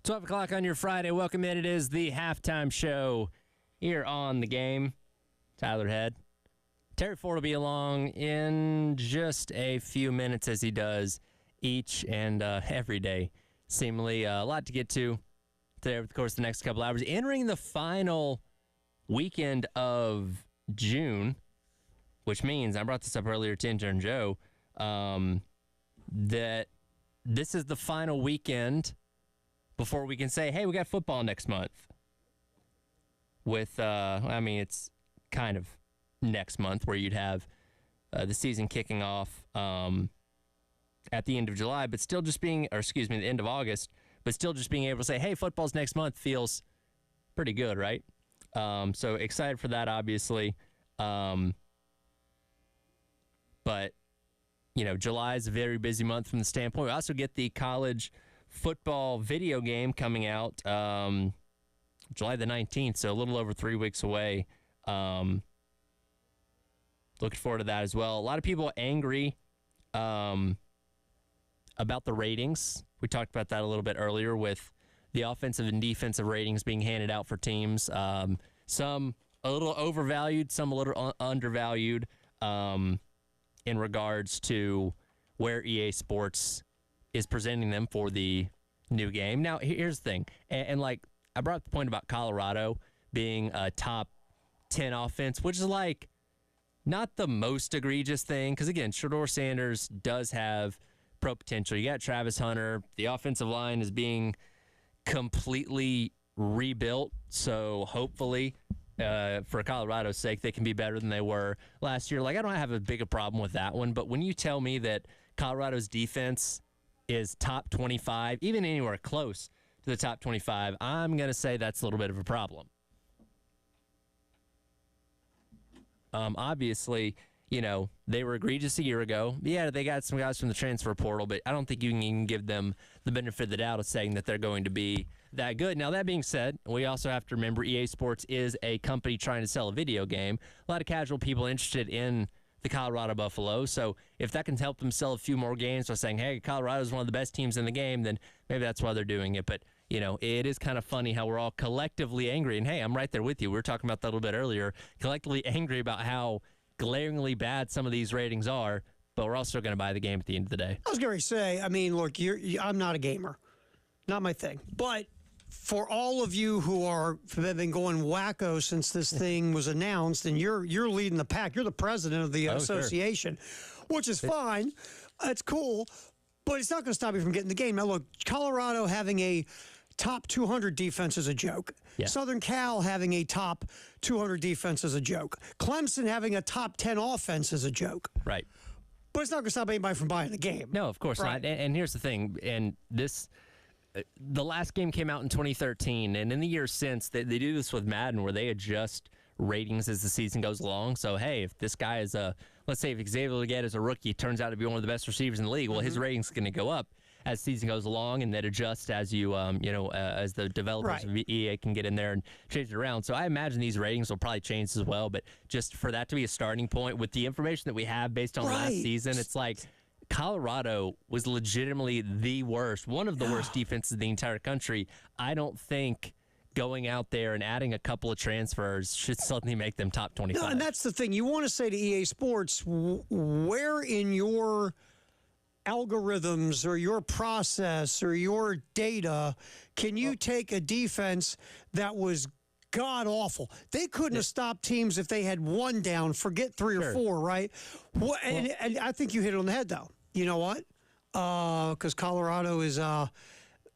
12 o'clock on your Friday. Welcome in. It is the halftime show here on The Game. Tyler Head. Terry Ford will be along in just a few minutes, as he does each and every day. Seemingly a lot to get to today over the course of the next couple hours. Entering the final weekend of June, which means, I brought this up earlier to intern Joe, that this is the final weekend before we can say, hey, we got football next month. With, it's kind of next month where you'd have the season kicking off at the end of July, but still just being, the end of August, but still just being able to say, hey, football's next month feels pretty good, right? So excited for that, obviously. But, July is a very busy month from the standpoint. We also get the college football video game coming out July the 19th, so a little over 3 weeks away. Looking forward to that as well. A lot of people angry about the ratings. We talked about that a little bit earlier with the offensive and defensive ratings being handed out for teams. Some a little overvalued, some a little undervalued in regards to where EA Sports is presenting them for the new game. Now, here's the thing. And I brought up the point about Colorado being a top 10 offense, which is not the most egregious thing. Because, again, Shedeur Sanders does have pro potential. You got Travis Hunter. The offensive line is being completely rebuilt. So, hopefully, for Colorado's sake, they can be better than they were last year. I don't have a big problem with that one. But when you tell me that Colorado's defense is top 25, even anywhere close to the top 25, I'm going to say that's a little bit of a problem. Obviously, they were egregious a year ago. Yeah, they got some guys from the transfer portal, but I don't think you can even give them the benefit of the doubt of saying that they're going to be that good. Now, that being said, we also have to remember EA Sports is a company trying to sell a video game. A lot of casual people interested in the Colorado Buffaloes. So if that can help them sell a few more games by saying, hey, Colorado is one of the best teams in the game, then maybe that's why they're doing it. But, it is kind of funny how we're all collectively angry. And, hey, I'm right there with you. We were talking about that a little bit earlier. Collectively angry about how glaringly bad some of these ratings are, but we're also going to buy the game at the end of the day. I was going to say, look, I'm not a gamer. Not my thing. But for all of you who have been going wacko since this thing was announced, and you're leading the pack, you're the president of the association, sure. Which is fine. It's cool, but it's not going to stop you from getting the game. Now, look, Colorado having a top 200 defense is a joke. Yeah. Southern Cal having a top 200 defense is a joke. Clemson having a top 10 offense is a joke. Right. But it's not going to stop anybody from buying the game. No, of course not. And here's the thing, and the last game came out in 2013, and in the years since, they do this with Madden where they adjust ratings as the season goes along. So, hey, if this guy is let's say if Xavier Legette is a rookie, turns out to be one of the best receivers in the league, well, his rating's going to go up as the season goes along, and that adjusts as you, as the developers of EA can get in there and change it around. So I imagine these ratings will probably change as well, but just for that to be a starting point with the information that we have based on last season, it's Colorado was legitimately the worst, one of the worst defenses in the entire country. I don't think going out there and adding a couple of transfers should suddenly make them top 25. No, and that's the thing. You want to say to EA Sports, where in your algorithms or your process or your data can you take a defense that was god awful? They couldn't have stopped teams if they had one down, forget three or four, right? And I think you hit it on the head, though. You know what? Because Colorado is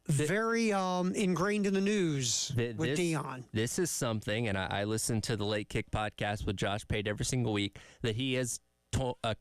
very ingrained in the news with Deion. This is something, and I listen to the Late Kick podcast with Josh Pate every single week, that he has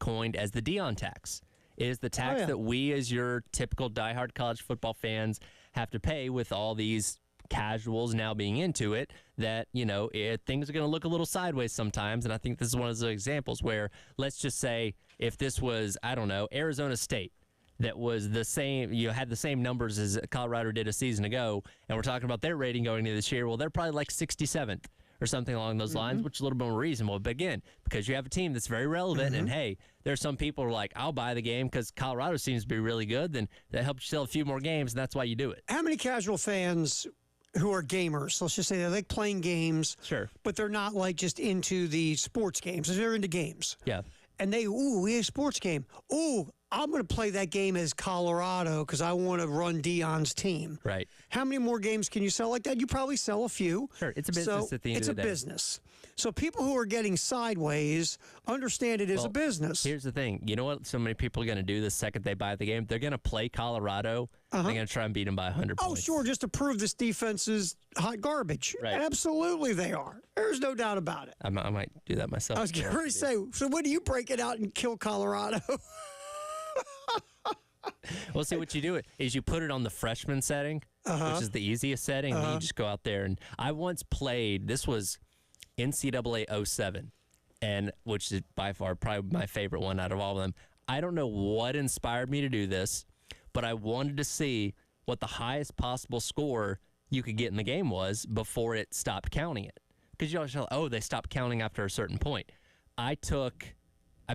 coined as the Deion tax. It is the tax that we, as your typical diehard college football fans, have to pay with all these casuals now being into it, that, things are going to look a little sideways sometimes. And I think this is one of those examples where, let's just say, if this was, Arizona State, that was the same, had the same numbers as Colorado did a season ago, and we're talking about their rating going into this year, well, they're probably 67th or something along those lines, which is a little bit more reasonable. But again, because you have a team that's very relevant, and hey, there are some people who are like, I'll buy the game because Colorado seems to be really good, then that helps you sell a few more games, and that's why you do it. How many casual fans who are gamers, let's just say they like playing games, Sure. but they're not like just into the sports games, they're into games. Yeah. And we have a sports game. Ooh, I'm going to play that game as Colorado because I want to run Dion's team. Right. How many more games can you sell like that? You probably sell a few. Sure. It's a business at the end of the day. It's a business. So people who are getting sideways understand it is a business. Here's the thing. You know what so many people are going to do the second they buy the game? They're going to play Colorado. They're going to try and beat them by 100 points. Oh, sure, just to prove this defense is hot garbage. Right. Absolutely they are. There's no doubt about it. I might do that myself. I was going to say, so when do you break it out and kill Colorado? Well, see, what you do is you put it on the freshman setting, which is the easiest setting, and you just go out there. And I once played, this was NCAA 07, and which is by far probably my favorite one out of all of them. I don't know what inspired me to do this, but I wanted to see what the highest possible score you could get in the game was before it stopped counting it. Because you always tell, they stopped counting after a certain point. I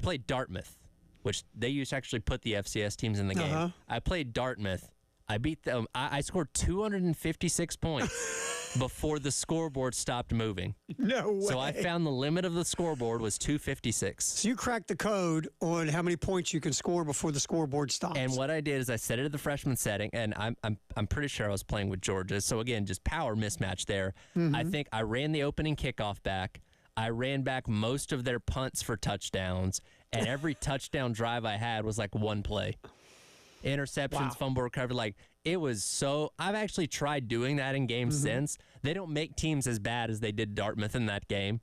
played Dartmouth, which they used to actually put the FCS teams in the game. I played Dartmouth. I beat them. I scored 256 points before the scoreboard stopped moving. No way. So I found the limit of the scoreboard was 256. So you cracked the code on how many points you can score before the scoreboard stops. And what I did is I set it at the freshman setting, and I'm pretty sure I was playing with Georgia. So again, just power mismatch there. I think I ran the opening kickoff back. I ran back most of their punts for touchdowns, and every touchdown drive I had was like one play. Interceptions, fumble recovery, like it was so. I've actually tried doing that in games since. They don't make teams as bad as they did Dartmouth in that game,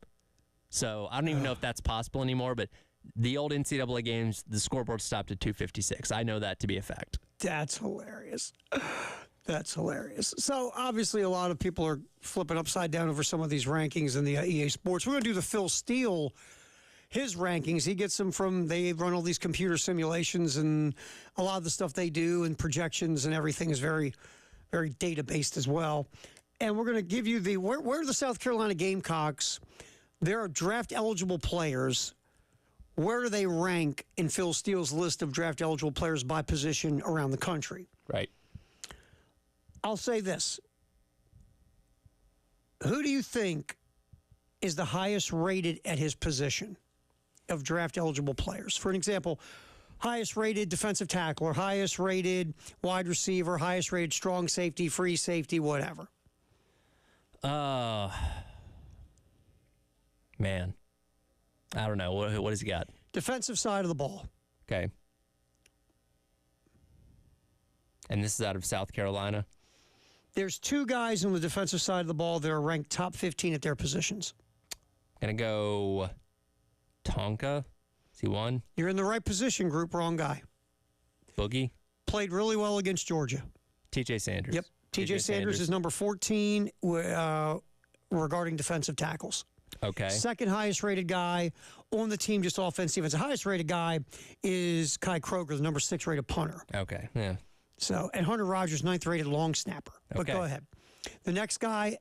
so I don't even know if that's possible anymore. But the old NCAA games, the scoreboard stopped at 256. I know that to be a fact. That's hilarious. That's hilarious. So obviously, a lot of people are flipping upside down over some of these rankings in the EA Sports. We're going to do the Phil Steele. His rankings, he gets them from, they run all these computer simulations, and a lot of the stuff they do and projections and everything is very, very data-based as well. And we're going to give you where are the South Carolina Gamecocks? There are draft-eligible players. Where do they rank in Phil Steele's list of draft-eligible players by position around the country? Right. I'll say this. Who do you think is the highest rated at his position of draft-eligible players? For an example, highest-rated defensive tackle, or highest-rated wide receiver, highest-rated strong safety, free safety, whatever. Man, I don't know. What has he got? Defensive side of the ball. Okay. And this is out of South Carolina? There's two guys on the defensive side of the ball that are ranked top 15 at their positions. Going to go Tonka. Is he one? You're in the right position group, wrong guy. Boogie? Played really well against Georgia. TJ Sanders. Yep. TJ Sanders is number 14 regarding defensive tackles. Okay. Second highest rated guy on the team, just offensive defense. The highest rated guy is Kai Kroger, the number 6 rated punter. Okay. Yeah. So, and Hunter Rogers, 9th rated long snapper. But Okay. go ahead. The next guy,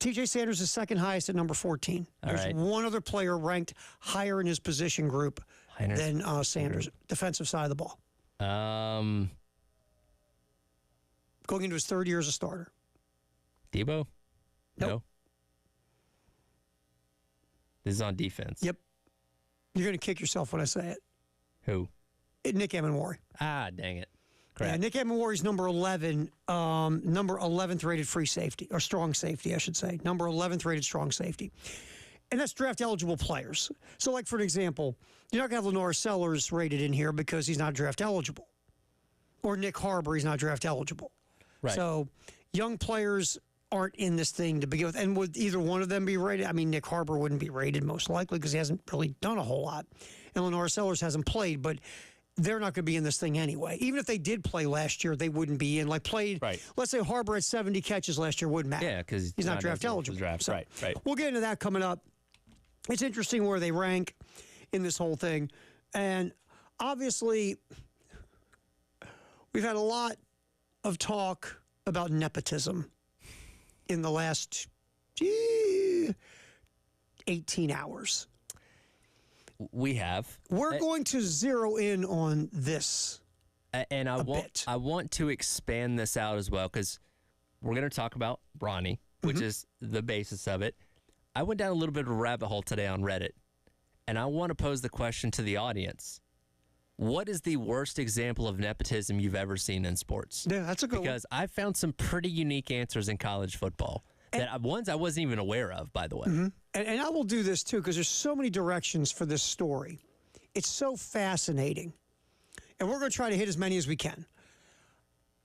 TJ Sanders is second highest at number 14. There's right. one other player ranked higher in his position group Higher. than Sanders, defensive side of the ball. Going into his third year as a starter. Debo? Nope. No. This is on defense. Yep. You're going to kick yourself when I say it. Who? Nick Emenwari. Ah, dang it. Crap. Yeah, Nick Emenwari's number 11, number 11th rated free safety, or strong safety, I should say. Number 11th rated strong safety. And that's draft eligible players. So, like, for an example, you're not going to have Lenore Sellers rated in here because he's not draft eligible. Or Nick Harbor, he's not draft eligible. Right. So, young players aren't in this thing to begin with. And would either one of them be rated? I mean, Nick Harbor wouldn't be rated most likely because he hasn't really done a whole lot. And Lenore Sellers hasn't played, but they're not going to be in this thing anyway. Even if they did play last year, they wouldn't be in. Like played, Right. Let's say Harbor had 70 catches last year, wouldn't matter. Yeah, because he's not draft eligible. Draft. So Right, right. We'll get into that coming up. It's interesting where they rank in this whole thing. And obviously, we've had a lot of talk about nepotism in the last 18 hours. We have. We're going to zero in on this. And I want to expand this out as well, because we're going to talk about Bronny, which is the basis of it. I went down a little bit of a rabbit hole today on Reddit, and I want to pose the question to the audience. What is the worst example of nepotism you've ever seen in sports? Yeah, that's a good one. Because I found some pretty unique answers in college football. Ones I wasn't even aware of, by the way. And I will do this too, because there's so many directions for this story. It's so fascinating. And we're going to try to hit as many as we can.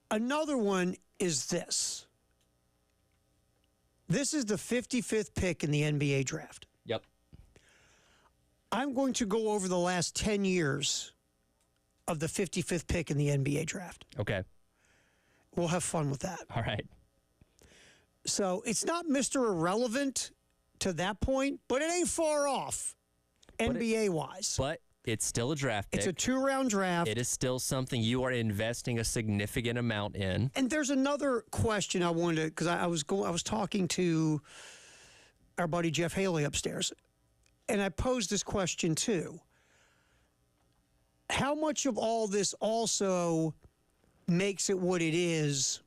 Another one is this. This is the 55th pick in the NBA draft. Yep. I'm going to go over the last 10 years of the 55th pick in the NBA draft. Okay. We'll have fun with that. All right. So it's not Mr. Irrelevant to that point, but it ain't far off NBA-wise. But it's still a draft pick. It's a 2-round draft. It is still something you are investing a significant amount in. And there's another question I wanted to, because I was talking to our buddy Jeff Haley upstairs, and I posed this question too. How much of all this also makes it what it is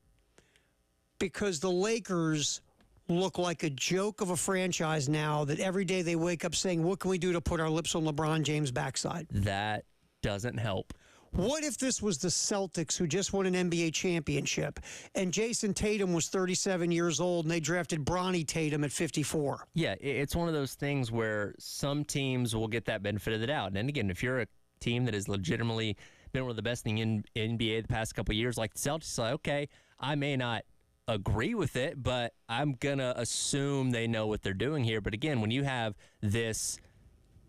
because the Lakers look like a joke of a franchise now that every day they wake up saying, what can we do to put our lips on LeBron James' backside? That doesn't help. What if this was the Celtics who just won an NBA championship and Jason Tatum was 37 years old and they drafted Bronny Tatum at 54? Yeah, it's one of those things where some teams will get that benefit of the doubt. And again, if you're a team that has legitimately been one of the best in the NBA the past couple of years, like the Celtics, like, okay, I may not agree with it, but I'm going to assume they know what they're doing here. But again, when you have this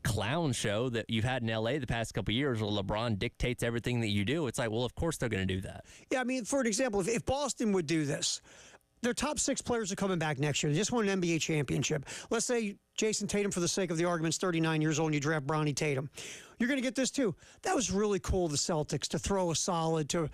clown show that you've had in LA the past couple of years where LeBron dictates everything that you do, it's like, well, of course they're going to do that. Yeah, I mean, for an example, if Boston would do this, their top 6 players are coming back next year. They just won an NBA championship. Let's say Jason Tatum, for the sake of the argument, is 39 years old and you draft Bronny Tatum. You're going to get this too. That was really cool of the Celtics to throw a solid to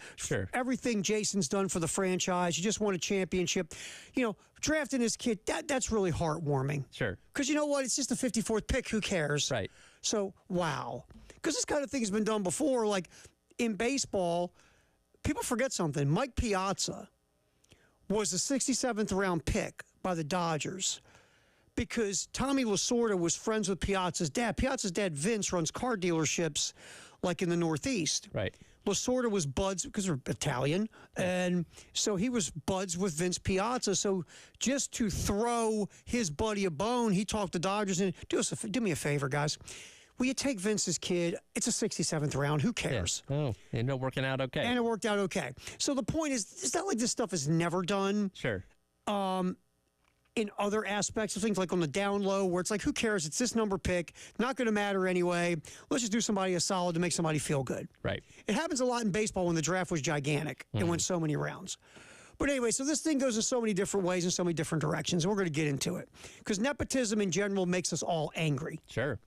everything Jason's done for the franchise. You just won a championship. You know, drafting this kid, that's really heartwarming. Sure. Because you know what? It's just the 54th pick. Who cares? Right. So, wow. Because this kind of thing has been done before. Like in baseball, people forget something. Mike Piazza was the 67th round pick by the Dodgers because Tommy Lasorda was friends with Piazza's dad. Piazza's dad, Vince, runs car dealerships like in the Northeast. Right. Lasorda was buds because they're Italian, and so he was buds with Vince Piazza. So just to throw his buddy a bone, he talked the Dodgers and do me a favor, guys. Will you take Vince's kid? It's a 67th round. Who cares? Yeah. Oh, it ended up working out okay. And it worked out okay. So the point is, it's not like this stuff is never done. Sure. In other aspects of things, like on the down low, where it's like, who cares? It's this number pick. Not going to matter anyway. Let's just do somebody a solid to make somebody feel good. Right. It happens a lot in baseball when the draft was gigantic and went so many rounds. But anyway, so this thing goes in so many different ways and so many different directions. And we're going to get into it. Because nepotism in general makes us all angry. Sure.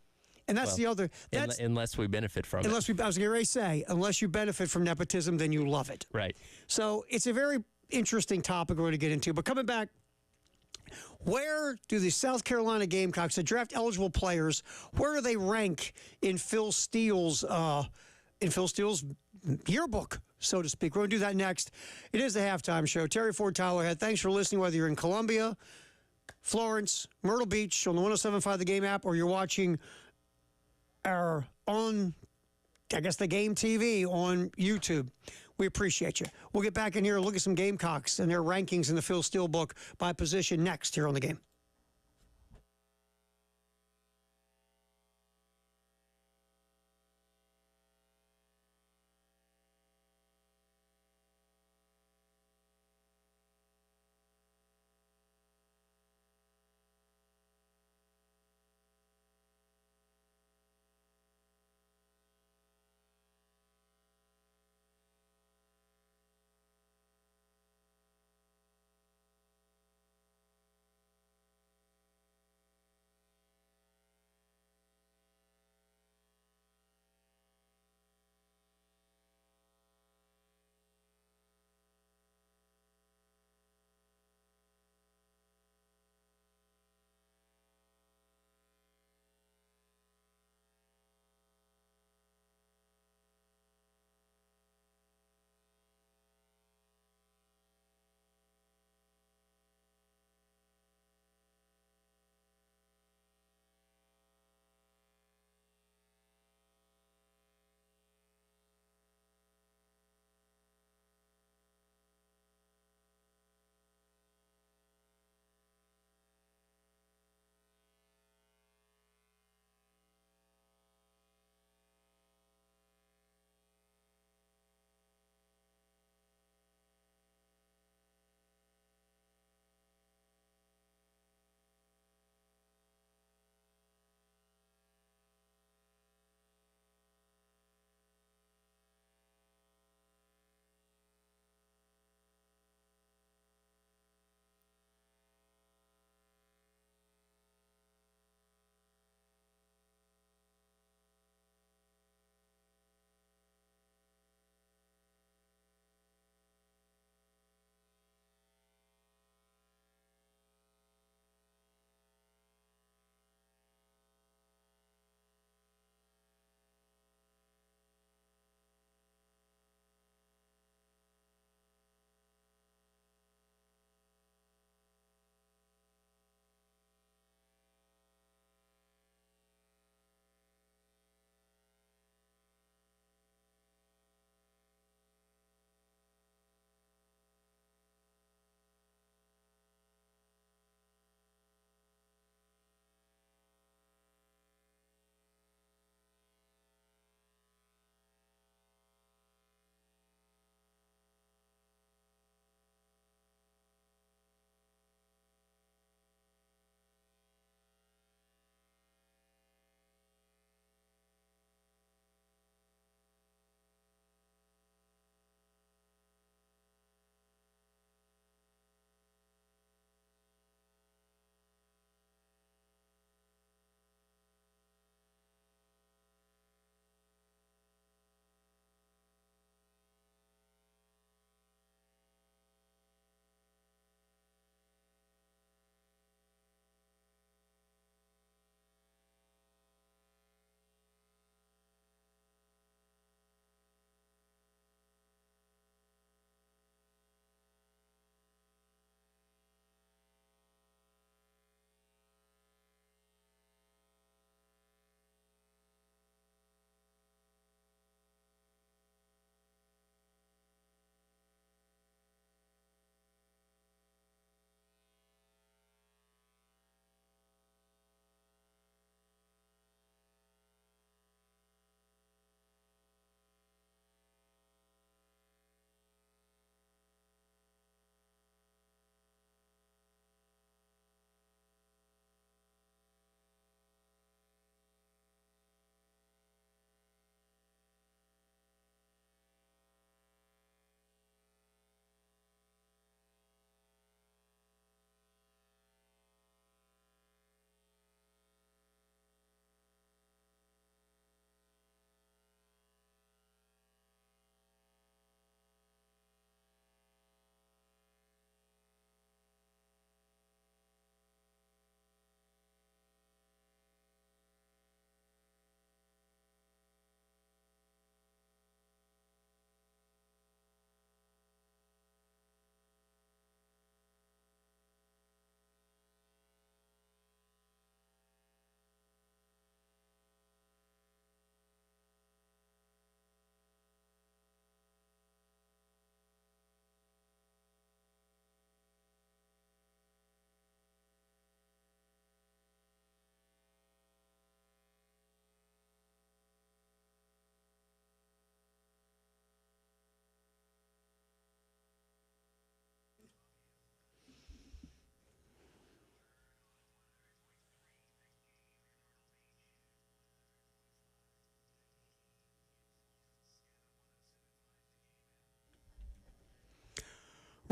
And that's the other. Unless we benefit from it. I was going to say, unless you benefit from nepotism, then you love it. Right. So it's a very interesting topic we're going to get into. But coming back, where do the South Carolina Gamecocks, the draft-eligible players, where do they rank in Phil Steele's yearbook, so to speak? We're going to do that next. It is the halftime show. Terry Ford, Tyler Head. Thanks for listening, whether you're in Columbia, Florence, Myrtle Beach on the 107.5 The Game app, or you're watching our the Game TV on YouTube. We appreciate you. We'll get back in here and look at some Gamecocks and their rankings in the Phil Steele book by position next here on The Game.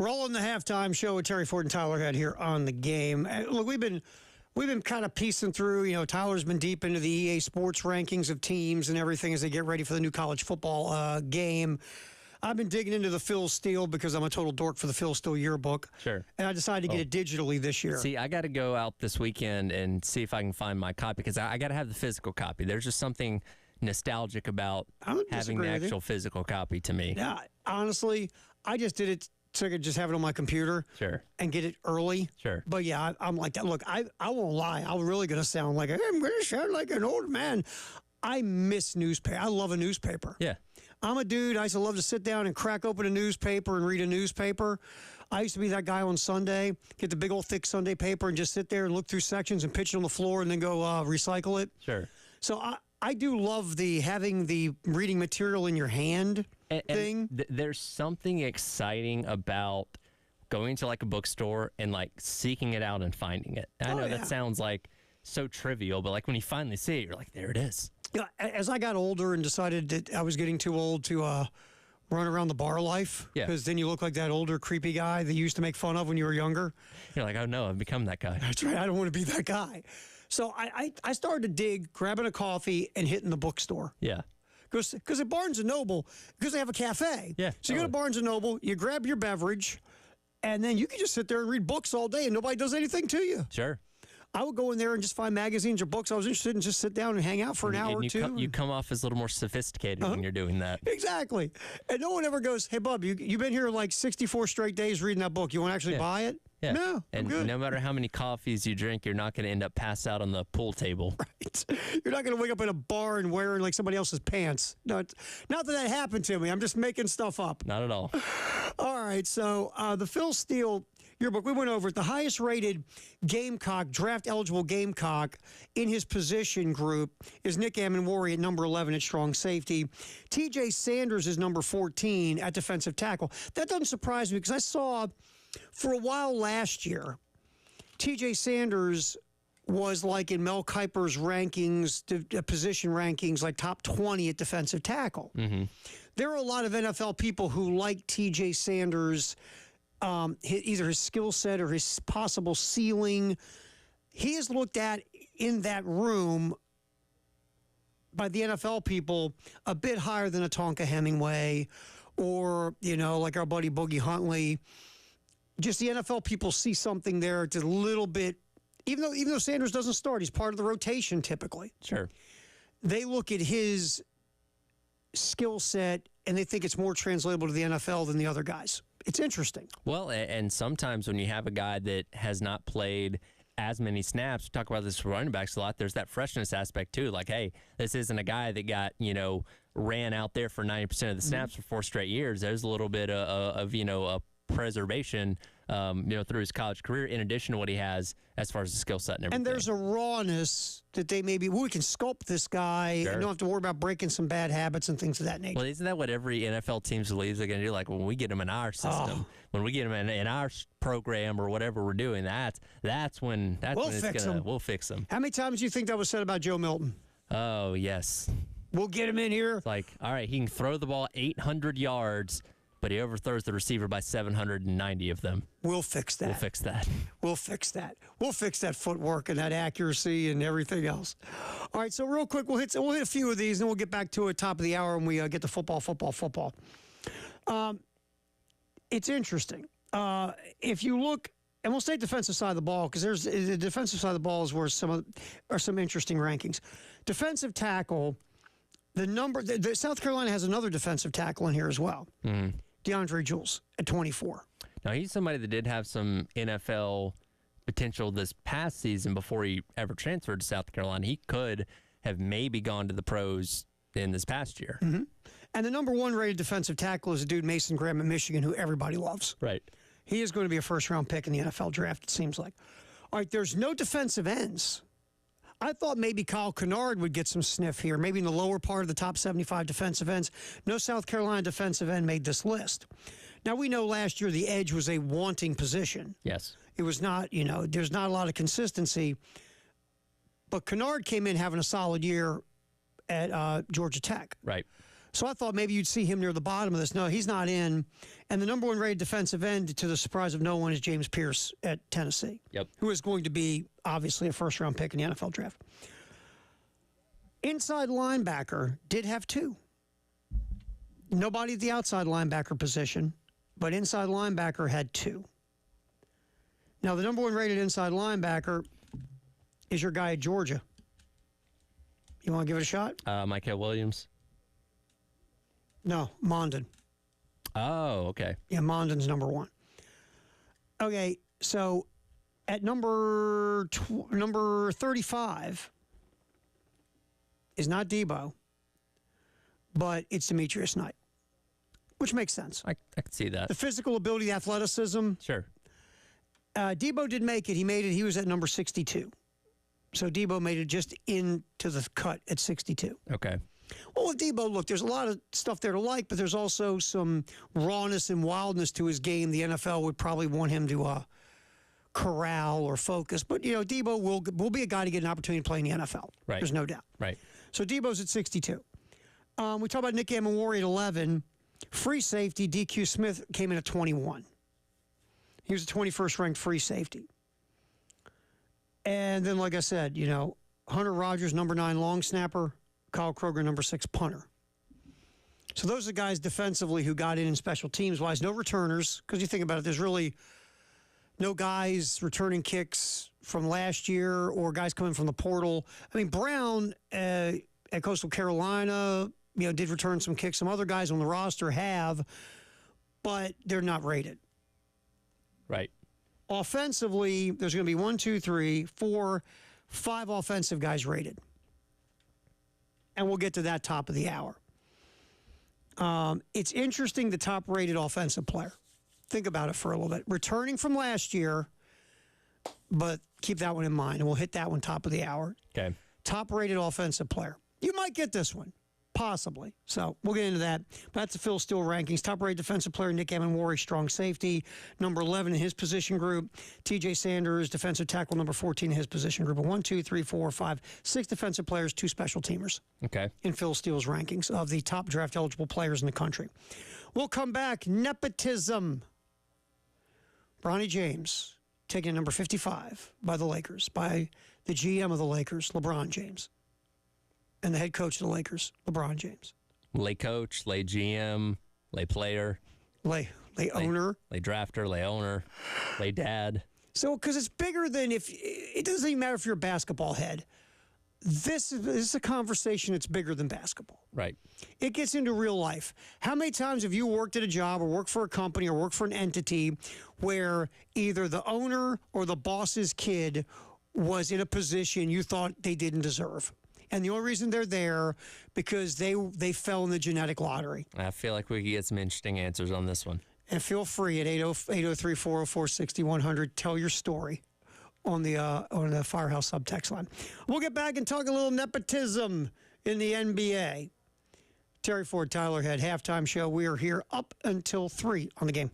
We're all in the halftime show with Terry Ford and Tyler Head here on the game. Look, we've been kind of piecing through. You know, Tyler's been deep into the EA Sports rankings of teams and everything as they get ready for the new college football game. I've been digging into the Phil Steele because I'm a total dork for the Phil Steele yearbook. Sure. And I decided to get it digitally this year. See, I got to go out this weekend and see if I can find my copy because I got to have the physical copy. There's just something nostalgic about having the actual physical copy to me. Yeah, honestly, I just did it so I could just have it on my computer. Sure. And get it early. Sure. But yeah, I'm like that. Look, I won't lie. I'm really going to sound like I'm going to sound like an old man. I miss newspaper. I love a newspaper. Yeah. I'm a dude. I used to love to sit down and crack open a newspaper and read a newspaper. I used to be that guy on Sunday, get the big old thick Sunday paper and just sit there and look through sections and pitch it on the floor and then go recycle it. Sure. So I do love having the reading material in your hand thing. There's something exciting about going to like a bookstore and like seeking it out and finding it. I know that sounds like so trivial, but like when you finally see it, you're like, there it is. Yeah, as I got older and decided that I was getting too old to run around the bar life, because then you look like that older creepy guy that you used to make fun of when you were younger. You're like, oh no, I've become that guy. That's right. I don't want to be that guy. So I started to dig, grabbing a coffee and hitting the bookstore. Yeah. Because at Barnes & Noble, because they have a cafe. Yeah. So you go to Barnes & Noble, you grab your beverage, and then you can just sit there and read books all day and nobody does anything to you. Sure. I would go in there and just find magazines or books I was interested in, just sit down and hang out for an hour or two. You come off as a little more sophisticated when you're doing that. Exactly. And no one ever goes, hey, bub, you've been here like 64 straight days reading that book. You want to actually buy it? Yeah. No, and I'm good. No matter how many coffees you drink, you're not going to end up passed out on the pool table. Right. You're not going to wake up in a bar and wearing like somebody else's pants. No, not that happened to me. I'm just making stuff up. Not at all. All right. So the Phil Steele yearbook, we went over it. The highest rated Gamecock, draft eligible Gamecock in his position group is Nick Amenwori at number 11 at strong safety. TJ Sanders is number 14 at defensive tackle. That doesn't surprise me because I saw for a while last year, TJ Sanders was like in Mel Kiper's rankings, position rankings, like top 20 at defensive tackle. Mm-hmm. There are a lot of NFL people who like TJ Sanders, either his skill set or his possible ceiling. He is looked at in that room by the NFL people a bit higher than a Tonka Hemingway or, like our buddy Boogie Huntley. Just the NFL people see something there. It's a little bit, even though Sanders doesn't start, he's part of the rotation typically. Sure. They look at his skill set and they think it's more translatable to the NFL than the other guys. It's interesting. Well, and sometimes when you have a guy that has not played as many snaps, we talk about this for running backs a lot, there's that freshness aspect too. Like, hey, this isn't a guy that got, ran out there for 90% of the snaps for 4 straight years. There's a little bit of a preservation, through his college career, in addition to what he has as far as the skill set and everything. And there's a rawness that they we can sculpt this guy and don't have to worry about breaking some bad habits and things of that nature. Well, isn't that what every NFL teams believes they're going to do? Like when we get him in our system, when we get him in our program or whatever we're doing, that's when we'll fix him. How many times do you think that was said about Joe Milton? Oh, yes. We'll get him in here. It's like, all right, he can throw the ball 800 yards, but he overthrows the receiver by 790 of them. We'll fix that. We'll fix that. We'll fix that. We'll fix that footwork and that accuracy and everything else. All right, so real quick, we'll hit a few of these, and we'll get back to it top of the hour when we get to football. It's interesting. If you look, and we'll stay defensive side of the ball because there's the defensive side of the ball is where some interesting rankings. Defensive tackle, the South Carolina has another defensive tackle in here as well. Mm-hmm. DeAndre Jules at 24. Now, he's somebody that did have some NFL potential this past season before he ever transferred to South Carolina. He could have maybe gone to the pros in this past year. Mm-hmm. And the number 1 rated defensive tackle is a dude, Mason Graham at Michigan, who everybody loves. Right. He is going to be a first-round pick in the NFL draft, it seems like. All right, there's no defensive ends. I thought maybe Kyle Kennard would get some sniff here, maybe in the lower part of the top 75 defensive ends. No South Carolina defensive end made this list. Now, we know last year the edge was a wanting position. Yes. It was not, there's not a lot of consistency. But Kennard came in having a solid year at Georgia Tech. Right. So I thought maybe you'd see him near the bottom of this. No, he's not in. And the number 1 rated defensive end, to the surprise of no one, is James Pierce at Tennessee. Yep. Who is going to be, obviously, a first-round pick in the NFL draft. Inside linebacker did have 2. Nobody at the outside linebacker position, but inside linebacker had 2. Now, the number 1 rated inside linebacker is your guy at Georgia. You want to give it a shot? Micah Williams. No, Mondon. Oh, okay. Yeah, Mondon's number 1. Okay, so at number 35 is not Debo, but it's Demetrius Knight, which makes sense. I could see that. The physical ability, the athleticism. Sure. Debo did make it. He made it. He was at number 62. So Debo made it just into the cut at 62. Okay. Well, with Debo, look, there's a lot of stuff there to like, but there's also some rawness and wildness to his game. The NFL would probably want him to corral or focus. But, Debo will be a guy to get an opportunity to play in the NFL. Right. There's no doubt. Right. So Debo's at 62. We talk about Nick Amon-Warrior at 11. Free safety, DQ Smith, came in at 21. He was the 21st ranked free safety. And then, like I said, Hunter Rogers, number 9 long snapper. Kyle Kroger, number 6 punter. So those are guys defensively who got in special teams-wise. No returners, because you think about it, there's really no guys returning kicks from last year or guys coming from the portal. I mean, Brown at Coastal Carolina, did return some kicks. Some other guys on the roster have, but they're not rated. Right. Offensively, there's going to be 1, 2, 3, 4, 5 offensive guys rated. And we'll get to that top of the hour. It's interesting, the top-rated offensive player. Think about it for a little bit. Returning from last year, but keep that one in mind, and we'll hit that one top of the hour. Okay. Top-rated offensive player. You might get this one, possibly. So we'll get into that. But that's the Phil Steele rankings. Top-rated defensive player, Nick Amon-Warrior, strong safety. Number 11 in his position group. TJ Sanders, defensive tackle, number 14 in his position group. 1, 2, 3, 4, 5, 6 defensive players, 2 special teamers. Okay. In Phil Steele's rankings of the top draft-eligible players in the country. We'll come back. Nepotism. Bronny James, taken at number 55 by the Lakers, by the GM of the Lakers, LeBron James. And the head coach of the Lakers, LeBron James. Lay coach, lay GM, lay player. Lay owner. Lay drafter, lay owner, lay dad. So, because it's bigger than it doesn't even matter if you're a basketball head. This is a conversation that's bigger than basketball. Right. It gets into real life. How many times have you worked at a job or worked for a company or worked for an entity where either the owner or the boss's kid was in a position you thought they didn't deserve? And the only reason they're there because they fell in the genetic lottery. I feel like we could get some interesting answers on this one. And feel free at 803-404-6100. Tell your story on the Firehouse subtext line. We'll get back and talk a little nepotism in the NBA. Terry Ford, Tyler Head, halftime show. We are here up until 3 on the game.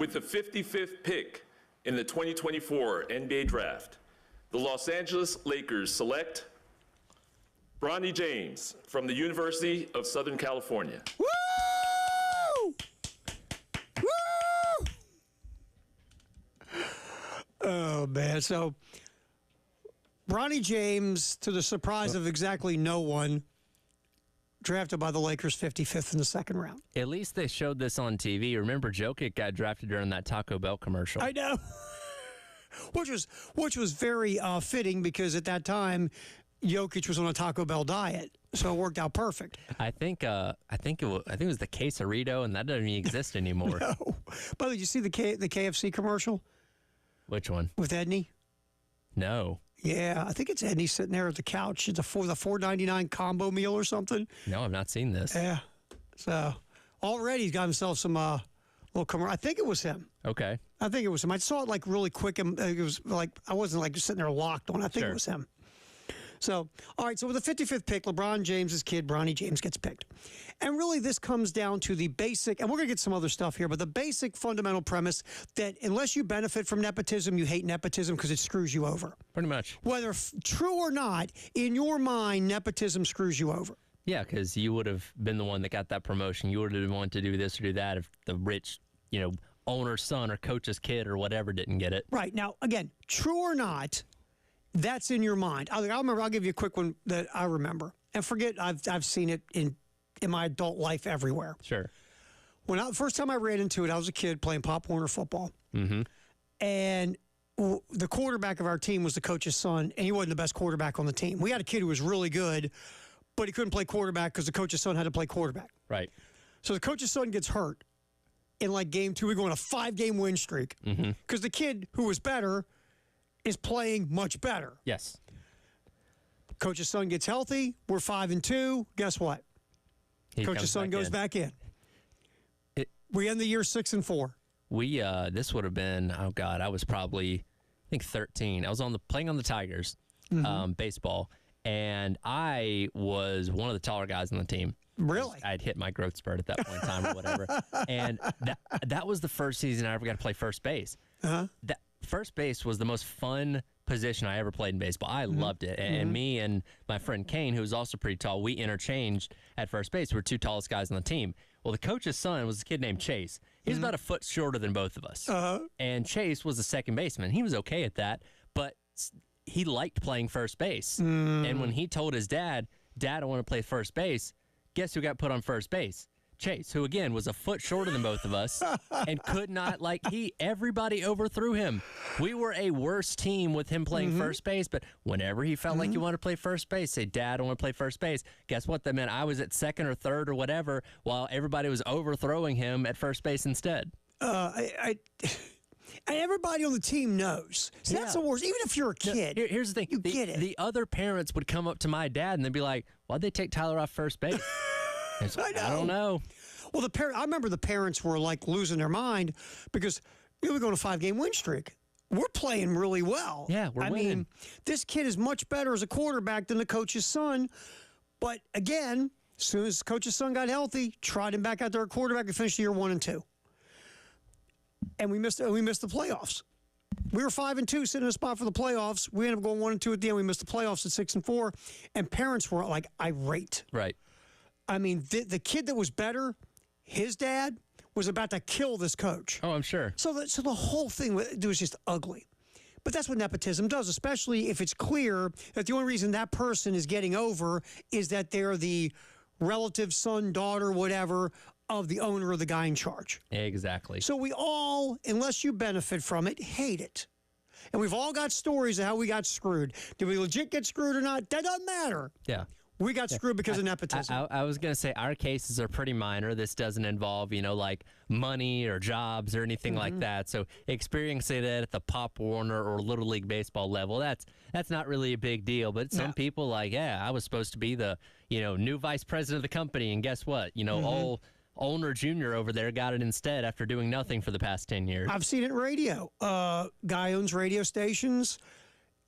With the 55th pick in the 2024 NBA Draft, the Los Angeles Lakers select Bronny James from the University of Southern California. Woo! Woo! Oh, man. So, Bronny James, to the surprise of exactly no one, drafted by the Lakers 55th in the second round. At least they showed this on TV. Remember, Jokic got drafted during that Taco Bell commercial. I know. Which was very fitting because at that time, Jokic was on a Taco Bell diet, so it worked out perfect. I think it was the Quesarito, and that doesn't even exist anymore. No. By the way, did you see the KFC commercial Which one? with Edney? No. Yeah, I think it's Edney sitting there at the couch. It's the $4.99 combo meal or something. No, I've not seen this. Yeah. So already he's got himself some little commercial. I think it was him. Okay. I think it was him. I saw it like really quick, and it was like I wasn't like just sitting there locked on. I think Sure. it was him. So, all right. So with the 55th pick, LeBron James's kid, Bronny James, gets picked, and really this comes down to the basic. And we're gonna get some other stuff here, but the basic fundamental premise that unless you benefit from nepotism, you hate nepotism because it screws you over. Pretty much. Whether true or not, in your mind, nepotism screws you over. Yeah, because you would have been the one that got that promotion. You would have been one to do this or do that if the rich, owner's son or coach's kid or whatever didn't get it. Right. Now, again, true or not, that's in your mind. I'll remember. I'll give you a quick one that I remember. And forget, I've seen it in my adult life everywhere. Sure. First time I ran into it, I was a kid playing Pop Warner football. Mm-hmm. And the quarterback of our team was the coach's son, and he wasn't the best quarterback on the team. We had a kid who was really good, but he couldn't play quarterback because the coach's son had to play quarterback. Right. So the coach's son gets hurt in like game 2. We go on a 5-game win streak because the kid who was better is playing much better. Yes. Coach's son gets healthy. We're 5-2. Guess what? He Coach's comes son goes in. back in. We end the year 6-4. We this would have been, oh God, I was probably, I think 13. I was playing on the Tigers, baseball, and I was one of the taller guys on the team. Really? I'd hit my growth spurt at that point in time or whatever. And that was the first season I ever got to play first base. Uh-huh. That first base was the most fun position I ever played in baseball. I loved it. And me and my friend Kane, who was also pretty tall, we interchanged at first base. We were two tallest guys on the team. Well, the coach's son was a kid named Chase. He was about a foot shorter than both of us. And Chase was the second baseman. He was okay at that, but he liked playing first base. And when he told his dad, I want to play first base, guess who got put on first base? Chase, who again was a foot shorter than both of us and could not, everybody overthrew him. We were a worse team with him playing first base, but whenever he felt like he wanted to play first base, say, Dad, I want to play first base. Guess what? That meant I was at second or third or whatever while everybody was overthrowing him at first base instead. And everybody on the team knows. See, that's the worst. Even if you're a kid, Here's the thing. you get it. The other parents would come up to my dad and they'd be like, why'd they take Tyler off first base? I know. I don't know. Well, I remember the parents were like losing their mind because we're going a 5-game win streak. We're playing really well. Yeah, we're winning. mean, this kid is much better as a quarterback than the coach's son. But again, as soon as the coach's son got healthy, tried him back out there at quarterback and finished the year 1-2. And we missed the playoffs. We were 5-2, sitting in a spot for the playoffs. We ended up going 1-2 at the end. We missed the playoffs at 6-4, and parents were like irate. Right. I mean, the kid that was better, his dad was about to kill this coach. Oh, I'm sure. So the whole thing was just ugly. But that's what nepotism does, especially if it's clear that the only reason that person is getting over is that they're the relative, son, daughter, whatever, of the owner or the guy in charge. Exactly. So we all, unless you benefit from it, hate it. And we've all got stories of how we got screwed. Did we legit get screwed or not? That doesn't matter. Yeah. We got screwed because of nepotism. I was going to say our cases are pretty minor. This doesn't involve, like money or jobs or anything like that. So experiencing that at the Pop Warner or Little League Baseball level, that's not really a big deal. But some people I was supposed to be the, new vice president of the company. And guess what? Old owner junior over there got it instead after doing nothing for the past 10 years. I've seen it in radio. Guy owns radio stations.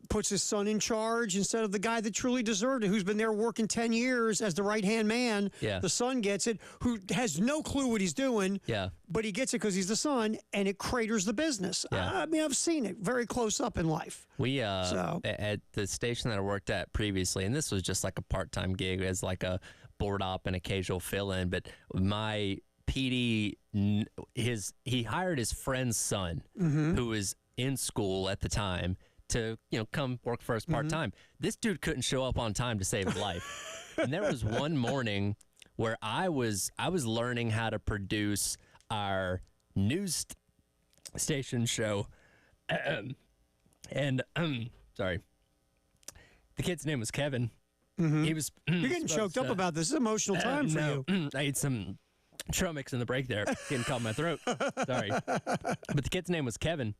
puts his son in charge instead of the guy that truly deserved it, who's been there working 10 years as the right-hand man. Yeah. The son gets it, who has no clue what he's doing, Yeah. but he gets it because he's the son, and it craters the business. Yeah. I mean, I've seen it very close up in life. We So- at the station that I worked at previously, and this was just like a part-time gig as like a board op and occasional fill-in, but my PD, he hired his friend's son, who was in school at the time, to come work for us part-time. This dude couldn't show up on time to save his life. And there was one morning where I was learning how to produce our news station show. And sorry, the kid's name was Kevin. He was. You're getting choked up about this. It's an emotional time for you. I ate some trail mix in the break there. Getting caught in my throat. Sorry. But the kid's name was Kevin.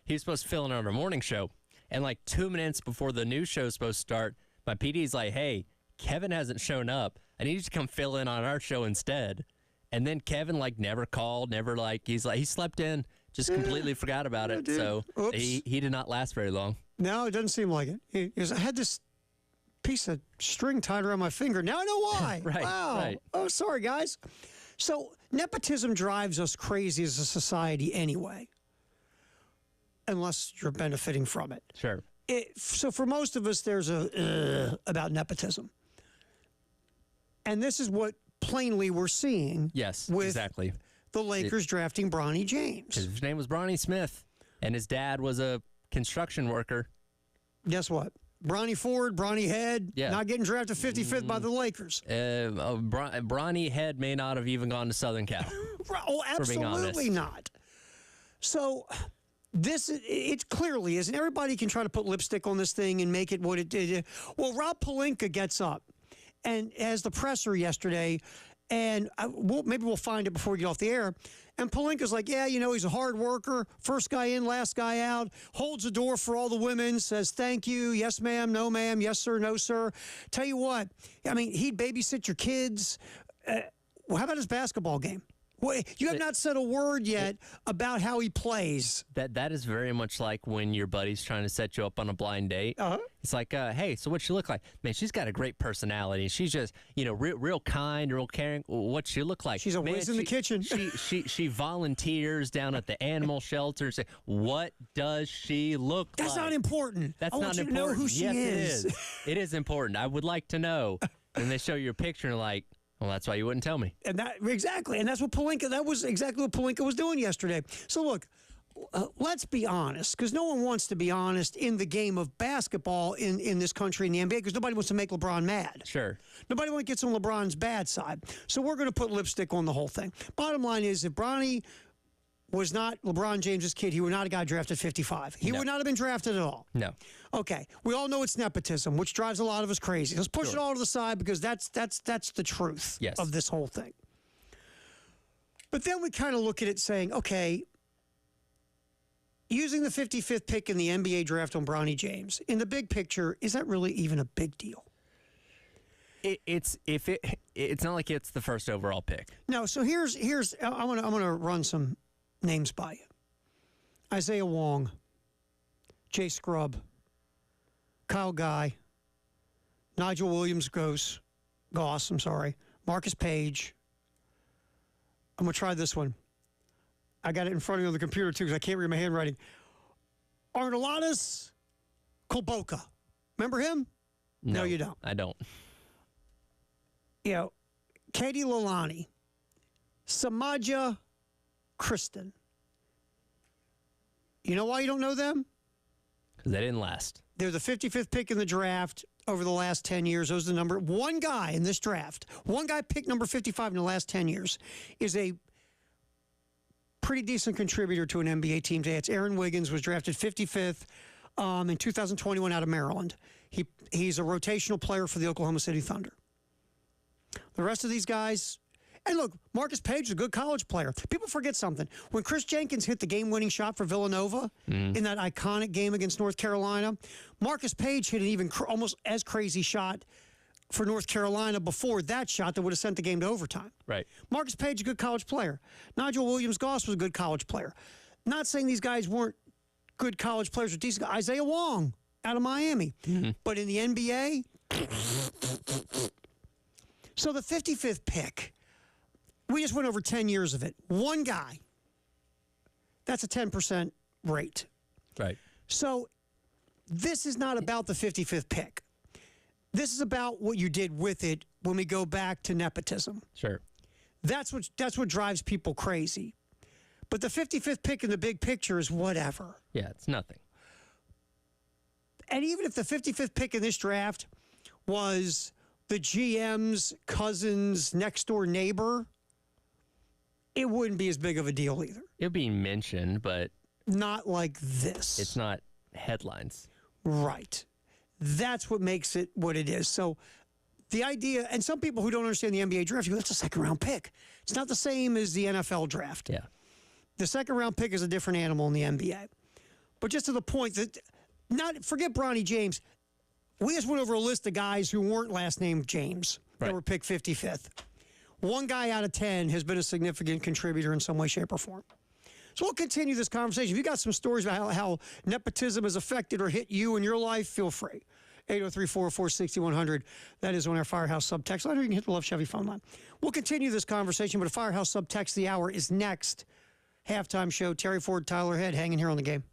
He was supposed to fill in on our morning show. And like 2 minutes before the news show is supposed to start, my PD's like, hey, Kevin hasn't shown up. I need you to come fill in on our show instead. And then Kevin never called, he slept in, just completely forgot about it. dude. So Oops. he did not last very long. No, it doesn't seem like it. He goes, I had this piece of string tied around my finger. Now I know why. Right, Wow. right. Oh, sorry, guys. So nepotism drives us crazy as a society anyway, unless you're benefiting from it. Sure. So for most of us, there's a about nepotism. And this is what plainly we're seeing Yes, with exactly. the Lakers drafting Bronny James. His name was Bronny Smith, and his dad was a construction worker. Guess what? Bronny Ford, Bronny Head, Yeah. not getting drafted 55th by the Lakers. Bronny Head may not have even gone to Southern Cal. Oh, being absolutely honest. not. So it clearly is, and everybody can try to put lipstick on this thing and make it what it did. Well, Rob Pelinka gets up and has the presser yesterday, and maybe we'll find it before we get off the air. And Pelinka's like, yeah, he's a hard worker, first guy in, last guy out, holds the door for all the women, says thank you, yes ma'am, no ma'am, yes sir, no sir. Tell you what, I mean, he'd babysit your kids. How about his basketball game? Well, you have not said a word yet about how he plays. That is very much like when your buddy's trying to set you up on a blind date. Uh-huh. It's like, hey, so what she look like? Man, she's got a great personality. She's just, real kind, real caring. What she look like? She's always in the kitchen. She volunteers down at the animal shelter. Say, what does she look like? That's not important. That's I not want you important. to know who she yes, is. it is. It is important. I would like to know. And they show you a picture and like, well, that's why you wouldn't tell me. And that's what Pelinka. That was exactly what Pelinka was doing yesterday. So look, let's be honest, because no one wants to be honest in the game of basketball in this country in the NBA, because nobody wants to make LeBron mad. Sure. Nobody wants to get on LeBron's bad side. So we're going to put lipstick on the whole thing. Bottom line is, if Bronny was not LeBron James's kid, he would not have got drafted 55. He No. would not have been drafted at all. No. Okay, we all know it's nepotism, which drives a lot of us crazy. Let's push it all to the side, because that's the truth Yes. of this whole thing. But then we kind of look at it saying, okay, using the 55th pick in the NBA draft on Bronny James, in the big picture, is that really even a big deal? It's not like it's the first overall pick. No, so here's I'm gonna run some names by you. Isaiah Wong, Jay Scrubb, Kyle Guy, Nigel Williams-Goss, Marcus Page. I'm going to try this one. I got it in front of me on the computer, too, because I can't read my handwriting. Arnolatus Kolboka. Remember him? No, you don't. I don't. Katie Lalani, Samaja Kristen. You know why you don't know them? Because they didn't last. They're the 55th pick in the draft over the last 10 years. Those are the number. One guy in this draft, one guy picked number 55 in the last 10 years, is a pretty decent contributor to an NBA team today. It's Aaron Wiggins, was drafted 55th in 2021 out of Maryland. He's a rotational player for the Oklahoma City Thunder. The rest of these guys, and look, Marcus Page is a good college player. People forget something. When Chris Jenkins hit the game-winning shot for Villanova in that iconic game against North Carolina, Marcus Page hit an even almost as crazy shot for North Carolina before that shot that would have sent the game to overtime. Right. Marcus Page, a good college player. Nigel Williams-Goss was a good college player. Not saying these guys weren't good college players or decent. Isaiah Wong, out of Miami. But in the NBA, so the 55th pick, we just went over 10 years of it. One guy, that's a 10% rate. Right. So this is not about the 55th pick. This is about what you did with it when we go back to nepotism. Sure. That's what drives people crazy. But the 55th pick in the big picture is whatever. Yeah, it's nothing. And even if the 55th pick in this draft was the GM's cousin's next door neighbor, it wouldn't be as big of a deal either. It'll be mentioned, but Not like this. it's not headlines. Right. That's what makes it what it is. So the idea, and some people who don't understand the NBA draft, you go, that's a second round pick. It's not the same as the NFL draft. Yeah. The second round pick is a different animal in the NBA. But just to the point that, forget Bronny James. We just went over a list of guys who weren't last name James that Right. were picked 55th. One guy out of 10 has been a significant contributor in some way, shape, or form. So we'll continue this conversation. If you got some stories about how nepotism has affected or hit you in your life, feel free. 803-404-6100. That is on our Firehouse subtext line, or you can hit the Love Chevy phone line. We'll continue this conversation, but a Firehouse subtext the hour is next. Halftime show. Terry Ford, Tyler Head, hanging here on the game.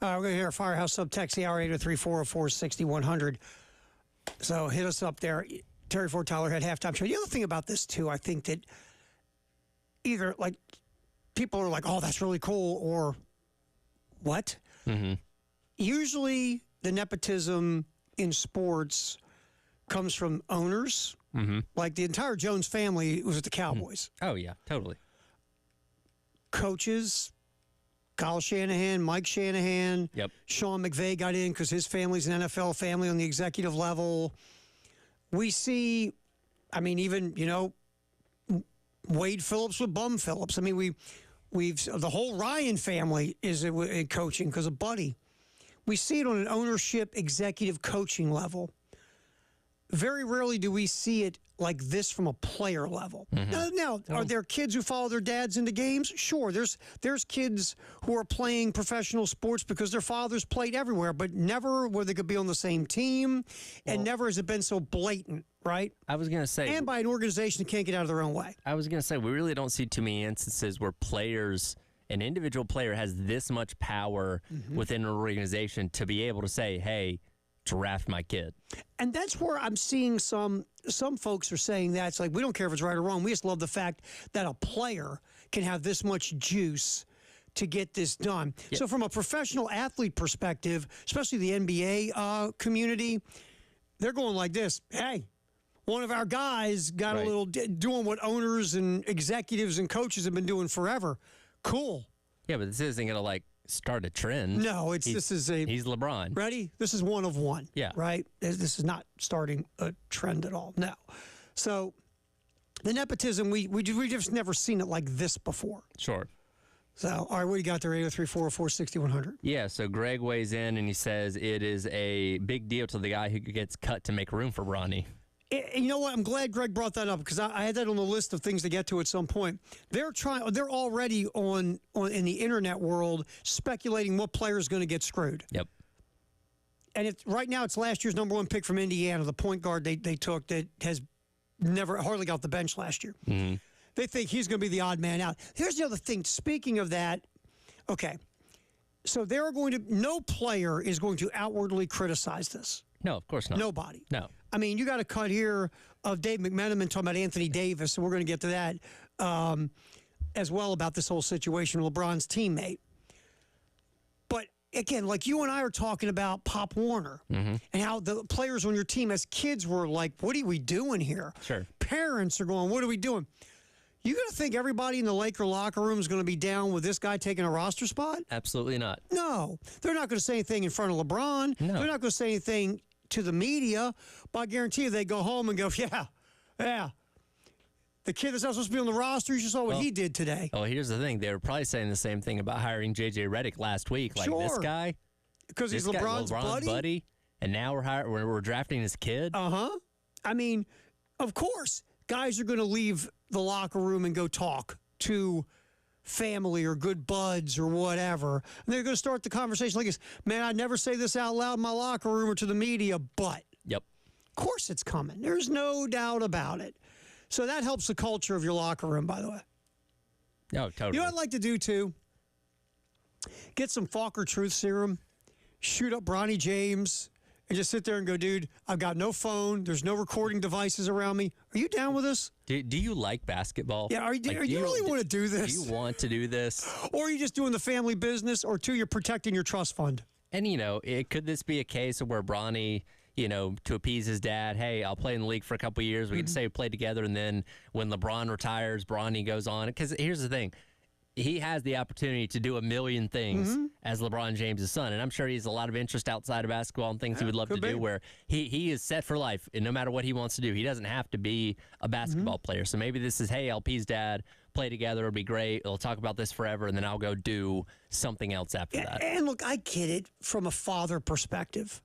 We're going to hear Firehouse sub text the hour 803-404-6100. So hit us up there. Terry Ford, Tyler Head, halftime show. The other thing about this, too, I think that either, like, people are like, oh, that's really cool, or what? Mm-hmm. Usually the nepotism in sports comes from owners. Mm-hmm. Like the entire Jones family was at the Cowboys. Oh, yeah, totally. Coaches, Kyle Shanahan, Mike Shanahan, Yep. Sean McVay got in because his family's an NFL family on the executive level. We see, I mean, even, Wade Phillips with Bum Phillips. I mean, we've the whole Ryan family is in coaching because of Buddy. We see it on an ownership, executive coaching level. Very rarely do we see it like this from a player level. Mm-hmm. Now, are there kids who follow their dads into games? Sure. There's kids who are playing professional sports because their fathers played everywhere, but never where they could be on the same team, and never has it been so blatant, right? I was going to say, And by an organization that can't get out of their own way. I was going to say, we really don't see too many instances where an individual player has this much power within an organization to be able to say, hey, draft my kid. And that's where I'm seeing some folks are saying that. It's like, we don't care if it's right or wrong. We just love the fact that a player can have this much juice to get this done. Yep. So from a professional athlete perspective, especially the NBA community, they're going like this. Hey, one of our guys got a little doing what owners and executives and coaches have been doing forever. Cool. Yeah, but this isn't going to start a trend. No, he's LeBron. Ready? This is one of one. Yeah. Right? This is not starting a trend at all. No. So the nepotism, we just never seen it like this before. Sure. So, all right, what do you got there? 803-404-6100. Yeah, so Greg weighs in and he says it is a big deal to the guy who gets cut to make room for Bronny. You know what? I'm glad Greg brought that up because I had that on the list of things to get to at some point. They're already on in the internet world speculating what player is going to get screwed. Yep. And right now it's last year's number one pick from Indiana, the point guard they took that has hardly got the bench last year. Mm-hmm. They think he's going to be the odd man out. Here's the other thing. Speaking of that, okay, so no player is going to outwardly criticize this. No, of course not. Nobody. No. I mean, you got a cut here of Dave McMenamin talking about Anthony Davis, and we're going to get to that as well about this whole situation with LeBron's teammate. But again, like you and I are talking about Pop Warner and how the players on your team as kids were like, what are we doing here? Sure. Parents are going, what are we doing? You going to think everybody in the Laker locker room is going to be down with this guy taking a roster spot? Absolutely not. No. They're not going to say anything in front of LeBron. No. They're not going to say anything to the media, but I guarantee you they go home and go, yeah. The kid that's not supposed to be on the roster, you just saw what he did today. Oh, here's the thing. They were probably saying the same thing about hiring J.J. Redick last week. Like, Sure. this guy? Because he's LeBron's buddy? And now we're drafting his kid? Uh-huh. I mean, of course, guys are going to leave the locker room and go talk to family or good buds or whatever. And they're going to start the conversation like this. Man, I'd never say this out loud in my locker room or to the media, but. Yep. Of course it's coming. There's no doubt about it. So that helps the culture of your locker room, by the way. Oh, totally. You know what I'd like to do, too? Get some Falker Truth Serum, shoot up Bronny James, and just sit there and go, dude, I've got no phone. There's no recording devices around me. Are you down with this? Do you like basketball? Yeah, do you really want to do this? Do you want to do this? Or are you just doing the family business? Or two, you're protecting your trust fund? And, could this be a case of where Bronny, to appease his dad, hey, I'll play in the league for a couple of years. We can say we played together. And then when LeBron retires, Bronny goes on. Because here's the thing. He has the opportunity to do a million things as LeBron James' son. And I'm sure he has a lot of interest outside of basketball and things he would love to do where he is set for life. And no matter what he wants to do, he doesn't have to be a basketball player. So maybe this is, hey, LP's dad, play together. It'll be great. We'll talk about this forever. And then I'll go do something else after that. And look, I get it from a father perspective.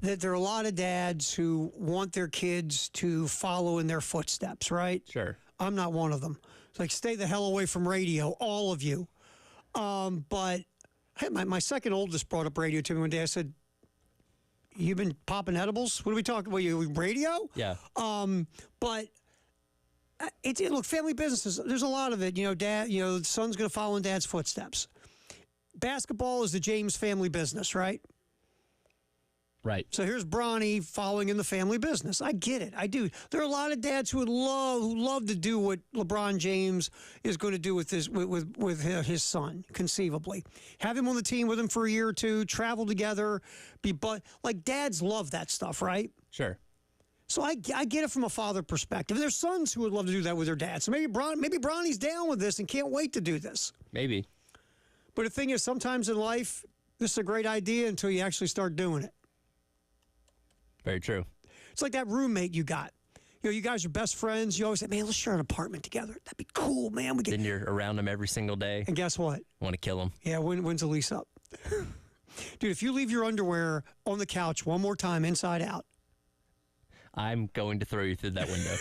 That there are a lot of dads who want their kids to follow in their footsteps, right? Sure. I'm not one of them. It's like, stay the hell away from radio, all of you. But hey, my second oldest brought up radio to me one day. I said, you've been popping edibles? What are we talking about? You radio? Yeah. But look, family businesses, there's a lot of it. Dad, the son's going to follow in dad's footsteps. basketball is the James family business, right? Right. So here's Bronny following in the family business. I get it. I do. There are a lot of dads who love to do what LeBron James is going to do with his son, conceivably. Have him on the team with him for a year or two, travel together, like dads love that stuff, right? Sure. So I get it from a father perspective. And there's sons who would love to do that with their dads. So maybe Bronny's down with this and can't wait to do this. Maybe. But the thing is, sometimes in life, this is a great idea until you actually start doing it. Very true. It's like that roommate you got. You guys are best friends. You always say, man, let's share an apartment together. That'd be cool, man. Then you're around them every single day. And guess what? Want to kill them. Yeah, when's the lease up? Dude, if you leave your underwear on the couch one more time inside out. I'm going to throw you through that window.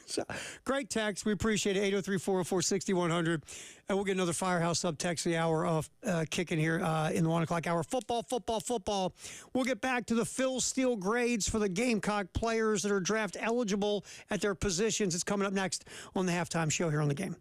So, great text. We appreciate it. 803-404-6100. And we'll get another Firehouse sub text the hour of kicking here in the 1 o'clock hour. Football. We'll get back to the Phil Steele grades for the Gamecock players that are draft eligible at their positions. It's coming up next on the halftime show here on the Game.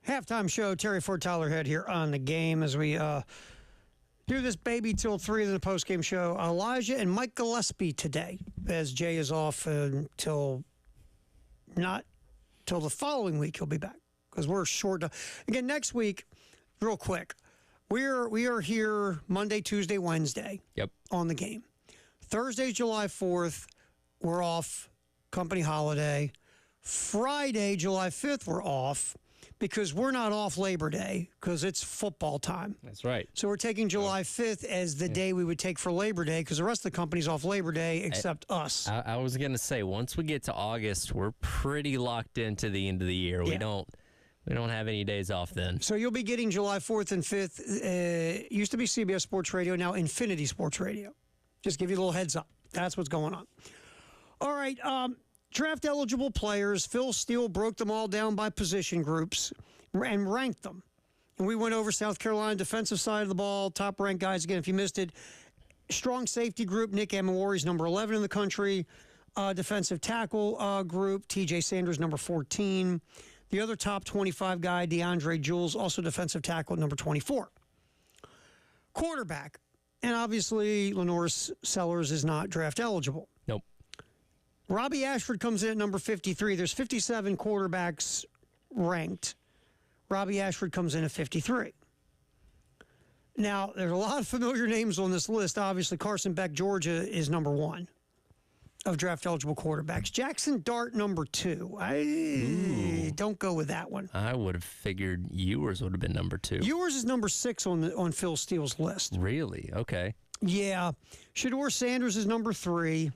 Halftime show, Terry Ford, Tyler Head here on the game as we do this baby till 3 of the postgame show. Elijah and Mike Gillespie today, as Jay is off until not till the following week. He'll be back because we're short. Again, next week, real quick, we are here Monday, Tuesday, Wednesday. Yep. On the game. Thursday, July 4th, we're off, company holiday. Friday, July 5th, we're off because we're not off Labor Day because it's football time. That's right. So we're taking July 5th as the day we would take for Labor Day because the rest of the company's off Labor Day except us. I was going to say, once we get to August, we're pretty locked into the end of the year. Yeah. We don't have any days off then. So you'll be getting July 4th and 5th. Used to be CBS Sports Radio, now Infinity Sports Radio. Just give you a little heads up. That's what's going on. All right. Draft eligible players. Phil Steele broke them all down by position groups and ranked them. And we went over South Carolina defensive side of the ball, top ranked guys. Again, if you missed it, strong safety group. Nick Amawari's number 11 in the country. Defensive tackle group. TJ Sanders, number 14. The other top 25 guy, DeAndre Jules, also defensive tackle at number 24. Quarterback. And obviously, Lenoris Sellers is not draft eligible. Nope. Robbie Ashford comes in at number 53. There's 57 quarterbacks ranked. Robbie Ashford comes in at 53. Now, there's a lot of familiar names on this list. Obviously, Carson Beck, Georgia, is number 1 of draft-eligible quarterbacks. Jackson Dart, number 2. I don't go with that one. I would have figured Ewers would have been number 2. Ewers is number 6 on Phil Steele's list. Really? Okay. Yeah. Shedeur Sanders is number 3.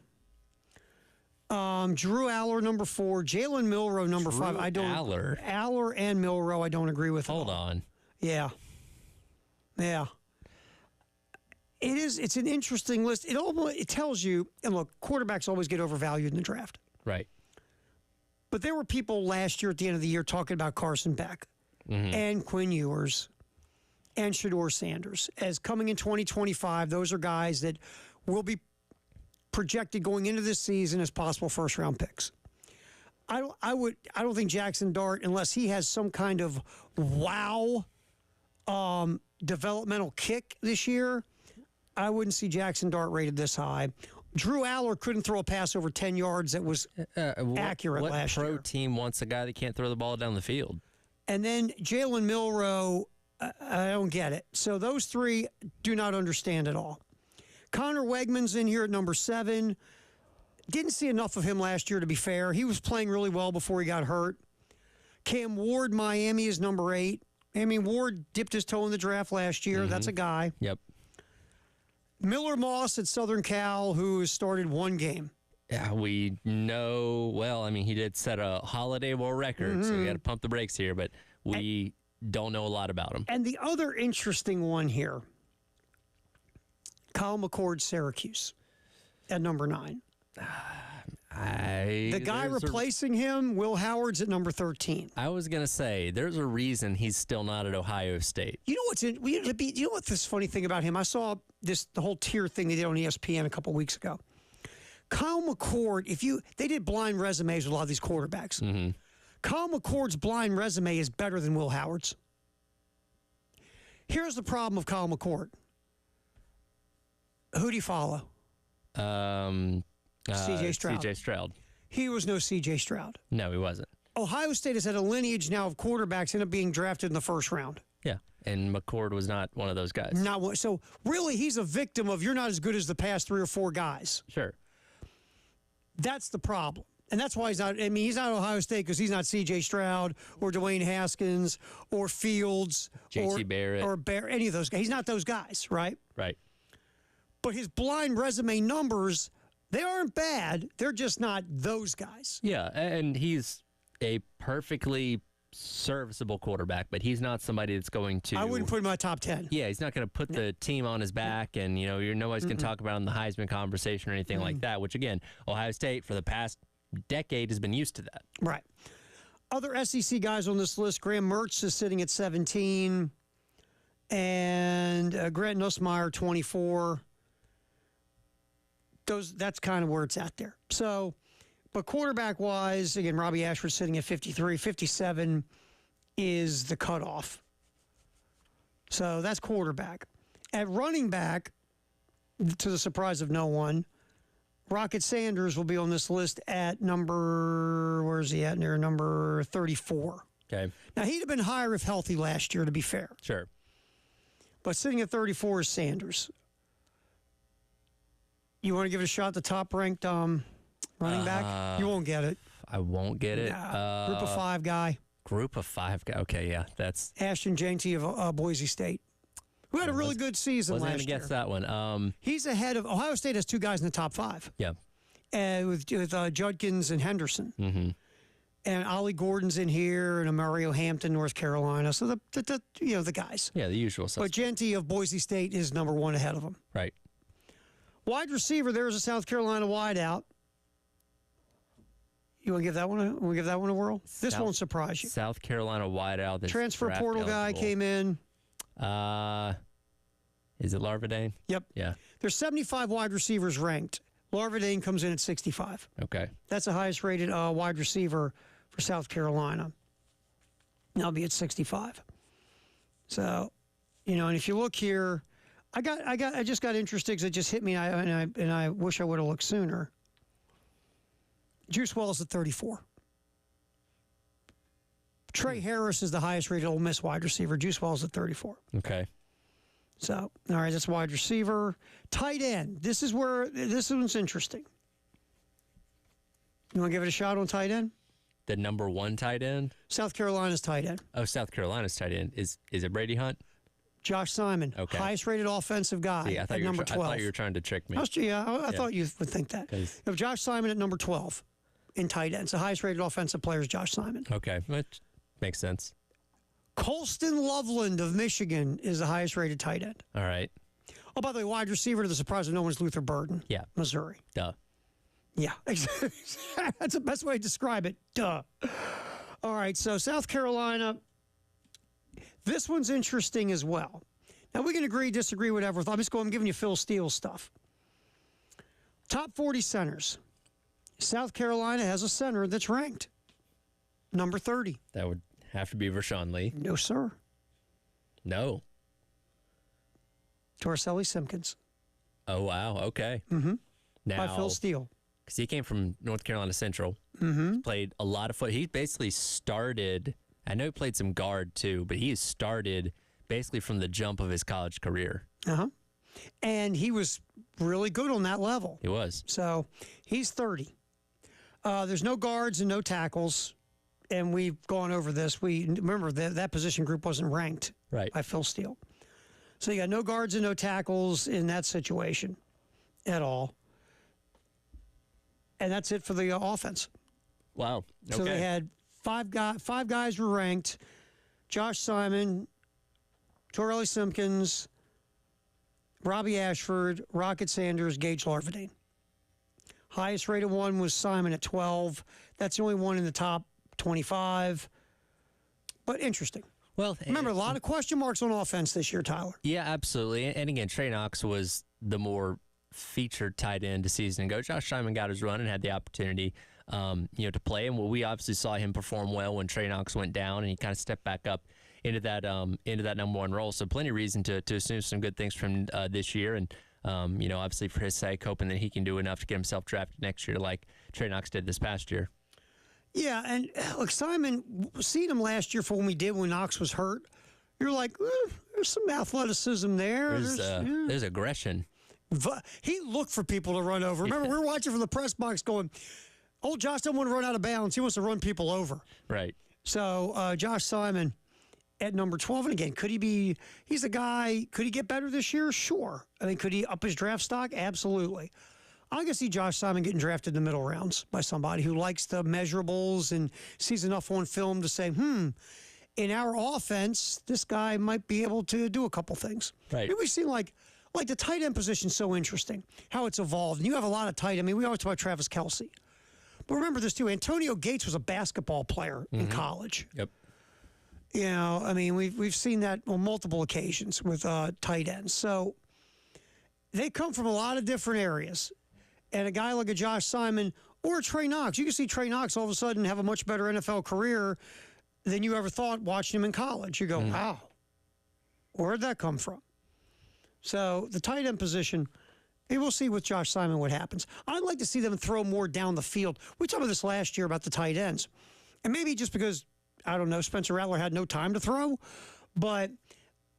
Drew Aller, number 4. Jalen Milroe, number 5. I don't. Aller and Milroe, I don't agree with. Hold on. Yeah. Yeah. It's an interesting list. It tells you, and look, quarterbacks always get overvalued in the draft. Right. But there were people last year at the end of the year talking about Carson Beck and Quinn Ewers and Shedeur Sanders as coming in 2025. Those are guys that will be projected going into this season as possible first-round picks. I don't think Jackson Dart, unless he has some kind of wow developmental kick this year, I wouldn't see Jackson Dart rated this high. Drew Aller couldn't throw a pass over 10 yards that was accurate last year. What pro team wants a guy that can't throw the ball down the field? And then Jalen Milroe, I don't get it. So those 3 do not understand at all. Connor Wegman's in here at number 7. Didn't see enough of him last year, to be fair. He was playing really well before he got hurt. Cam Ward, Miami, is number 8. I mean, Ward dipped his toe in the draft last year. That's a guy. Yep. Miller Moss at Southern Cal, who has started 1 game. Yeah, we know. Well, I mean, he did set a Holiday Bowl record, so we got to pump the brakes here, but we don't know a lot about him. And the other interesting one here, Kyle McCord, Syracuse, at number 9. The guy replacing him, Will Howard's at number 13. I was going to say, there's a reason he's still not at Ohio State. You know what's this funny thing about him? I saw the whole tier thing they did on ESPN a couple weeks ago. Kyle McCord, they did blind resumes with a lot of these quarterbacks. Kyle McCord's blind resume is better than Will Howard's. Here's the problem of Kyle McCord. Who do you follow? C.J. Stroud. C.J. Stroud. He was no C.J. Stroud. No, he wasn't. Ohio State has had a lineage now of quarterbacks end up being drafted in the first round. Yeah, and McCord was not one of those guys. So really, he's a victim of you're not as good as the past 3 or 4 guys. Sure. That's the problem. And that's why he's not, he's not Ohio State because he's not C.J. Stroud or Dwayne Haskins or Fields J.T. Barrett. Or any of those guys. He's not those guys, right? Right. But his blind resume numbers, they aren't bad. They're just not those guys. Yeah, and he's a perfectly serviceable quarterback, but he's not somebody that's going to... I wouldn't put him in my top 10. Yeah, he's not going to put the team on his back, and nobody's going to talk about him in the Heisman conversation or anything like that, which, again, Ohio State for the past decade has been used to that. Right. Other SEC guys on this list, Graham Mertz is sitting at 17, and Grant Nussmeier, 24. That's kind of where it's at there. So, but quarterback-wise, again, Robbie Ashford sitting at 53, 57. is the cutoff. So that's quarterback. At running back, to the surprise of no one, Rocket Sanders will be on this list at where is he at there? Number 34. Okay. Now, he'd have been higher if healthy last year, to be fair. Sure. But sitting at 34 is Sanders. You want to give it a shot, the top-ranked running back? You won't get it. I won't get it. Nah. Group of 5 guy. Group of 5 guy. Okay, yeah. That's. Ashton Jeanty of Boise State, who had a really good season Wasn't last going to year. guess that one. He's ahead of Ohio State has 2 guys in the top 5. Yeah. With Judkins and Henderson. Mm-hmm. And Ollie Gordon's in here, and Mario Hampton, North Carolina. So the guys. Yeah, the usual stuff. But Jeanty of Boise State is number 1 ahead of him. Right. Wide receiver, there's a South Carolina wideout. You want to give that one a whirl? This won't surprise you. South Carolina wideout. that's Transfer draft portal guy eligible. came in. Is it Larvadane? Yep. Yeah. There's 75 wide receivers ranked. Larvadane comes in at 65. Okay. That's the highest rated wide receiver for South Carolina. Now be at 65. So, and if you look here, I just got interested because it just hit me, and I wish I would have looked sooner. Juice Wells at 34. Trey Harris is the highest rated Ole Miss wide receiver. Juice Wells at 34. Okay. So, all right, that's wide receiver. Tight end. This one's interesting. You want to give it a shot on tight end? The number 1 tight end? South Carolina's tight end. Oh, South Carolina's tight end. Is it Brady Hunt? Josh Simon, Okay. highest rated offensive guy Yeah, I thought at number 12. I thought you were trying to trick me. I thought you would think that. 'Cause- You have Josh Simon at number 12 in tight ends. The highest rated offensive player is Josh Simon. Okay. That makes sense. Colston Loveland of Michigan is the highest rated tight end. All right. Oh, by the way, wide receiver, to the surprise of no one, is Luther Burden. Yeah. Missouri. Duh. Yeah, that's the best way to describe it. Duh. All right, so South Carolina, this one's interesting as well. Now, we can agree, disagree, whatever. I'm giving you Phil Steele stuff. Top 40 centers. South Carolina has a center that's ranked number 30. That would have to be Rashawn Lee. No, sir. No. Torricelli Simpkins. Oh, wow. Okay. Mm-hmm. Now, By Phil Steele. because he came from North Carolina Central, played a lot of foot. He basically started, I know he played some guard too, but he started basically from the jump of his college career. Uh-huh. And he was really good on that level. He was. So he's 30. There's no guards and no tackles. And we've gone over this. We remember that position group wasn't ranked Right. by Phil Steele. So you got no guards and no tackles in that situation at all. And that's it for the offense. Wow. Okay. So they had five guys were ranked: Josh Simon, Torrelli Simpkins, Robbie Ashford, Rocket Sanders, Gage Larvadine. Highest rated one was Simon at 12. That's the only one in the top 25. But interesting. Well, Remember, a lot of question marks on offense this year, Tyler. yeah, absolutely. And again, Trey Knox was the more featured tight end a season ago. Josh Simon got his run and had the opportunity, to play. And we obviously saw him perform well when Trey Knox went down, and he kind of stepped back up into that number one role. So plenty of reason to assume some good things from this year. And obviously for his sake, hoping that he can do enough to get himself drafted next year, like Trey Knox did this past year. Yeah, and look, Simon, seeing him last year for when Knox was hurt, you're like, there's some athleticism there. There's aggression. He looked for people to run over. Remember, we were watching from the press box going, old Josh doesn't want to run out of bounds. He wants to run people over. Right. So Josh Simon at number 12. And again, he's a guy, could he get better this year? Sure. I mean, could he up his draft stock? Absolutely. I can see Josh Simon getting drafted in the middle rounds by somebody who likes the measurables and sees enough on film to say, in our offense, this guy might be able to do a couple things. Right. We've seen like the tight end position is so interesting, how it's evolved. And you have a lot of tight. I mean, we always talk about Travis Kelce. But remember this, too. Antonio Gates was a basketball player in college. Yep. I mean, we've seen that on multiple occasions with tight ends. So they come from a lot of different areas. And a guy like a Josh Simon or Trey Knox, you can see Trey Knox all of a sudden have a much better NFL career than you ever thought watching him in college. You go, wow, where'd that come from? So the tight end position, and we'll see with Josh Simon what happens. I'd like to see them throw more down the field. We talked about this last year about the tight ends. And maybe just because, I don't know, Spencer Rattler had no time to throw, but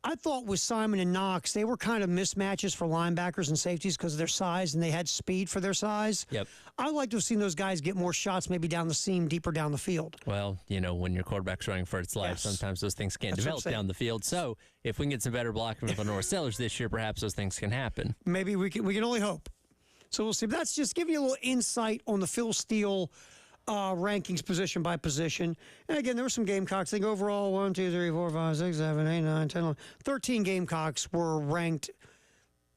I thought with Simon and Knox, they were kind of mismatches for linebackers and safeties because of their size, and they had speed for their size. Yep. I'd like to have seen those guys get more shots maybe down the seam, deeper down the field. Well, when your quarterback's running for its life, Yes. sometimes those things can't That's what I'm develop saying. down the field. So if we can get some better blocking from the North Sellers this year, perhaps those things can happen. Maybe we can only hope. So we'll see. But that's just giving you a little insight on the Phil Steele rankings position by position. And again, there were some Gamecocks. I think overall 1, 2, 3, 4, 5, 6, 7, 8, 9, 10, 11, 13 Gamecocks were ranked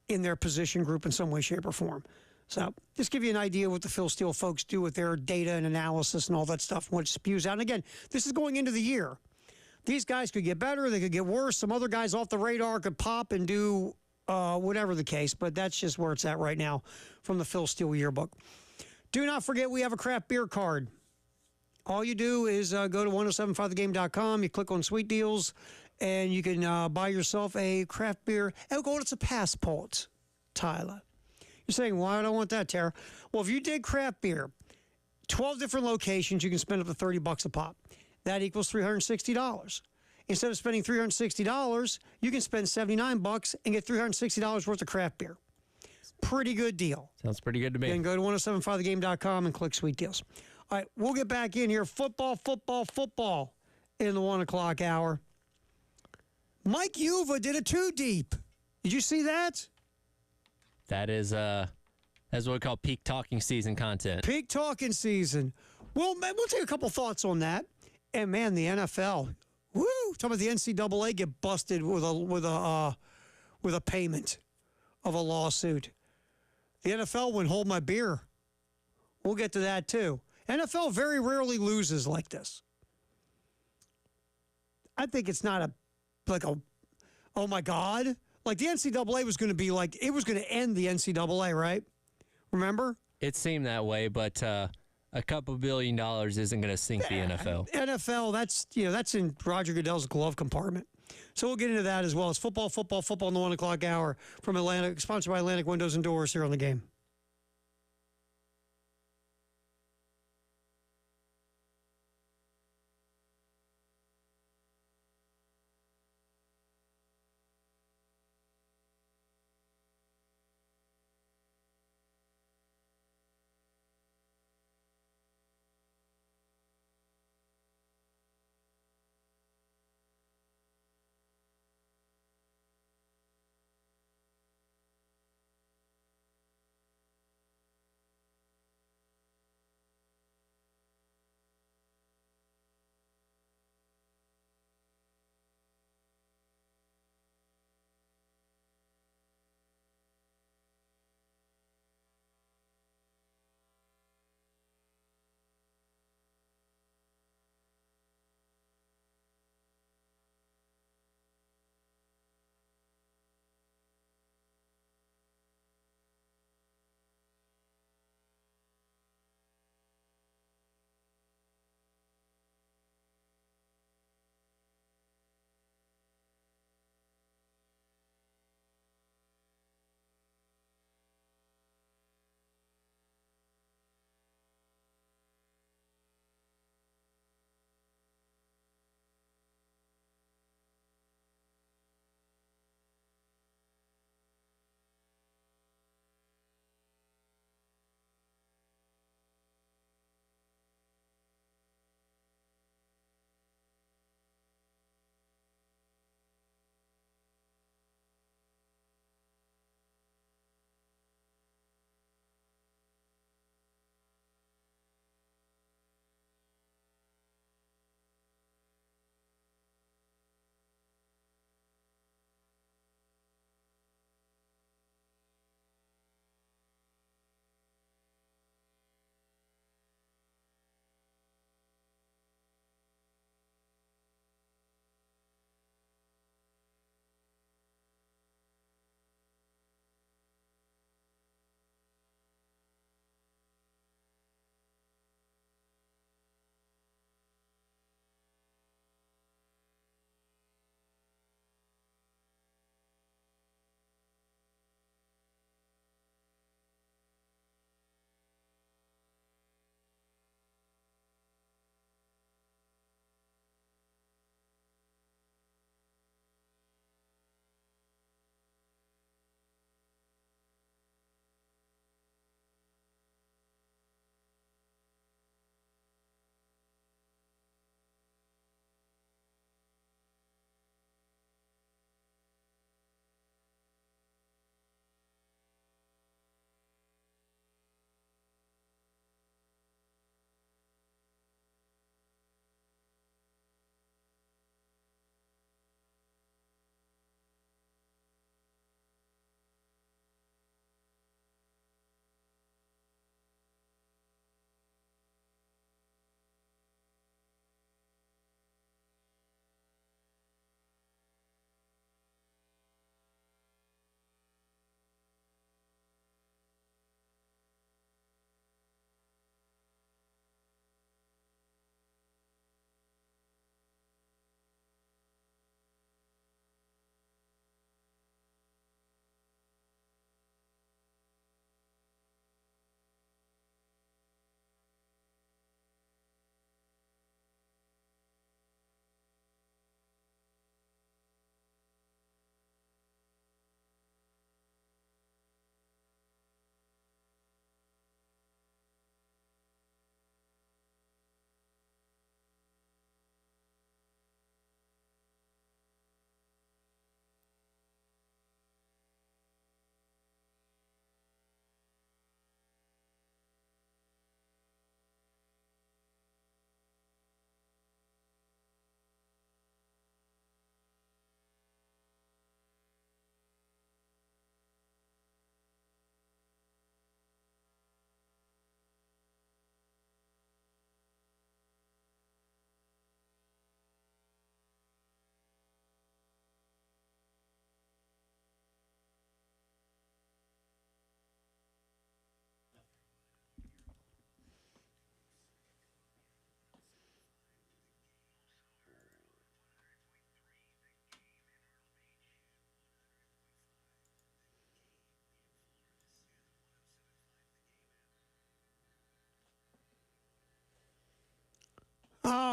in their position group in some way, shape, or form. So just give you an idea what the Phil Steele folks do with their data and analysis and all that stuff, what it spews out. And again, this is going into the year. These guys could get better. They could get worse. Some other guys off the radar could pop and do whatever the case. But that's just where it's at right now from the Phil Steele yearbook. Do not forget we have a craft beer card. All you do is go to 1075thegame.com. You click on Sweet Deals, and you can buy yourself a craft beer. Oh, God, it's a passport, Tyler. You're saying, why do I want that, Tara? Well, if you dig craft beer, 12 different locations, you can spend up to $30 a pop. That equals $360. Instead of spending $360, you can spend $79 and get $360 worth of craft beer. Pretty good deal. Sounds pretty good to me. And go to 1075thegame.com and click Sweet Deals. All right, we'll get back in here. Football in the 1 o'clock hour. Mike Yuva did a 2-deep. Did you see that? That is that's what we call peak talking season content. Peak talking season. Well, man, we'll take a couple thoughts on that. And man, the NFL, woo! Talking about the NCAA get busted with a payment of a lawsuit. The NFL wouldn't hold my beer. We'll get to that too. NFL very rarely loses like this. I think it's not oh my God. Like the NCAA was going to be like, it was going to end the NCAA, right? Remember? It seemed that way, but a couple $1 billion isn't going to sink the NFL. NFL, that's in Roger Goodell's glove compartment. So we'll get into that as well. It's football in the 1 o'clock hour from Atlantic, sponsored by Atlantic Windows and Doors here on The Game.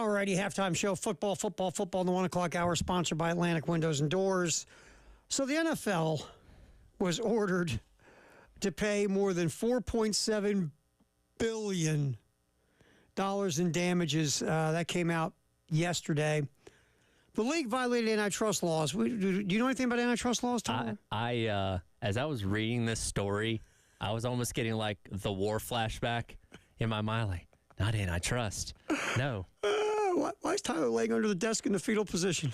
Alrighty, halftime show, football in the 1 o'clock hour, sponsored by Atlantic Windows and Doors. So the NFL was ordered to pay more than $4.7 billion in damages. That came out yesterday. The league violated antitrust laws. Do you know anything about antitrust laws, Tom? I as I was reading this story, I was almost getting like the war flashback in my mind, like, not antitrust. No. Why is Tyler laying under the desk in the fetal position?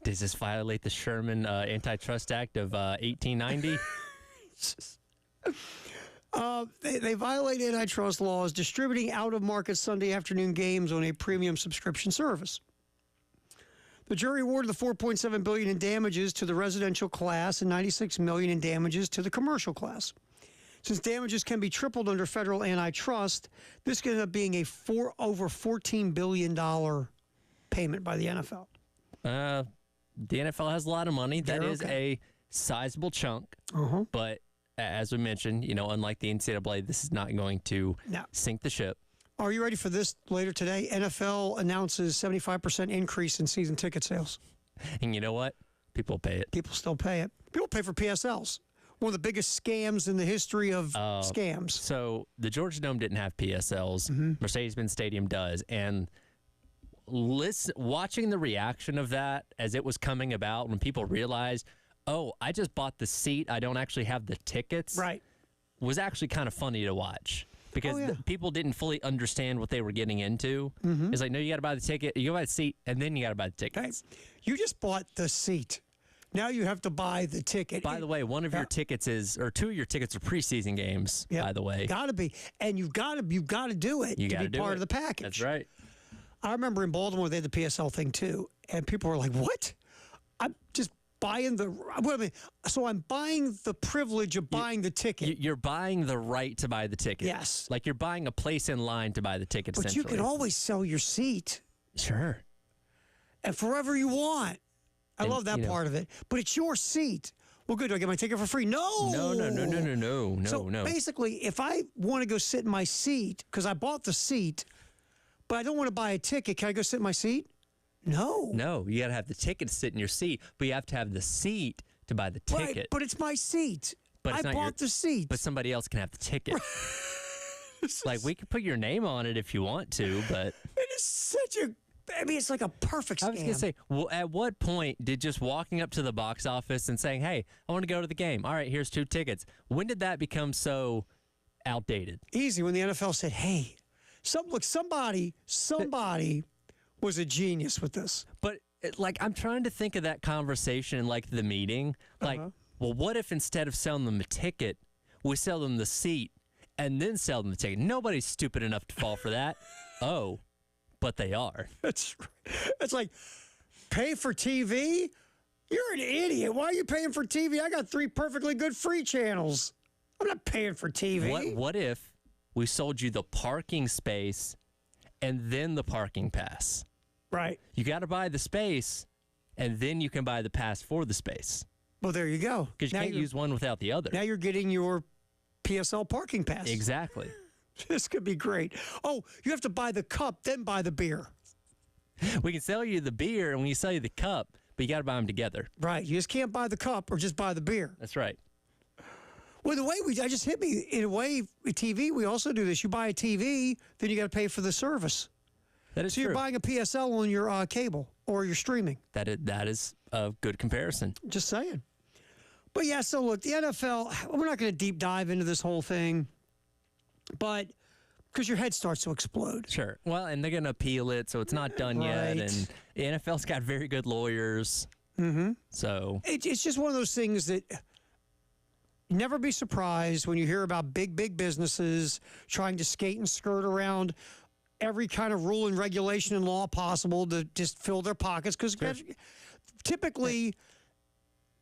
Does this violate the Sherman Antitrust Act of 1890? They violate antitrust laws distributing out-of-market Sunday afternoon games on a premium subscription service. The jury awarded the $4.7 billion in damages to the residential class and $96 million in damages to the commercial class. Since damages can be tripled under federal antitrust, this could end up being over $14 billion payment by the NFL. The NFL has a lot of money. That is a sizable chunk. But as we mentioned, unlike the NCAA, this is not going to sink the ship. Are you ready for this later today? NFL announces 75% increase in season ticket sales. And you know what? People pay it. People still pay it. People pay for PSLs. One of the biggest scams in the history of scams. So the Georgia Dome didn't have PSLs. Mercedes-Benz Stadium does. And watching the reaction of that as it was coming about, when people realized, oh, I just bought the seat, I don't actually have the tickets, right, was actually kind of funny to watch. Because people didn't fully understand what they were getting into. It's like, no, you got to buy the ticket, you got to buy the seat, and then you got to buy the tickets. Okay. You just bought the seat. Now you have to buy the ticket. By the way, one of your tickets or two of your tickets are preseason games, by the way. Got to be. And you've got to do it to be part of the package. That's right. I remember in Baltimore, they had the PSL thing too. And people were like, what? I'm just buying so I'm buying the privilege of buying the ticket. You're buying the right to buy the ticket. Yes. Like you're buying a place in line to buy the ticket, but you can always sell your seat. Sure. And forever you want. I love that part of it. But it's your seat. Well, good. Do I get my ticket for free? No. No. Basically, if I want to go sit in my seat, because I bought the seat, but I don't want to buy a ticket, can I go sit in my seat? No. No, you got to have the ticket to sit in your seat, but you have to have the seat to buy the ticket. Right, but it's my seat. But I bought the seat. But somebody else can have the ticket. Like, we can put your name on it if you want to, but... It is such a... it's like a perfect scam. I was going to say, well, at what point did just walking up to the box office and saying, hey, I want to go to the game. All right, here's 2 tickets. When did that become so outdated? Easy, when the NFL said, hey, somebody was a genius with this. But, I'm trying to think of that conversation in, the meeting. Well, what if instead of selling them a ticket, we sell them the seat and then sell them the ticket? Nobody's stupid enough to fall for that. Oh. But they are. It's like, pay for TV? You're an idiot. Why are you paying for TV? I got 3 perfectly good free channels. I'm not paying for TV. What if we sold you the parking space and then the parking pass? Right. You got to buy the space, and then you can buy the pass for the space. Well, there you go. Because you can't use one without the other. Now you're getting your PSL parking pass. Exactly. This could be great. Oh, you have to buy the cup, then buy the beer. We can sell you the beer, and we sell you the cup, but you got to buy them together. Right. You just can't buy the cup or just buy the beer. That's right. Well, the way I just hit me, in a way, with TV, we also do this. You buy a TV, then you got to pay for the service. That is true. So you're buying a PSL on your cable or your streaming. That is a good comparison. Just saying. But yeah, so look, the NFL, we're not going to deep dive into this whole thing, but because your head starts to explode. Sure. Well, and they're going to appeal it, so it's not done yet. And the NFL's got very good lawyers. So it's just one of those things that never be surprised when you hear about big businesses trying to skate and skirt around every kind of rule and regulation and law possible to just fill their pockets. Because typically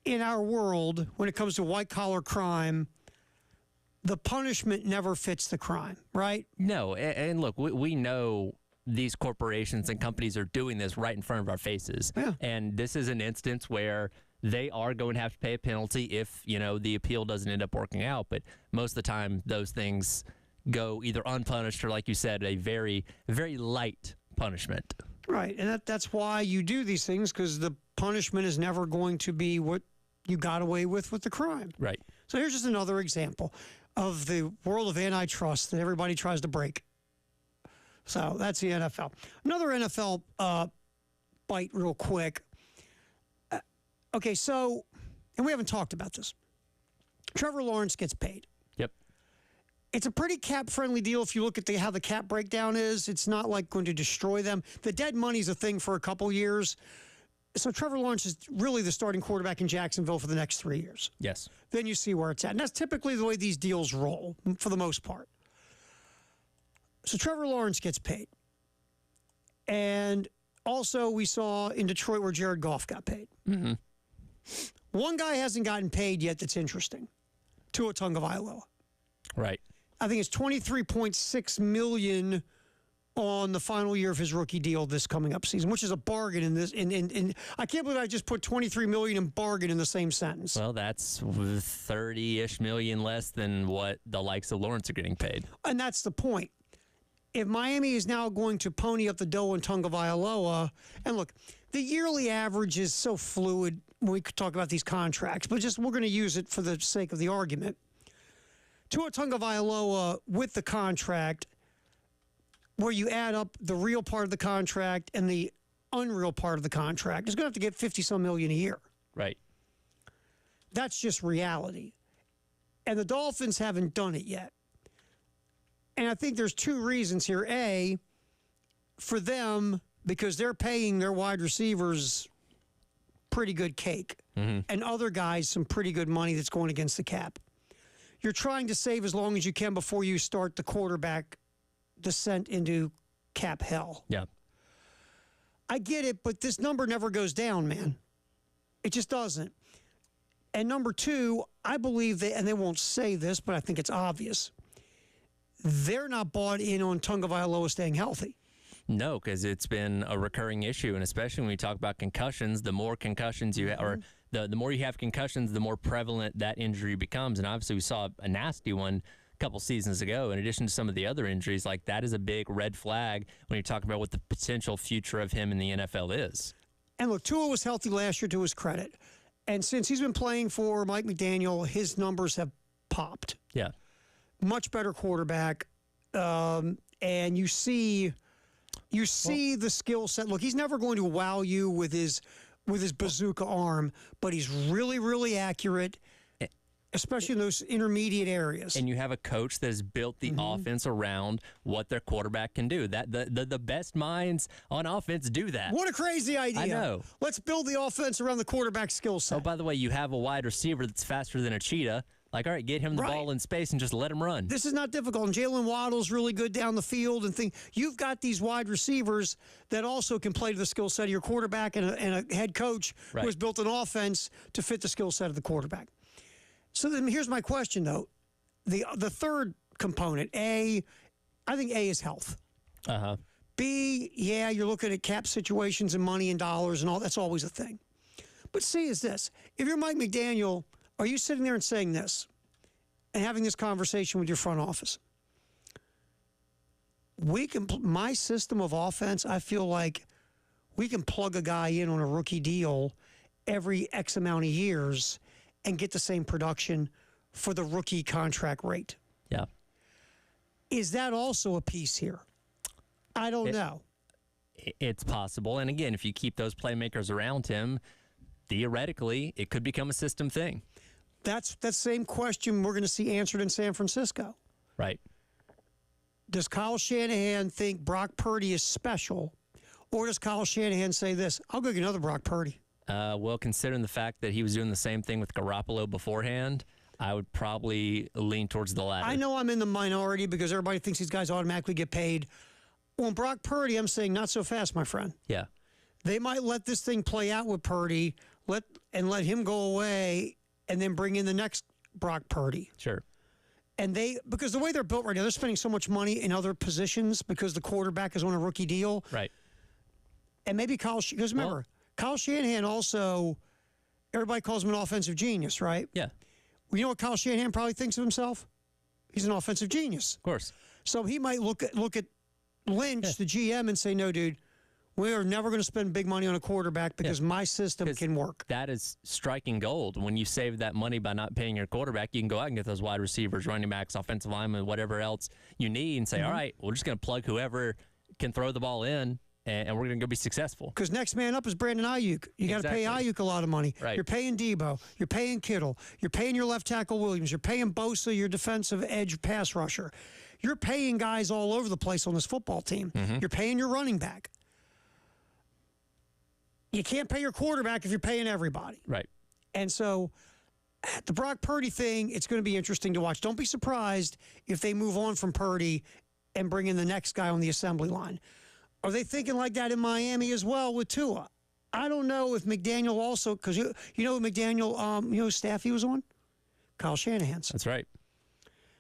in our world, when it comes to white-collar crime, the punishment never fits the crime, right? No, and look, we know these corporations and companies are doing this right in front of our faces. Yeah. And this is an instance where they are going to have to pay a penalty if, the appeal doesn't end up working out. But most of the time, those things go either unpunished or, like you said, a very, very light punishment. Right, and that's why you do these things, because the punishment is never going to be what you got away with the crime. Right. So here's just another example of the world of antitrust that everybody tries to break. So that's the NFL. Another NFL bite real quick. Okay, so, and we haven't talked about this. Trevor Lawrence gets paid. Yep. It's a pretty cap-friendly deal if you look at how the cap breakdown is. It's not like going to destroy them. The dead money's a thing for a couple years. So Trevor Lawrence is really the starting quarterback in Jacksonville for the next 3 years. Yes. Then you see where it's at. And that's typically the way these deals roll, for the most part. So Trevor Lawrence gets paid. And also we saw in Detroit where Jared Goff got paid. Mm-hmm. One guy hasn't gotten paid yet that's interesting. Tua Tagovailoa. Right. I think it's $23.6 million on the final year of his rookie deal this coming up season, which is a bargain in this. In I can't believe I just put $23 million in bargain in the same sentence. Well, that's 30-ish million less than what the likes of Lawrence are getting paid. And that's the point. If Miami is now going to pony up the dough on Tagovailoa, and look, the yearly average is so fluid when we could talk about these contracts, but just we're going to use it for the sake of the argument. Tua Tagovailoa with the contract, where you add up the real part of the contract and the unreal part of the contract, is going to have to get 50-some million a year. Right. That's just reality. And the Dolphins haven't done it yet. And I think there's two reasons here. A, for them, because they're paying their wide receivers pretty good cake, and other guys some pretty good money that's going against the cap. You're trying to save as long as you can before you start the quarterback descent into cap hell. Yeah. I get it, but this number never goes down, man. It just doesn't. And number two, I believe that, and they won't say this, but I think it's obvious, they're not bought in on Tagovailoa staying healthy. No, because it's been a recurring issue, and especially when we talk about concussions, the more concussions you have, or the more you have concussions, the more prevalent that injury becomes. And obviously we saw a nasty one a couple seasons ago, in addition to some of the other injuries. Like, that is a big red flag when you're talking about what the potential future of him in the NFL is. And look, Tua was healthy last year, to his credit. And since he's been playing for Mike McDaniel, his numbers have popped. Yeah. Much better quarterback. And you see the skill set. Look, he's never going to wow you with his bazooka arm, but he's really, really accurate, especially in those intermediate areas. And you have a coach that has built the offense around what their quarterback can do. That the best minds on offense do that. What a crazy idea. I know. Let's build the offense around the quarterback skill set. Oh, by the way, you have a wide receiver that's faster than a cheetah. Like, all right, get him the ball in space and just let him run. This is not difficult. And Jalen Waddle's really good down the field and thing. You've got these wide receivers that also can play to the skill set of your quarterback, and a head coach who has built an offense to fit the skill set of the quarterback. So then here's my question, though. The third component, I think A is health. Uh-huh. B, yeah, you're looking at cap situations and money and dollars and all. That's always a thing. But C is this. If you're Mike McDaniel, are you sitting there and saying this and having this conversation with your front office? My system of offense, I feel like we can plug a guy in on a rookie deal every X amount of years and get the same production for the rookie contract rate. Yeah. Is that also a piece here? I don't know. It's possible. And again, if you keep those playmakers around him, theoretically, it could become a system thing. That's that same question we're going to see answered in San Francisco. Right. Does Kyle Shanahan think Brock Purdy is special, or does Kyle Shanahan say this, I'll go get another Brock Purdy? Well, considering the fact that he was doing the same thing with Garoppolo beforehand, I would probably lean towards the latter. I know I'm in the minority because everybody thinks these guys automatically get paid. On Brock Purdy, I'm saying not so fast, my friend. Yeah. They might let this thing play out with Purdy, let him go away, and then bring in the next Brock Purdy. Sure. And because the way they're built right now, they're spending so much money in other positions because the quarterback is on a rookie deal. Right. And maybe because remember, Kyle Shanahan also, everybody calls him an offensive genius, right? Yeah. Well, you know what Kyle Shanahan probably thinks of himself? He's an offensive genius. Of course. So he might look at lynch the GM and say, no, dude, we are never going to spend big money on a quarterback because my system can work. That is striking gold. When you save that money by not paying your quarterback, you can go out and get those wide receivers, running backs, offensive linemen, whatever else you need, and say, all right, we're just going to plug whoever can throw the ball in, and we're going to go be successful. Because next man up is Brandon Ayuk. You got to pay Ayuk a lot of money. Right. You're paying Debo. You're paying Kittle. You're paying your left tackle Williams. You're paying Bosa, your defensive edge pass rusher. You're paying guys all over the place on this football team. You're paying your running back. You can't pay your quarterback if you're paying everybody. Right. And so the Brock Purdy thing, it's going to be interesting to watch. Don't be surprised if they move on from Purdy and bring in the next guy on the assembly line. Are they thinking like that in Miami as well with Tua? I don't know if McDaniel also, because you know McDaniel, you know whose staff he was on? Kyle Shanahan's. That's right.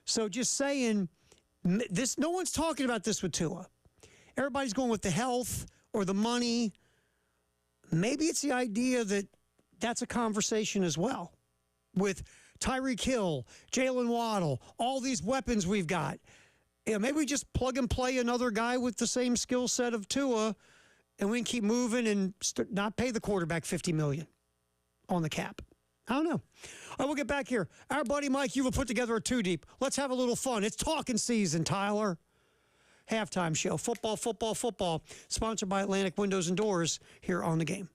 So just saying, this, no one's talking about this with Tua. Everybody's going with the health or the money. Maybe it's the idea that that's a conversation as well with Tyreek Hill, Jalen Waddle, all these weapons we've got. Yeah, maybe we just plug and play another guy with the same skill set of Tua, and we can keep moving and not pay the quarterback $50 million on the cap. I don't know. I will get back here. Our buddy Mike, you will put together a two deep. Let's have a little fun. It's talking season, Tyler. Halftime show. Football, football, football. Sponsored by Atlantic Windows and Doors here on The Game.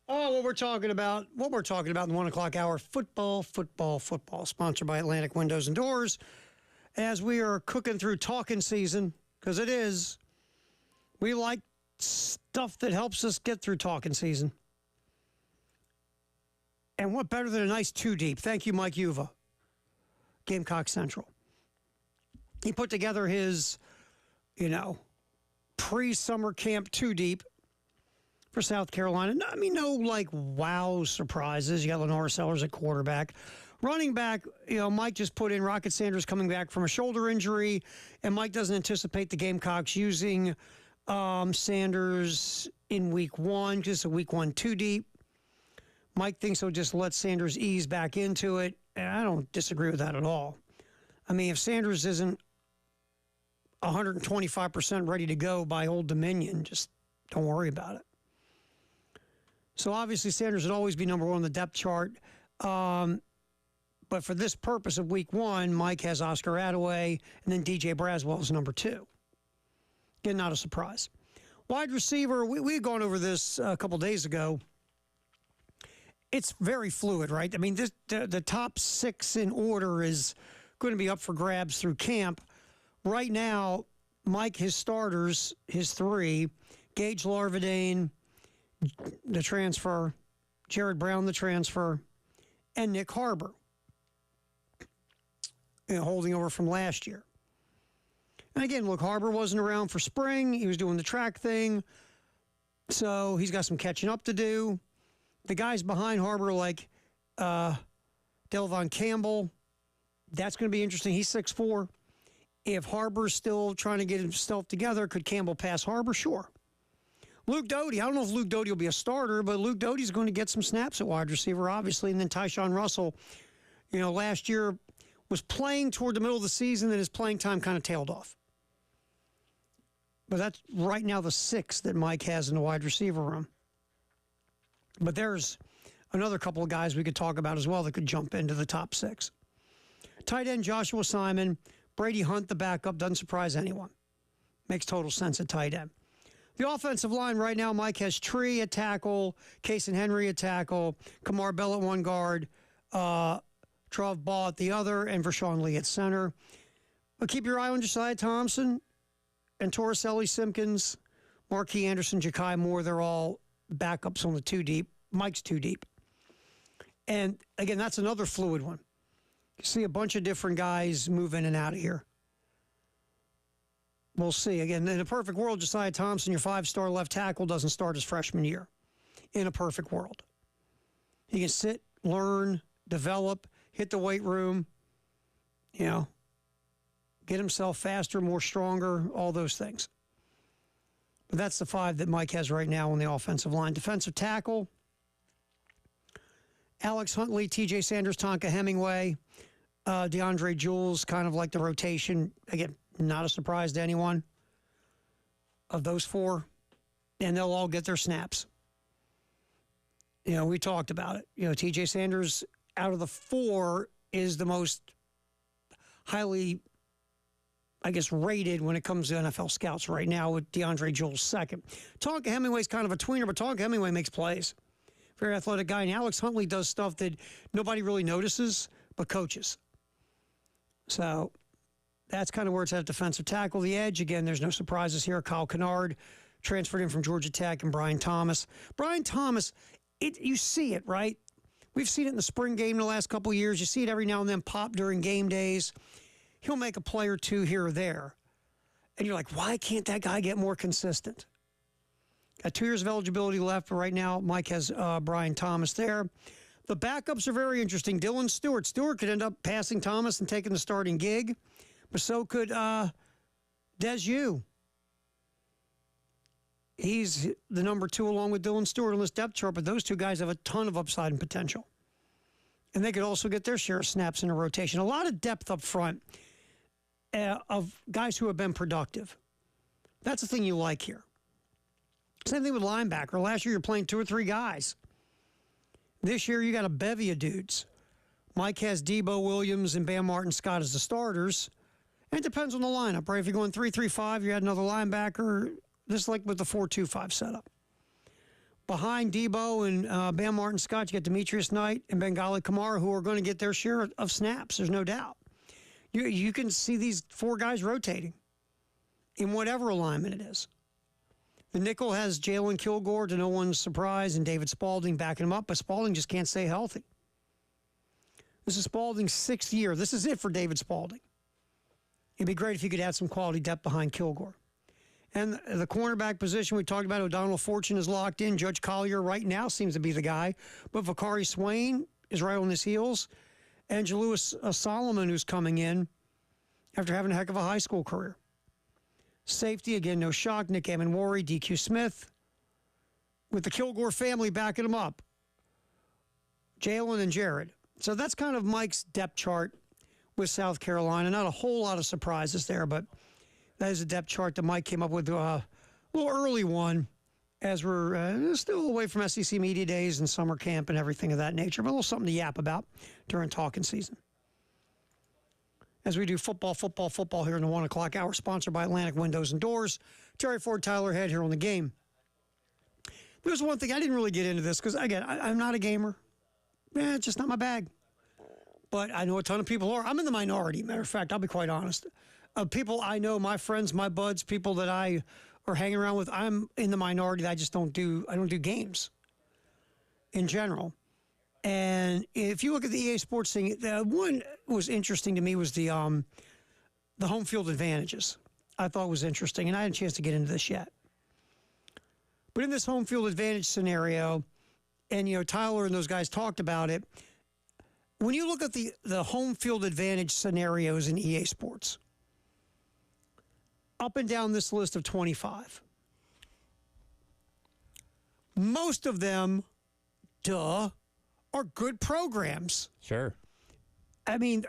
Oh, what we're talking about in the 1 o'clock hour, football, sponsored by Atlantic Windows and Doors. As we are cooking through talking season, because it is, we like stuff that helps us get through talking season. And what better than a nice two deep? Thank you, Mike Uva, Gamecock Central. He put together his, pre-summer camp two deep for South Carolina. No like wow surprises. You got Lenore Sellers at quarterback. Running back, Mike just put in Rocket Sanders coming back from a shoulder injury, and Mike doesn't anticipate the Gamecocks using Sanders in week one, just a week one two deep. Mike thinks he'll just let Sanders ease back into it, and I don't disagree with that at all. I mean, if Sanders isn't 125% ready to go by Old Dominion, just don't worry about it. So obviously Sanders would always be number one on the depth chart. But for this purpose of week one, Mike has Oscar Attaway and then DJ Braswell is number two. Again, not a surprise. Wide receiver, we had gone over this a couple days ago. It's very fluid, right? I mean, the top six in order is going to be up for grabs through camp. Right now, Mike, his starters, his three, Gage Larvadain, the transfer, Jared Brown, the transfer, and Nick Harbor, holding over from last year. And again, look, Harbor wasn't around for spring. He was doing the track thing. So he's got some catching up to do. The guys behind Harbor, like Delvon Campbell, that's going to be interesting. He's 6'4". If Harbor's still trying to get himself together, could Campbell pass Harbor? Sure. Luke Doty, I don't know if Luke Doty will be a starter, but Luke Doty's going to get some snaps at wide receiver, obviously. And then Tyshawn Russell, last year was playing toward the middle of the season, and his playing time kind of tailed off. But that's right now the six that Mike has in the wide receiver room. But there's another couple of guys we could talk about as well that could jump into the top six. Tight end Joshua Simon, Brady Hunt, the backup, doesn't surprise anyone. Makes total sense at tight end. The offensive line right now, Mike has Tree at tackle, Cason Henry at tackle, Kamar Bell at one guard, Trav Ball at the other, and Vershawn Lee at center. But keep your eye on Josiah Thompson and Torricelli Simpkins, Marquis Anderson, Ja'Kai Moore. They're all backups on the two deep. Mike's two deep. And again, that's another fluid one. You see a bunch of different guys move in and out of here. We'll see. Again, in a perfect world, Josiah Thompson, your five-star left tackle, doesn't start his freshman year. In a perfect world. He can sit, learn, develop, hit the weight room, get himself faster, more stronger, all those things. But that's the five that Mike has right now on the offensive line. Defensive tackle, Alex Huntley, TJ Sanders, Tonka Hemingway, DeAndre Jules, kind of like the rotation. Again, not a surprise to anyone of those four. And they'll all get their snaps. We talked about it. TJ Sanders, out of the four, is the most highly, rated when it comes to NFL scouts right now, with DeAndre Jules second. Tonka Hemingway's kind of a tweener, but Tonka Hemingway makes plays. Very athletic guy. And Alex Huntley does stuff that nobody really notices, but coaches. So that's kind of where it's at defensive tackle. The edge, again, there's no surprises here. Kyle Kennard transferred in from Georgia Tech, and Brian Thomas. Brian Thomas, you see it, right? We've seen it in the spring game the last couple of years. You see it every now and then pop during game days. He'll make a play or two here or there. And you're like, why can't that guy get more consistent? Got 2 years of eligibility left, but right now Mike has Brian Thomas there. The backups are very interesting. Dylan Stewart. Stewart could end up passing Thomas and taking the starting gig, but so could Des Yu. He's the number 2 along with Dylan Stewart on this depth chart, but those two guys have a ton of upside and potential. And they could also get their share of snaps in a rotation. A lot of depth up front of guys who have been productive. That's the thing you like here. Same thing with linebacker. Last year you're playing 2 or 3 guys. This year you got a bevy of dudes. Mike has Debo Williams and Bam Martin Scott as the starters. And it depends on the lineup, right? If you're going 3-3-5, you add another linebacker. This is like with the 4-2-5 setup. behind Debo and Bam Martin Scott, you got Demetrius Knight and Bengali Kamara, who are going to get their share of snaps. There's no doubt. You can see these four guys rotating in whatever alignment it is. The nickel has Jalen Kilgore, to no one's surprise, and David Spalding backing him up, but Spalding just can't stay healthy. This is Spalding's 6th year. This is it for David Spalding. It'd be great if you could add some quality depth behind Kilgore. And the cornerback position we talked about, O'Donnell Fortune is locked in. Judge Collier right now seems to be the guy. But Vakari Swain is right on his heels. And Jalewis Solomon, who's coming in after having a heck of a high school career. Safety, again, no shock. Nick Amenwari, DQ Smith. With the Kilgore family backing him up. Jalen and Jared. So that's kind of Mike's depth chart with South Carolina. Not a whole lot of surprises there, but that is a depth chart that Mike came up with, a little early one, as we're still away from SEC Media Days and summer camp and everything of that nature, but a little something to yap about during talking season. As we do football here in the 1 o'clock hour, sponsored by Atlantic Windows and Doors. Terry Ford, Tyler Head here on the game. There's one thing, I didn't really get into this because, again, I'm not a gamer. It's just not my bag. But I know a ton of people are. I'm in the minority, matter of fact, I'll be quite honest. People I know, my friends, my buds, people that I are hanging around with, I'm in the minority that I don't do games in general. And if you look at the EA Sports thing, the one was interesting to me was the home field advantages. I thought was interesting, and I had a chance to get into this yet. But in this home field advantage scenario, and Tyler and those guys talked about it, when you look at the home field advantage scenarios in EA Sports, up and down this list of 25, most of them, are good programs. Sure. I mean,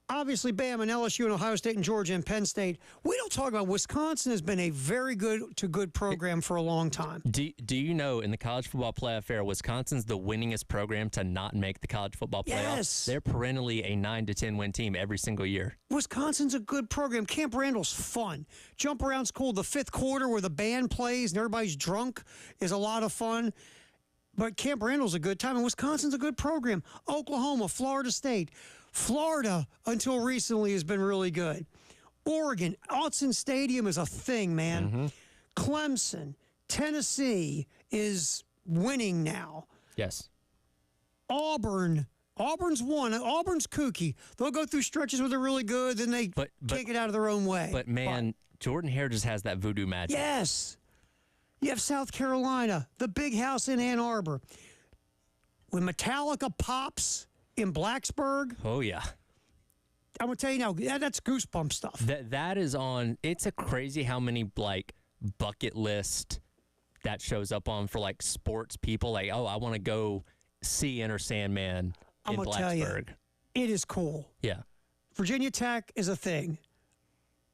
obviously, Bam and LSU and Ohio State and Georgia and Penn State. We don't talk about Wisconsin has been a very good to good program for a long time. Do you know in the college football playoff era, Wisconsin's the winningest program to not make the college football playoffs? Yes. They're perennially a 9 to 10 win team every single year. Wisconsin's a good program. Camp Randall's fun. Jump around's cool. The fifth quarter where the band plays and everybody's drunk is a lot of fun. But Camp Randall's a good time, and Wisconsin's a good program. Oklahoma, Florida State. Florida, until recently, has been really good. Oregon, Autzen Stadium is a thing, man. Mm-hmm. Clemson, Tennessee is winning now. Yes. Auburn's won. Auburn's kooky. They'll go through stretches where they're really good, then they take it out of their own way. But, man, Jordan Hare just has that voodoo magic. Yes. You have South Carolina, the big house in Ann Arbor. When Metallica pops in Blacksburg. Oh, yeah. I'm going to tell you now, that's goosebump stuff. That is on, it's a crazy how many, bucket list that shows up on for, sports people. I want to go see Enter Sandman in Blacksburg. Tell you, it is cool. Yeah. Virginia Tech is a thing.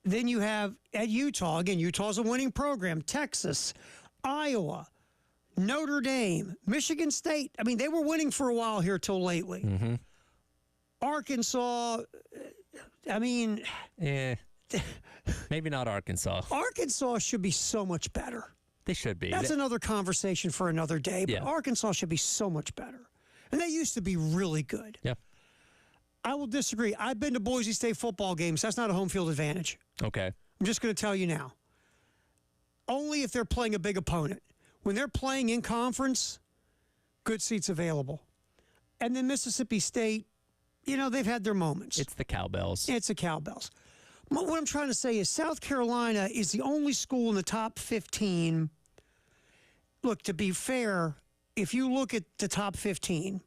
Then you have at Utah, again, Utah's a winning program, Texas, Iowa, Notre Dame, Michigan State. I mean, they were winning for a while here till lately. Mm-hmm. Arkansas, I mean. Maybe not Arkansas. Arkansas should be so much better. They should be. That's another conversation for another day, but yeah. Arkansas should be so much better. And they used to be really good. Yeah. I will disagree. I've been to Boise State football games. That's not a home field advantage. Okay. I'm just going to tell you now. Only if they're playing a big opponent. When they're playing in conference, good seats available. And then Mississippi State, they've had their moments. It's the Cowbells. It's the Cowbells. What I'm trying to say is South Carolina is the only school in the top 15. Look, to be fair, if you look at the top 15,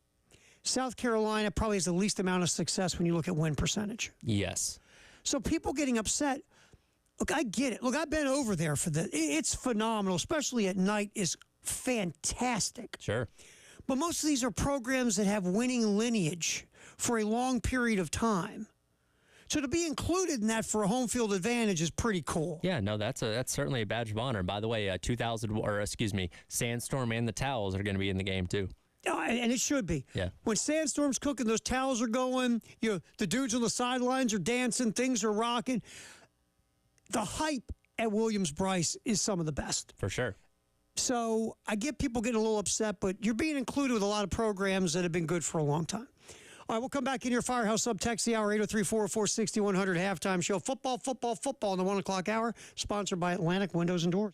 South Carolina probably has the least amount of success when you look at win percentage. Yes. So people getting upset, look, I get it. Look, I've been over there for it's phenomenal, especially at night is fantastic. Sure. But most of these are programs that have winning lineage for a long period of time. So to be included in that for a home field advantage is pretty cool. Yeah, no, that's certainly a badge of honor. By the way, Sandstorm and the Towels are going to be in the game too. And it should be. Yeah. When Sandstorm's cooking, those towels are going, the dudes on the sidelines are dancing, things are rocking. The hype at Williams-Brice is some of the best. For sure. So I get people getting a little upset, but you're being included with a lot of programs that have been good for a long time. All right, we'll come back in your Firehouse Sub Text the hour, 803-404-6100 halftime show. Football in the 1 o'clock hour, sponsored by Atlantic Windows and Doors.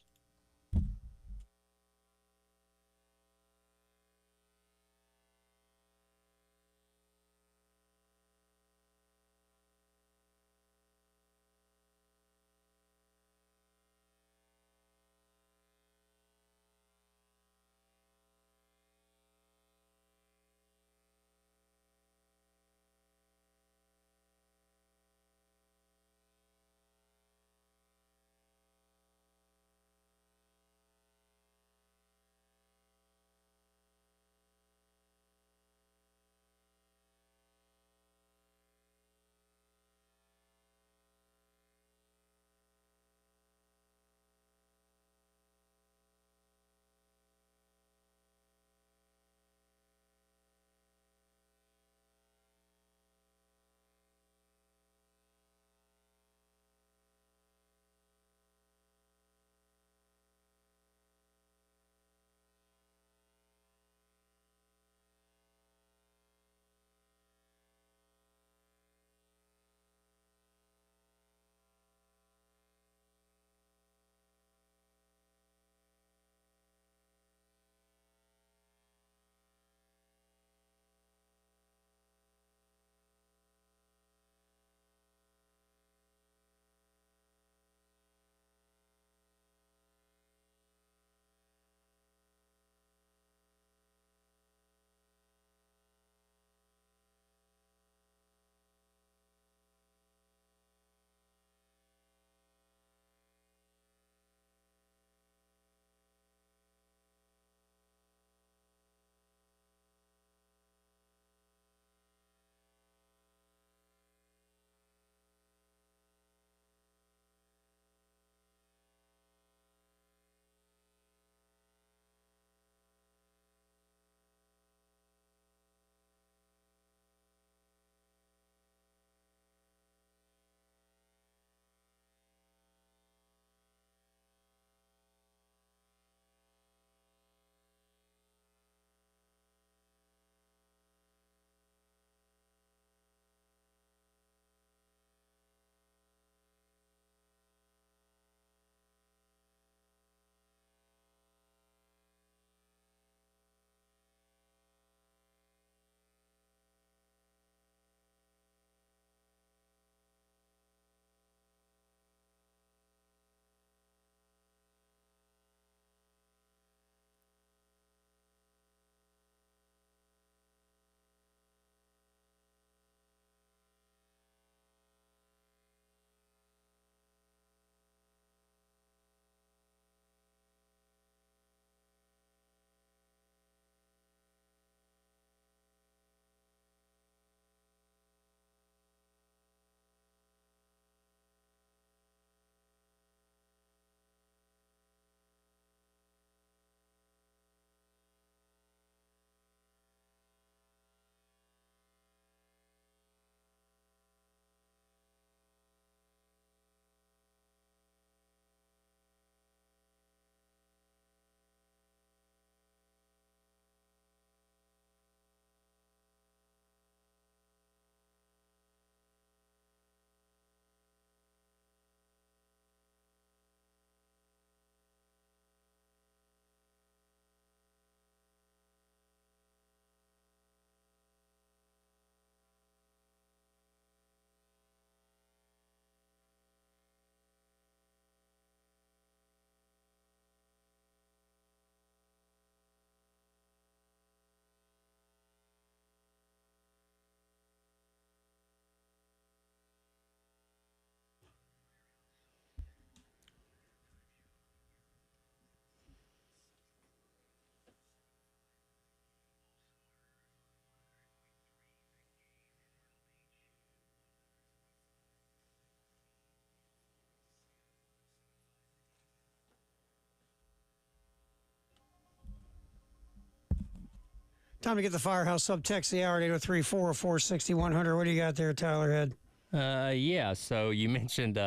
Time to get the Firehouse Sub Text the hour, 803-404-6100. What do you got there, Tyler Head? Yeah, so you mentioned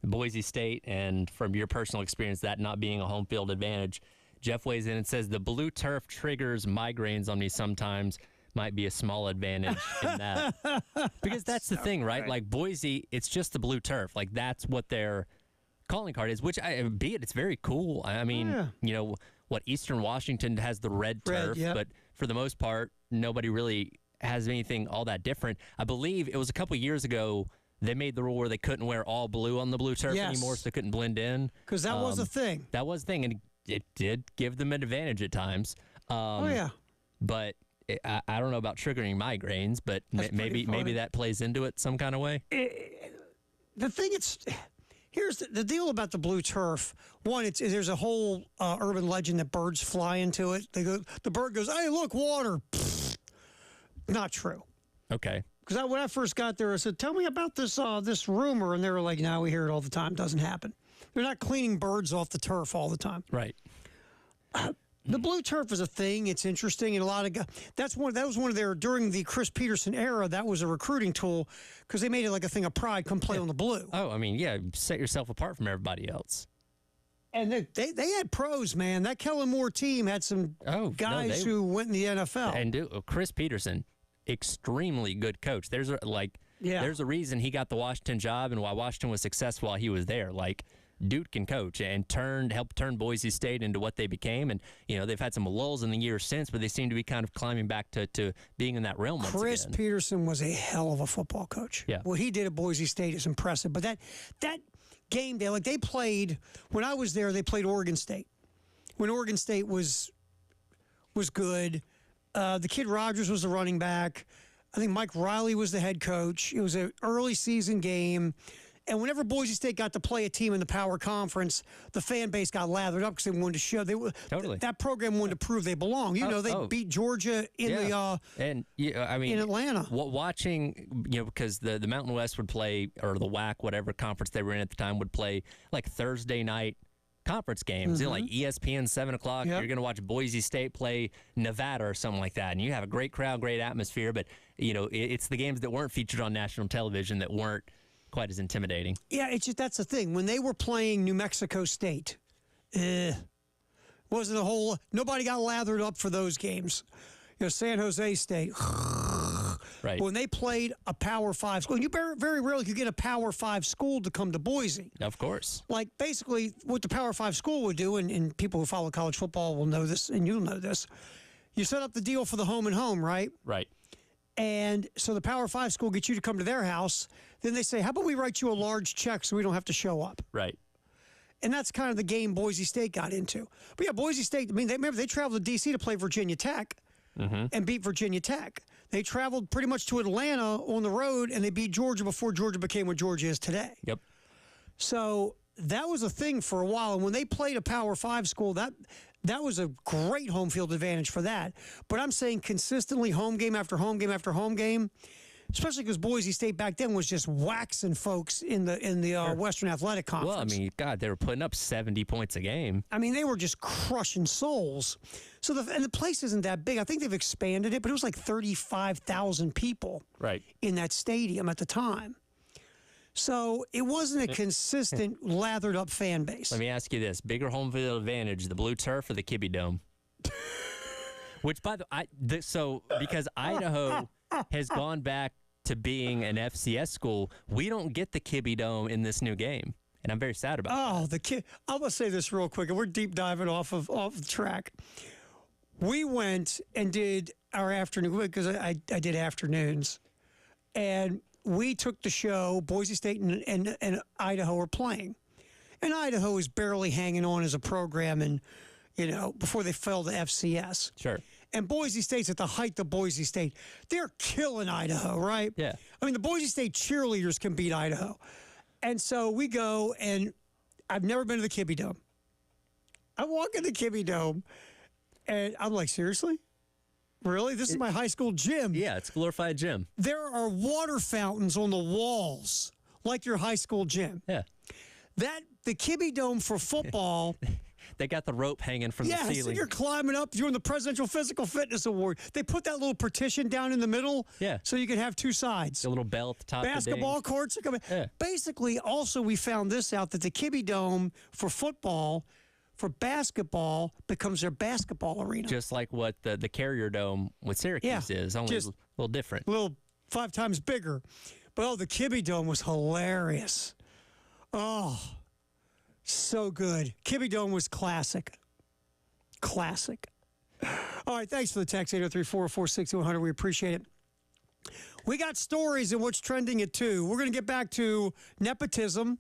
Boise State, and from your personal experience, that not being a home field advantage. Jeff weighs in and says the blue turf triggers migraines on me sometimes. Might be a small advantage in that. Because that's the thing, right? Like Boise, it's just the blue turf. Like that's what their calling card is, which it's very cool. I mean, you know, what Eastern Washington has the red turf, but for the most part, nobody really has anything all that different. I believe it was a couple years ago they made the rule where they couldn't wear all blue on the blue turf anymore, so they couldn't blend in. Because that was a thing. That was a thing, and it did give them an advantage at times. But I don't know about triggering migraines, but maybe that plays into it some kind of way. The thing here's the deal about the blue turf. One, there's a whole urban legend that birds fly into it. The bird goes, "Hey, look, water." Pfft. Not true. Okay. Because when I first got there, I said, "Tell me about this rumor," and they were like, "No, we hear it all the time. Doesn't happen." They're not cleaning birds off the turf all the time. Right. The blue turf is a thing. It's interesting, and a lot of guys. That was one of their during the Chris Peterson era. That was a recruiting tool because they made it like a thing of pride. Come play on the blue. Oh, I mean, yeah, set yourself apart from everybody else. And they had pros, man. That Kellen Moore team had some guys who went in the NFL. And Chris Peterson, extremely good coach. There's a reason he got the Washington job and why Washington was successful while he was there. Like, dude can coach and helped turn Boise State into what they became. And, you know, they've had some lulls in the years since, but they seem to be kind of climbing back to being in that realm once Chris again. Peterson was a hell of a football coach. Yeah. What he did at Boise State is impressive. But that game day, like they played, when I was there, they played Oregon State. When Oregon State was good, the kid Rogers was the running back. I think Mike Riley was the head coach. It was an early season game. And whenever Boise State got to play a team in the Power Conference, the fan base got lathered up because they wanted to show that program wanted to prove they belong. You know, they beat Georgia in in Atlanta. Watching, you know, because the Mountain West would play, or the WAC, whatever conference they were in at the time, would play like Thursday night conference games. You know, like ESPN 7 o'clock. You're going to watch Boise State play Nevada or something like that, and you have a great crowd, great atmosphere. But you know, it's the games that weren't featured on national television that weren't quite as intimidating. Yeah, that's the thing. When they were playing New Mexico State, wasn't a whole. Nobody got lathered up for those games. You know, San Jose State. Right. When they played a Power 5 school, and you very rarely could get a Power 5 school to come to Boise. Of course. Like, basically, what the Power 5 school would do, and people who follow college football will know this, and you'll know this, you set up the deal for the home and home, right? Right. And so the Power 5 school gets you to come to their house. Then they say, how about we write you a large check so we don't have to show up? Right. And that's kind of the game Boise State got into. But yeah, Boise State, I mean, they traveled to D.C. to play Virginia Tech and beat Virginia Tech. They traveled pretty much to Atlanta on the road, and they beat Georgia before Georgia became what Georgia is today. Yep. So that was a thing for a while. And when they played a Power 5 school, that was a great home field advantage for that. But I'm saying consistently home game after home game after home game, especially because Boise State back then was just waxing folks in the Western Athletic Conference. Well, I mean, God, they were putting up 70 points a game. I mean, they were just crushing souls. So the place isn't that big. I think they've expanded it, but it was like 35,000 people in that stadium at the time. So it wasn't a consistent, lathered up fan base. Let me ask you this: bigger home field advantage, the blue turf or the Kibbe Dome? Which, by the way, because Idaho has gone back to being an FCS school, we don't get the Kibbe Dome in this new game, and I'm very sad about that. I'm gonna say this real quick, and we're deep diving off the track. We went and did our afternoon because I did afternoons, and we took the show. Boise State and Idaho were playing, and Idaho is barely hanging on as a program, and before they fell to FCS. Sure. And Boise State's at the height of Boise State. They're killing Idaho, right? Yeah. I mean, the Boise State cheerleaders can beat Idaho. And so we go, and I've never been to the Kibbe Dome. I walk in the Kibbe Dome, and I'm like, seriously? Really? This is my high school gym. Yeah, it's a glorified gym. There are water fountains on the walls, like your high school gym. Yeah. The Kibbe Dome for football... They got the rope hanging from the ceiling. Yeah, so you're climbing up. You're in the Presidential Physical Fitness Award. They put that little partition down in the middle so you could have two sides. A little bell at the top. Basketball courts are coming. Yeah. Basically, also, we found this out, that the Kibbe Dome for football, for basketball becomes their basketball arena. Just like what the Carrier Dome with Syracuse is, only just a little different. a little 5 times bigger. But the Kibbe Dome was hilarious. Oh, so good. Kibbe Dome was classic. Classic. All right, thanks for the text, 803-446-100. We appreciate it. We got stories in what's trending at 2. We're going to get back to nepotism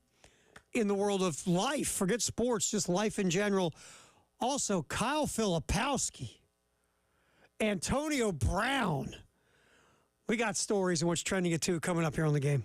in the world of life. Forget sports, just life in general. Also, Kyle Filipowski, Antonio Brown. We got stories in what's trending at 2 coming up here on the game.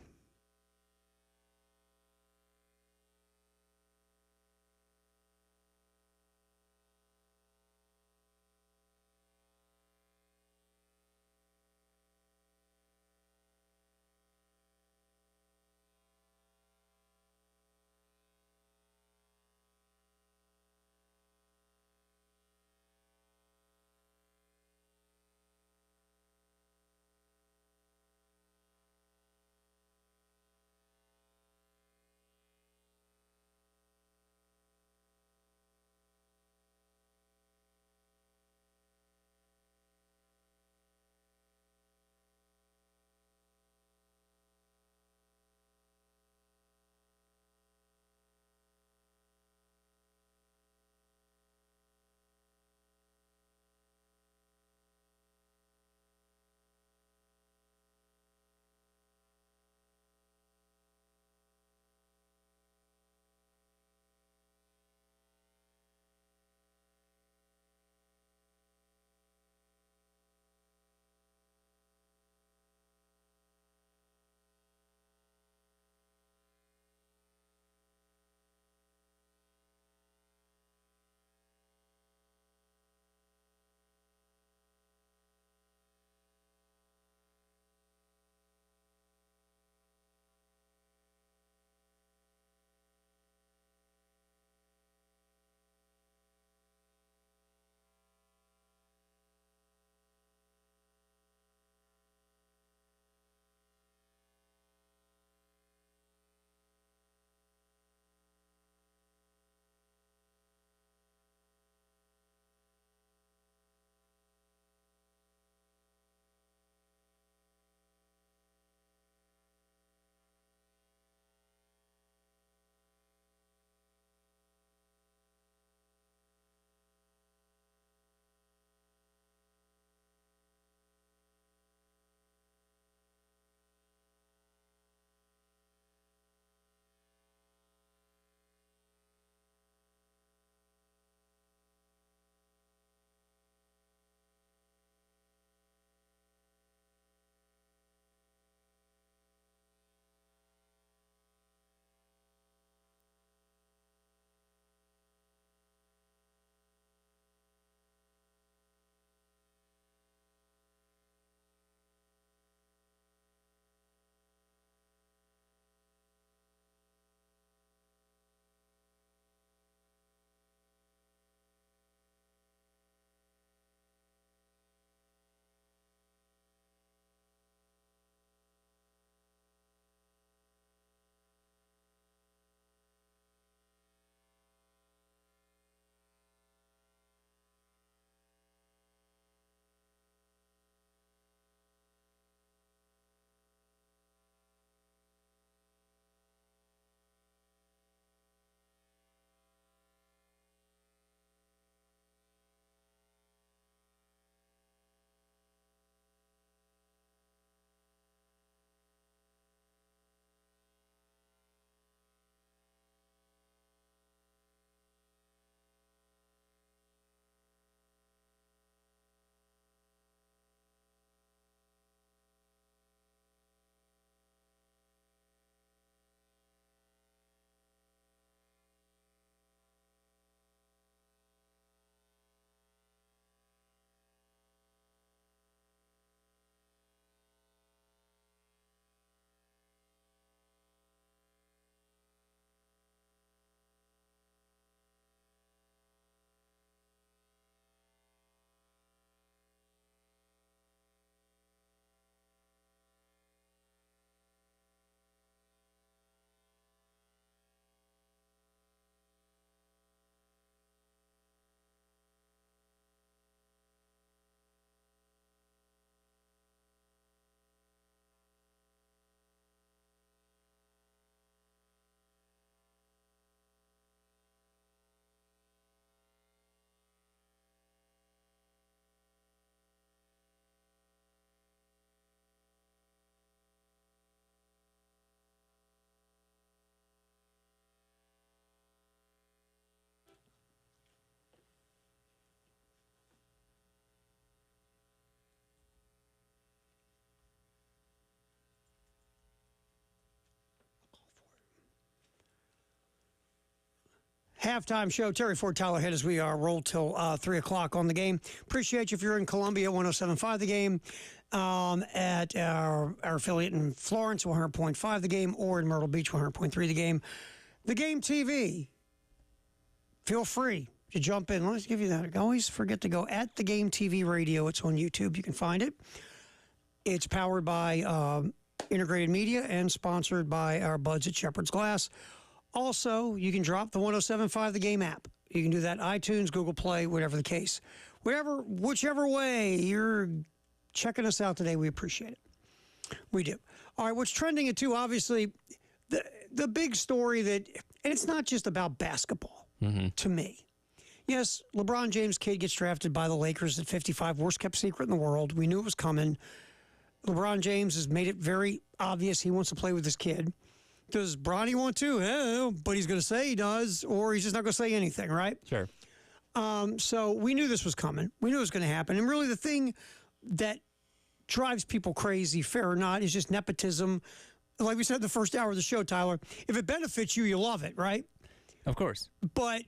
halftime show. Terry Ford, Tyler Head, as we roll till 3 o'clock on the game. Appreciate you if you're in Columbia, 107.5 the game. At our affiliate in Florence, 100.5 the game, or in Myrtle Beach, 100.3 the game. The Game TV. Feel free to jump in. Let's give you that. Always forget to go at the Game TV Radio. It's on YouTube. You can find it. It's powered by Integrated Media and sponsored by our buds at Shepherd's Glass. Also, you can drop the 107.5 The Game app. You can do that iTunes, Google Play, whatever the case. Whichever way you're checking us out today, we appreciate it. We do. All right, what's trending at 2, obviously, the big story that, and it's not just about basketball to me. Yes, LeBron James' kid gets drafted by the Lakers at 55, worst kept secret in the world. We knew it was coming. LeBron James has made it very obvious he wants to play with his kid. Does Bronny want to? Yeah, but he's going to say he does, or he's just not going to say anything, right? Sure. So we knew this was coming. We knew it was going to happen. And really the thing that drives people crazy, fair or not, is just nepotism. Like we said in the first hour of the show, Tyler, if it benefits you, you love it, right? Of course. But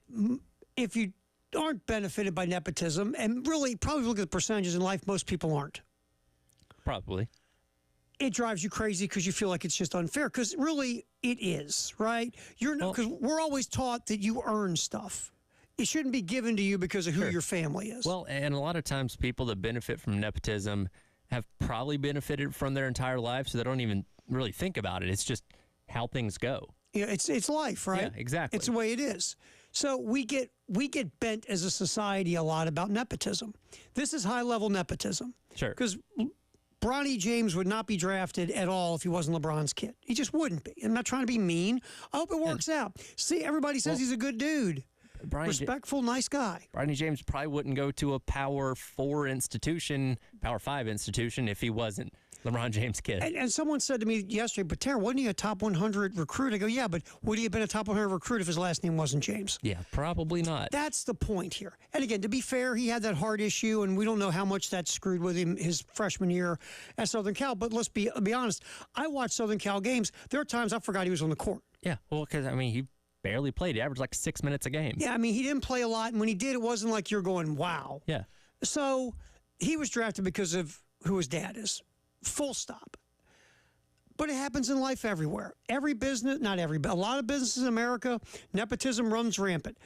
if you aren't benefited by nepotism, and really probably look at the percentages in life, most people aren't. Probably. It drives you crazy because you feel like it's just unfair. Because really, it is, right? Because we're always taught that you earn stuff. It shouldn't be given to you because of who your family is. Well, and a lot of times people that benefit from nepotism have probably benefited from their entire life, so they don't even really think about it. It's just how things go. Yeah, it's life, right? Yeah, exactly. It's the way it is. So we get bent as a society a lot about nepotism. This is high-level nepotism. Sure. Because Bronny James would not be drafted at all if he wasn't LeBron's kid. He just wouldn't be. I'm not trying to be mean. I hope it works out. See, everybody says he's a good dude. Respectful, nice guy. Bronny James probably wouldn't go to a Power 4 institution, Power 5 institution, if he wasn't LeBron James' kid. And someone said to me yesterday, but Terry, wasn't he a top 100 recruit? I go, yeah, but would he have been a top 100 recruit if his last name wasn't James? Yeah, probably not. That's the point here. And again, to be fair, he had that heart issue, and we don't know how much that screwed with him his freshman year at Southern Cal. But let's be honest. I watched Southern Cal games. There are times I forgot he was on the court. Yeah, well, because, I mean, he barely played. He averaged like 6 minutes a game. Yeah, I mean, he didn't play a lot, and when he did, it wasn't like you're going, wow. Yeah. So he was drafted because of who his dad is. Full stop. But it happens in life everywhere. Every business, not every, but a lot of businesses in America, nepotism runs rampant.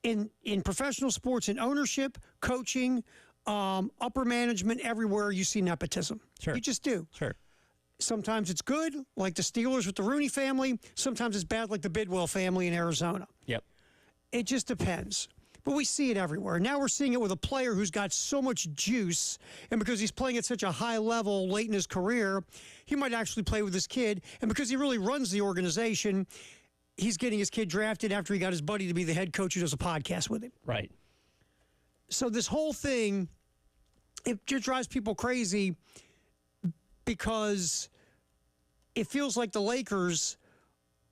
In professional sports, in ownership, coaching, upper management, everywhere you see nepotism. Sure. You just do. Sure. Sometimes it's good, like the Steelers with the Rooney family. Sometimes it's bad, like the Bidwell family in Arizona. Yep. It just depends. But we see it everywhere. Now we're seeing it with a player who's got so much juice, and because he's playing at such a high level late in his career, he might actually play with his kid. And because he really runs the organization, he's getting his kid drafted after he got his buddy to be the head coach who does a podcast with him. Right. So this whole thing, it just drives people crazy because it feels like the Lakers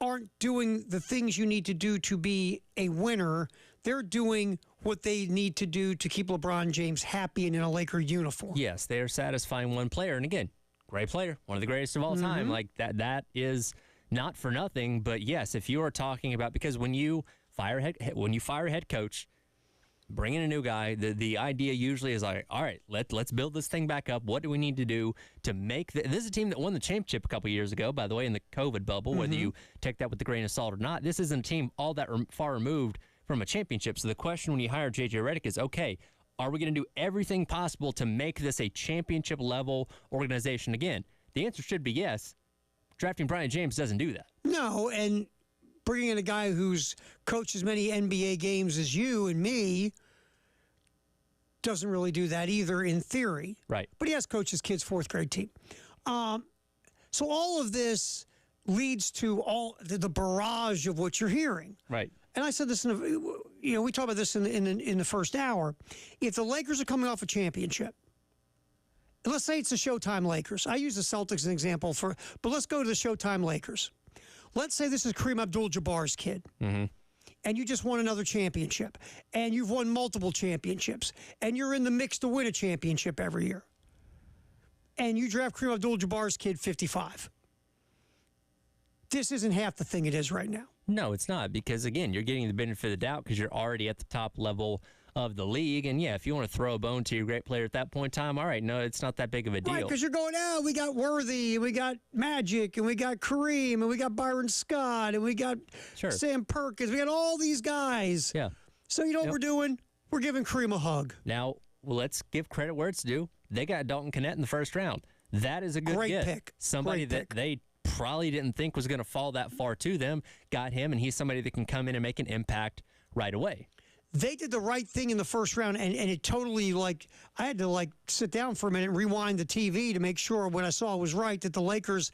aren't doing the things you need to do to be a winner. They're doing what they need to do to keep LeBron James happy and in a Laker uniform. Yes, they are satisfying one player. And again, great player, one of the greatest of all time. Like that is not for nothing. But yes, if you are talking about, because when you fire a head coach, bring in a new guy, the idea usually is like, all right, let's build this thing back up. What do we need to do to make this is a team that won the championship a couple years ago, by the way, in the COVID bubble, whether you take that with a grain of salt or not. This isn't a team all that far removed from a championship. So the question when you hire J.J. Redick is, okay, are we going to do everything possible to make this a championship-level organization again? The answer should be yes. Drafting Bronny James doesn't do that. No, and bringing in a guy who's coached as many NBA games as you and me doesn't really do that either in theory. Right. But he has coached his kid's fourth grade team. So all of this leads to all the barrage of what you're hearing. Right. And I said this we talked about this in the first hour. If the Lakers are coming off a championship, and let's say it's the Showtime Lakers. I use the Celtics as an example but let's go to the Showtime Lakers. Let's say this is Kareem Abdul-Jabbar's kid. Mm-hmm. And you just won another championship. And you've won multiple championships. And you're in the mix to win a championship every year. And you draft Kareem Abdul-Jabbar's kid 55. this isn't half the thing it is right now. No, it's not, because again, you're getting the benefit of the doubt because you're already at the top level of the league. And yeah, if you want to throw a bone to your great player at that point in time, all right, no, it's not that big of a deal. Right, because you're going, we got Worthy, and we got Magic, and we got Kareem, and we got Byron Scott, and we got Sam Perkins. We got all these guys. Yeah. So you know what we're doing? We're giving Kareem a hug. Now, let's give credit where it's due. They got Dalton Knecht in the first round. That is a good Great get. pick. Somebody Great that they probably didn't think was going to fall that far to them, got him, and he's somebody that can come in and make an impact right away. They did the right thing in the first round, and it totally, I had to, sit down for a minute and rewind the TV to make sure what I saw was right, that the Lakers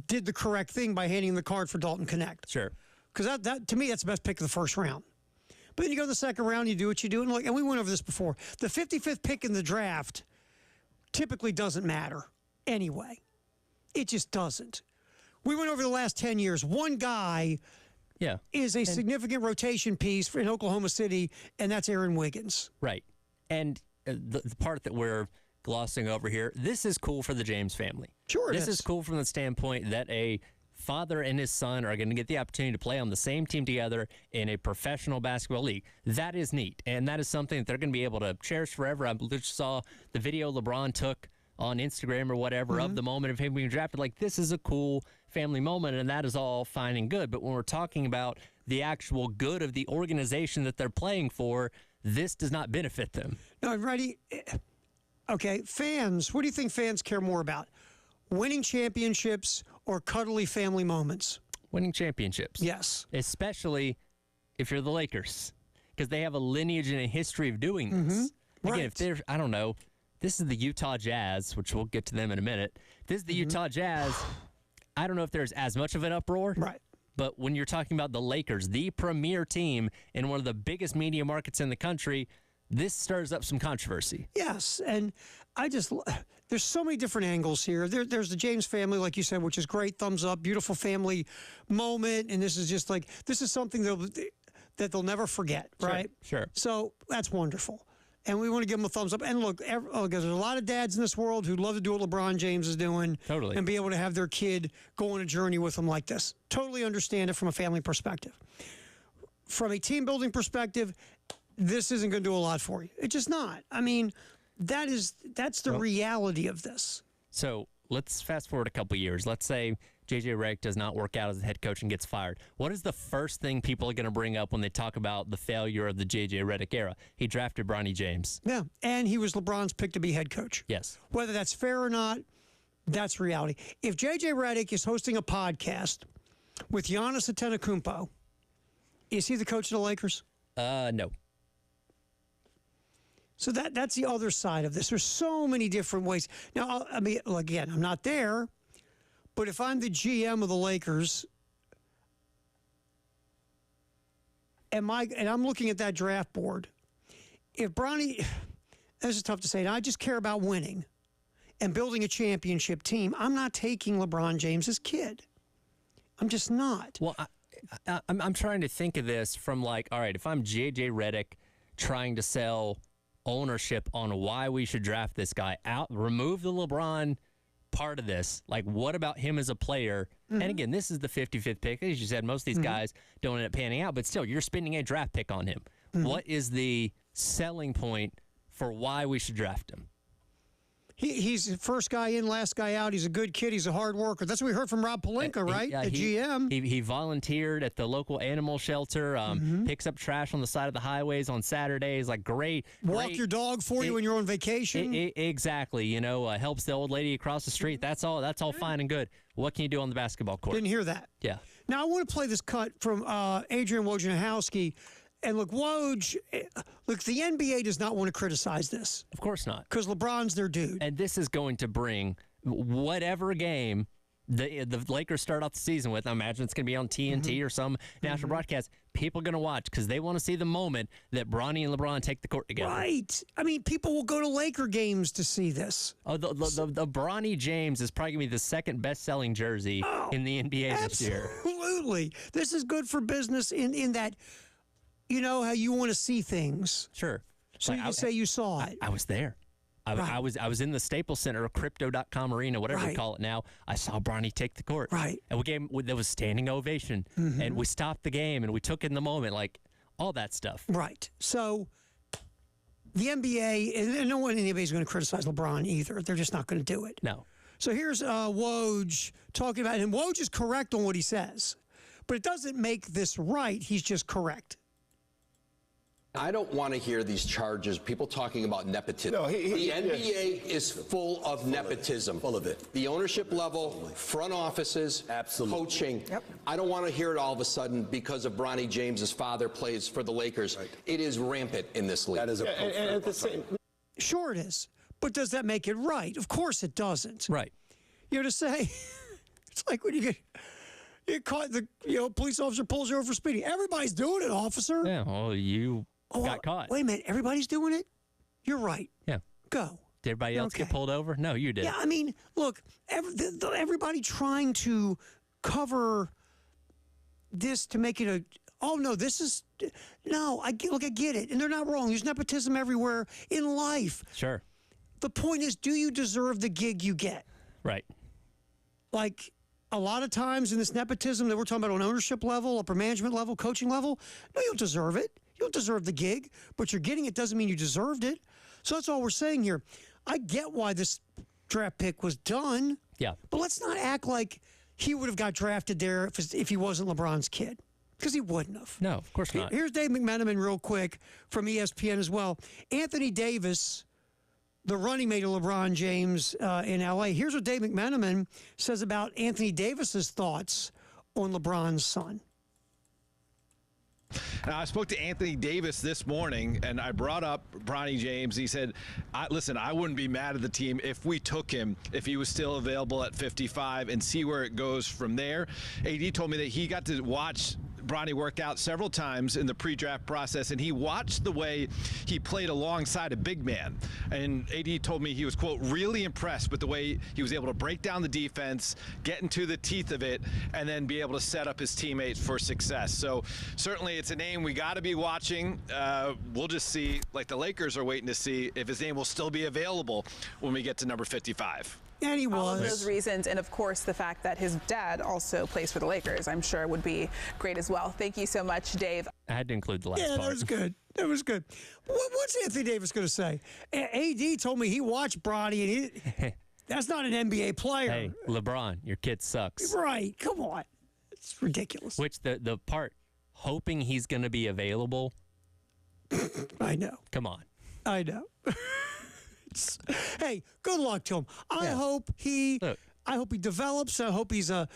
did the correct thing by handing the card for Dalton Knecht. Sure. Because that to me, that's the best pick of the first round. But then you go to the second round, you do what you do, and we went over this before. The 55th pick in the draft typically doesn't matter anyway. It just doesn't. We went over the last 10 years. One guy is a significant rotation piece in Oklahoma City, and that's Aaron Wiggins. Right. And the part that we're glossing over here, this is cool for the James family. Sure it is. This is cool from the standpoint that a father and his son are going to get the opportunity to play on the same team together in a professional basketball league. That is neat, and that is something that they're going to be able to cherish forever. I just saw the video LeBron took on Instagram or whatever of the moment of him being drafted. This is a cool family moment, and that is all fine and good. But when we're talking about the actual good of the organization that they're playing for, this does not benefit them. No, righty. Okay, fans, what do you think fans care more about? Winning championships or cuddly family moments? Winning championships. Yes. Especially if you're the Lakers, because they have a lineage and a history of doing this. Again, if they're, I don't know, this is the Utah Jazz, which we'll get to them in a minute. This is the Utah Jazz. I don't know if there's as much of an uproar. Right. But when you're talking about the Lakers, the premier team in one of the biggest media markets in the country, this stirs up some controversy. Yes, and there's so many different angles here. There's the James family, like you said, which is great, thumbs up, beautiful family moment, and this is just this is something that they'll never forget, right? Sure. So that's wonderful. And we want to give them a thumbs up. And look, there's a lot of dads in this world who'd love to do what LeBron James is doing. Totally. And be able to have their kid go on a journey with them like this. Totally understand it from a family perspective. From a team building perspective, this isn't going to do a lot for you. It's just not. I mean, that's the reality of this. So let's fast forward a couple years. Let's say J.J. Redick does not work out as a head coach and gets fired. What is the first thing people are going to bring up when they talk about the failure of the J.J. Redick era? He drafted Bronny James. Yeah, and he was LeBron's pick to be head coach. Yes. Whether that's fair or not, that's reality. If J.J. Redick is hosting a podcast with Giannis Antetokounmpo, is he the coach of the Lakers? No. So that's the other side of this. There's so many different ways. Now, I mean, again, I'm not there, but if I'm the GM of the Lakers, and I'm looking at that draft board, if Bronny, this is tough to say, and I just care about winning and building a championship team, I'm not taking LeBron James's kid. I'm just not. Well, I'm trying to think of this from all right, if I'm J.J. Redick trying to sell ownership on why we should draft this guy out, remove the LeBron part of this. What about him as a player? And again, this is the 55th pick. As you said, most of these guys don't end up panning out, but still, you're spending a draft pick on him. What is the selling point for why we should draft him? He's the first guy in, last guy out. He's a good kid. He's a hard worker. That's what we heard from Rob Pelinka, right? The GM. He volunteered at the local animal shelter, picks up trash on the side of the highways on Saturdays. Great. Walk your dog for you when you're on vacation. Exactly. Helps the old lady across the street. That's all fine and good. What can you do on the basketball court? Didn't hear that. Yeah. Now, I want to play this cut from Adrian Wojnarowski. And look, the NBA does not want to criticize this. Of course not. Because LeBron's their dude. And this is going to bring whatever game the Lakers start off the season with. I imagine it's going to be on TNT or some national broadcast. People are going to watch because they want to see the moment that Bronny and LeBron take the court together. Right. I mean, people will go to Laker games to see this. Oh, the Bronny James is probably going to be the second best-selling jersey in the NBA this year. Absolutely. This is good for business in that, you know how you want to see things. Sure. So you can say you saw it. I was there. I was in the Staples Center, or Crypto.com Arena, whatever we Right. call it now. I saw Bronny take the court. Right. And there was standing ovation. And we stopped the game, and we took in the moment, like all that stuff. Right. So the NBA, and no one anybody's going to criticize LeBron either. They're just not going to do it. No. So here's Woj talking about him. Woj is correct on what he says, but it doesn't make this right. He's just correct. I don't want to hear these charges, people talking about nepotism. No, the NBA is full of nepotism. Full of it. The ownership level, front offices, Absolutely. coaching. Yep. I don't want to hear it all of a sudden because of Bronny James's father plays for the Lakers. Right. It is rampant in this league. That is a And at the same, Sure it is. But does that make it right? Of course it doesn't. Right. You know, to say, it's like when you get caught, police officer pulls you over for speeding. Everybody's doing it, officer. Yeah. Well, you Oh, got caught. Wait a minute. Everybody's doing it? You're right. Yeah. Go. Did everybody else get Okay. pulled over? No, you did. Yeah, I mean, look, everybody trying to cover this to make it I get it. And they're not wrong. There's nepotism everywhere in life. Sure. The point is, do you deserve the gig you get? Right. Like a lot of times in this nepotism that we're talking about on ownership level, upper management level, coaching level, no, you don't deserve it. You don't deserve the gig, but you're getting it doesn't mean you deserved it. So that's all we're saying here. I get why this draft pick was done, Yeah. but let's not act like he would have got drafted there if he wasn't LeBron's kid, because he wouldn't have. No, of course not. Here's Dave McMenamin real quick from ESPN as well. Anthony Davis, the running mate of LeBron James in L.A. Here's what Dave McMenamin says about Anthony Davis's thoughts on LeBron's son. I spoke to Anthony Davis this morning, and I brought up Bronny James. He said, listen, I wouldn't be mad at the team if we took him, if he was still available at 55, and see where it goes from there. AD told me that he got to watch Bronny work out several times in the pre-draft process, and he watched the way he played alongside a big man. And AD told me he was, quote, really impressed with the way he was able to break down the defense, get into the teeth of it, and then be able to set up his teammates for success. So certainly it's a name we got to be watching. We'll just see, like the Lakers are waiting to see if his name will still be available when we get to number 55. And he All of was. those reasons, and of course the fact that his dad also plays for the Lakers, I'm sure would be great as well. Thank you so much, Dave. I had to include the last Yeah, part. that was good. That was good. What's Anthony Davis going to say? AD told me he watched Bronny, and that's not an NBA player. Hey, LeBron, your kid sucks. Right. Come on. It's ridiculous. Which the part, hoping he's going to be available, I know. come on. I know. Hey, good luck to him. I hope he develops. I hope he's an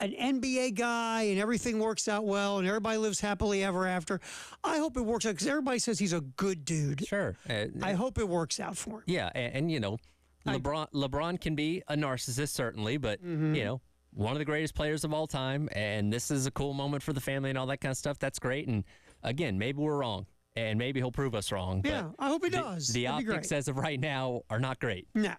NBA guy and everything works out well and everybody lives happily ever after. I hope it works out because everybody says he's a good dude. Sure. I hope it works out for him. Yeah, and you know, LeBron can be a narcissist certainly, but Mm-hmm. you know, one of the greatest players of all time, and this is a cool moment for the family and all that kind of stuff. That's great. And again, maybe we're wrong, and maybe he'll prove us wrong. Yeah, I hope he does. The That'd be optics great. as of right now are not great. No.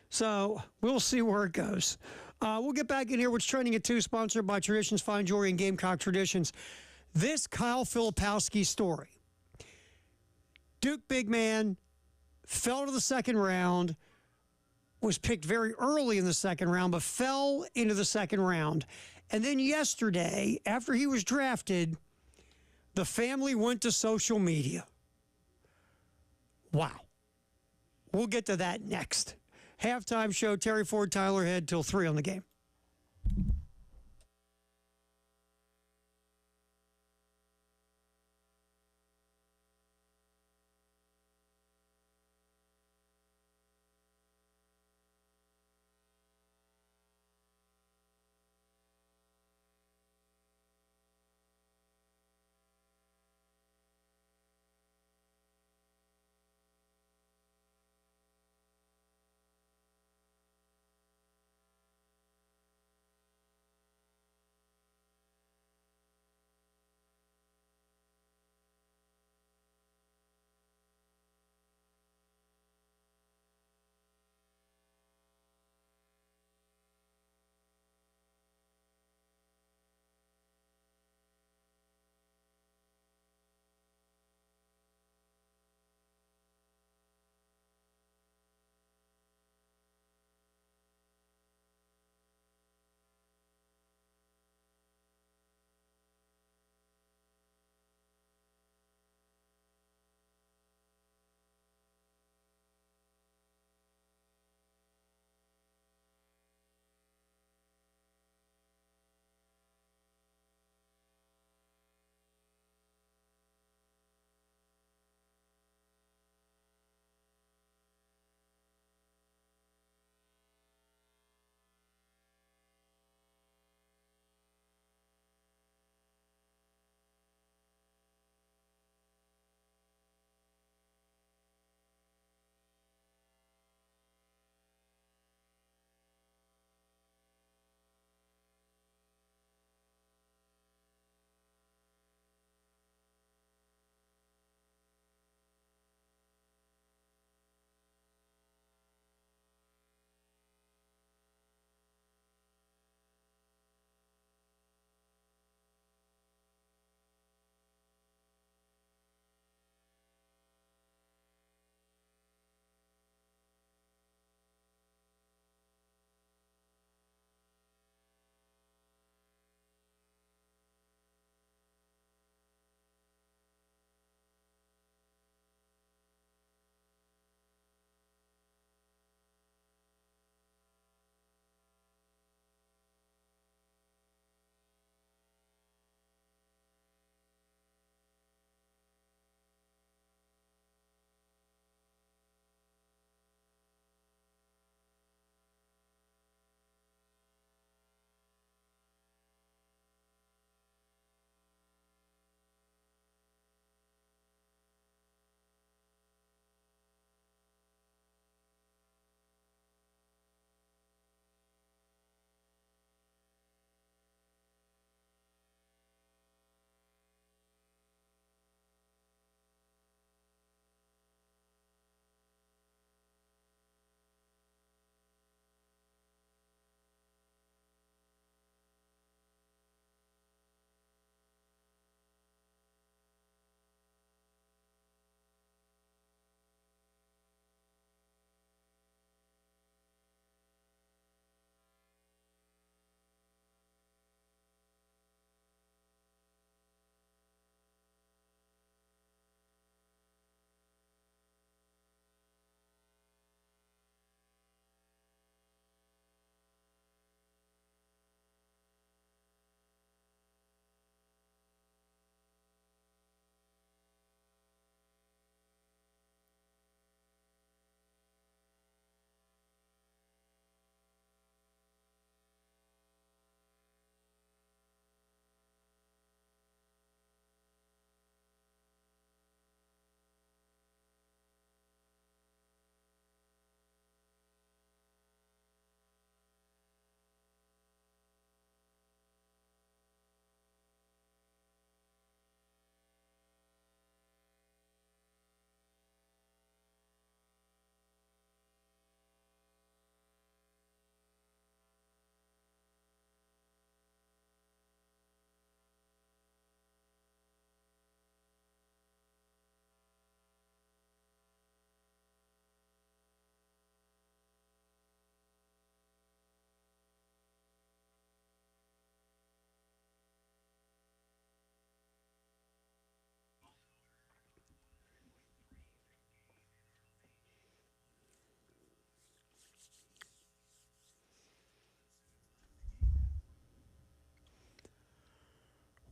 So we'll see where it goes. We'll get back in here. What's trending at 2, sponsored by Traditions Fine Jewelry and Gamecock Traditions. This Kyle Filipowski story. Duke big man fell to the second round, was picked very early in the second round, but fell into the second round. And then yesterday, after he was drafted, the family went to social media. Wow. We'll get to that next. Halftime show, Terry Ford, Tyler Head, till 3 on the game.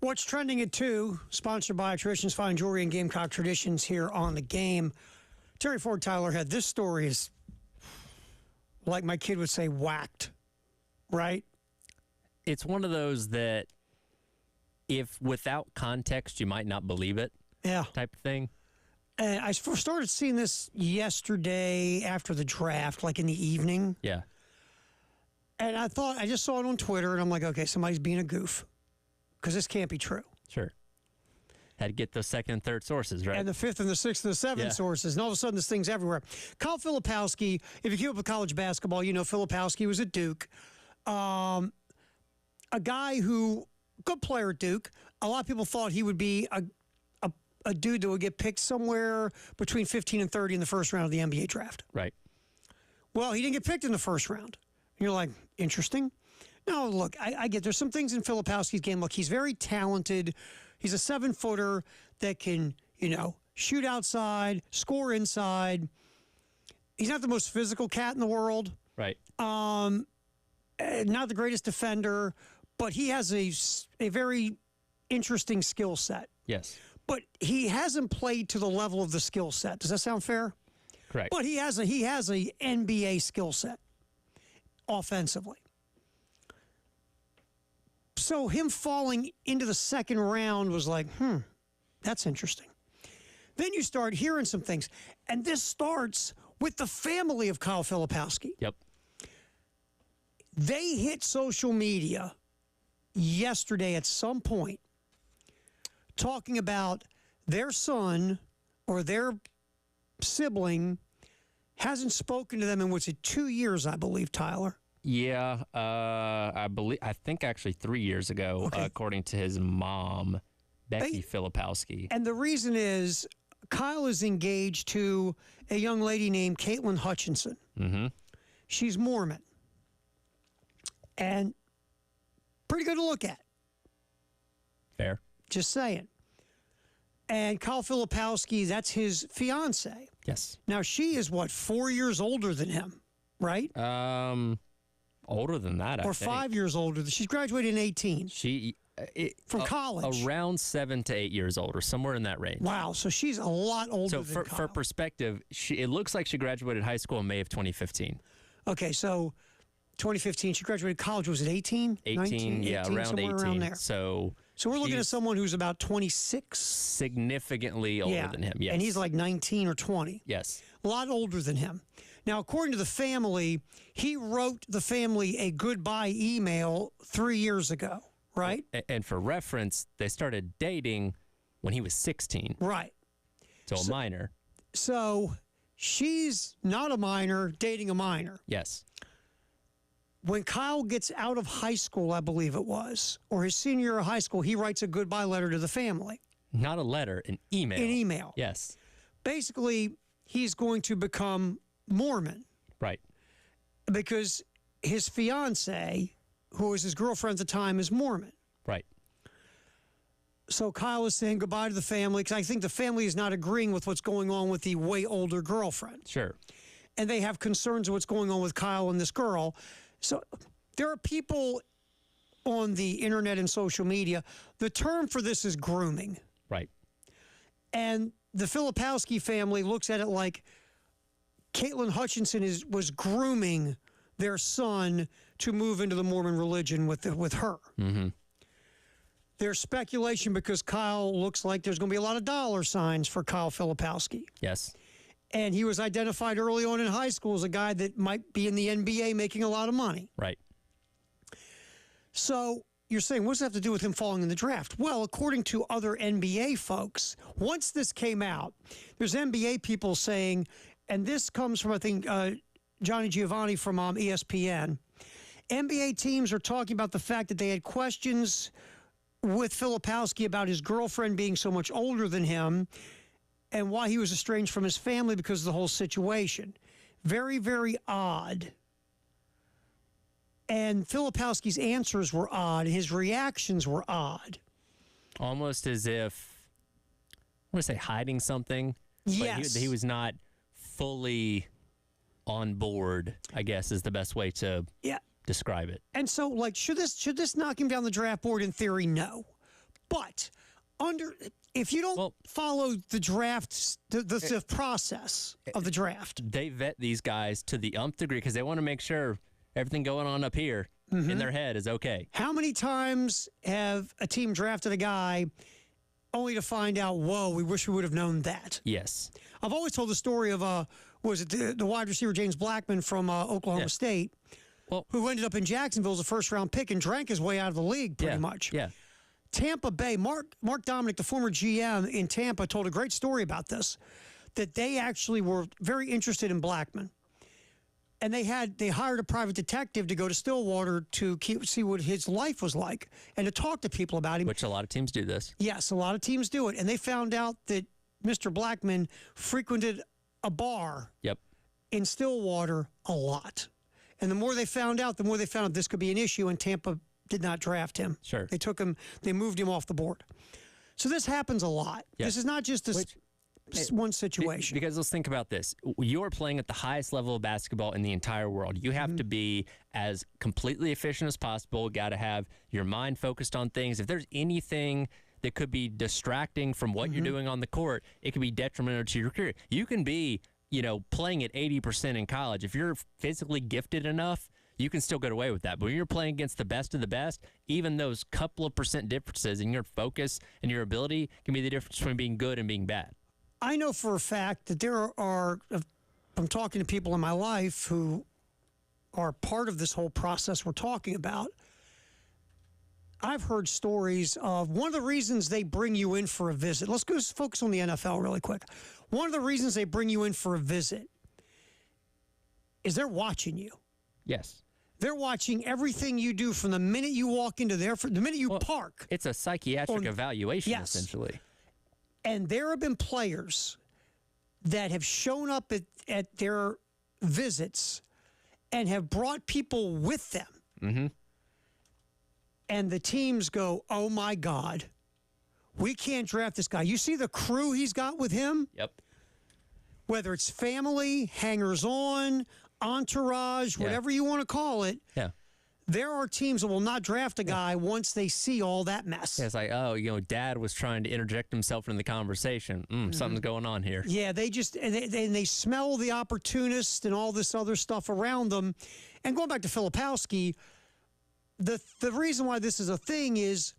What's trending at 2, sponsored by Traditions Fine Jewelry and Gamecock Traditions here on The Game. Terry Ford Tyler had this story is, like my kid would say, whacked, right? It's one of those that if without context you might not believe it Yeah. type of thing. And I started seeing this yesterday after the draft, like in the evening. Yeah. And I just saw it on Twitter, and I'm like, okay, somebody's being a goof because this can't be true. Sure. Had to get those second and third sources, right? And the fifth and the sixth and the seventh Yeah. sources, and all of a sudden this thing's everywhere. Kyle Filipowski, if you keep up with college basketball, you know Filipowski was at Duke. A guy who, good player at Duke. A lot of people thought he would be a dude that would get picked somewhere between 15 and 30 in the first round of the NBA draft. Right. Well, he didn't get picked in the first round. And you're like, interesting. No, look, I get there's some things in Filipowski's game. Look, he's very talented. He's a 7-footer that can, shoot outside, score inside. He's not the most physical cat in the world. Right. Not the greatest defender, but he has a very interesting skill set. Yes. But he hasn't played to the level of the skill set. Does that sound fair? Correct. But he has a NBA skill set offensively. So him falling into the second round was like, that's interesting. Then you start hearing some things. And this starts with the family of Kyle Filipowski. Yep. They hit social media yesterday at some point talking about their son or their sibling hasn't spoken to them in, 2 years, I believe, Tyler. Yeah, I think actually 3 years ago, Okay. according to his mom, Becky Filipowski. And the reason is Kyle is engaged to a young lady named Caitlin Hutchinson. Mm-hmm. She's Mormon. And pretty good to look at. Fair. Just saying. And Kyle Filipowski, that's his fiance. Yes. Now, she is, 4 years older than him, right? Older than that, I Or think. 5 years older. She's graduated in 18 from college. Around 7 to 8 years older, somewhere in that range. Wow, so she's a lot older So than for Kyle. perspective, it looks like she graduated high school in May of 2015. Okay, so 2015, she graduated college. Was it 18? 18, 19, yeah, 18, around somewhere 18. around there. So we're looking at she's someone who's about 26. significantly older than him. Yes. And he's like 19 or 20. yes. A lot older than him. Now, according to the family, he wrote the family a goodbye email 3 years ago, right? And for reference, they started dating when he was 16, Right. so a minor. So she's not a minor, dating a minor. Yes. When Kyle gets out of high school, I believe it was, or his senior year of high school, he writes a goodbye letter to the family. Not a letter, an email. An email. Yes. Basically, he's going to become Mormon Right. because his fiance, who was his girlfriend at the time, is Mormon. Right. So Kyle is saying goodbye to the family because I think the family is not agreeing with what's going on with the way older girlfriend. Sure. And they have concerns of what's going on with Kyle and this girl. So there are people on the internet and social media. The term for this is grooming. Right. And the Filipowski family looks at it like Caitlin Hutchinson was grooming their son to move into the Mormon religion with her. Mm-hmm. There's speculation because Kyle looks like there's going to be a lot of dollar signs for Kyle Filipowski. Yes. And he was identified early on in high school as a guy that might be in the NBA making a lot of money. Right. So you're saying, what does that have to do with him falling in the draft? Well, according to other NBA folks, once this came out, there's NBA people saying, and this comes from, I think, Johnny Giovanni from ESPN, NBA teams are talking about the fact that they had questions with Filipowski about his girlfriend being so much older than him and why he was estranged from his family because of the whole situation. Very, very odd. And Filipowski's answers were odd. His reactions were odd. Almost as if, I want to say hiding something. Yes. But he was not fully on board, I guess is the best way to Yeah. describe it. And so, should this knock him down the draft board? In theory, no. But if you don't follow the draft, the process of the draft, They vet these guys to the nth degree because they want to make sure everything going on up here in their head is okay. how many times have a team drafted a guy only to find out, whoa, we wish we would have known that? Yes. I've always told the story of the wide receiver James Blackman from Oklahoma State, who ended up in Jacksonville as a first-round pick and drank his way out of the league pretty much. Yeah. Tampa Bay, Mark Dominic, the former GM in Tampa, told a great story about this, that they actually were very interested in Blackman. And they hired a private detective to go to Stillwater to see what his life was like and to talk to people about him. Which a lot of teams do this. Yes, a lot of teams do it. And they found out that Mr. Blackman frequented a bar in Stillwater a lot. And the more they found out this could be an issue, and Tampa did not draft him. Sure. They moved him off the board. So this happens a lot. Yeah. This is not just one situation. Because let's think about this. You're playing at the highest level of basketball in the entire world. You have to be as completely efficient as possible. Got to have your mind focused on things. If there's anything that could be distracting from what you're doing on the court, it could be detrimental to your career. You can be, playing at 80% in college. If you're physically gifted enough, you can still get away with that. But when you're playing against the best of the best, even those couple of percent differences in your focus and your ability can be the difference between being good and being bad. I know for a fact that I'm talking to people in my life who are part of this whole process we're talking about. I've heard stories of one of the reasons they bring you in for a visit. Let's go focus on the NFL really quick. One of the reasons they bring you in for a visit is they're watching you. Yes. They're watching everything you do from the minute you walk into there, from the minute you park. It's a psychiatric evaluation, essentially. And there have been players that have shown up at their visits and have brought people with them. Mm-hmm. And the teams go, oh, my God, we can't draft this guy. You see the crew he's got with him? Yep. Whether it's family, hangers-on, entourage, whatever you want to call it. Yeah. There are teams that will not draft a guy once they see all that mess. Yeah, it's like, Dad was trying to interject himself into the conversation. Something's going on here. Yeah, they smell the opportunist and all this other stuff around them. And going back to Filipowski, the reason why this is a thing is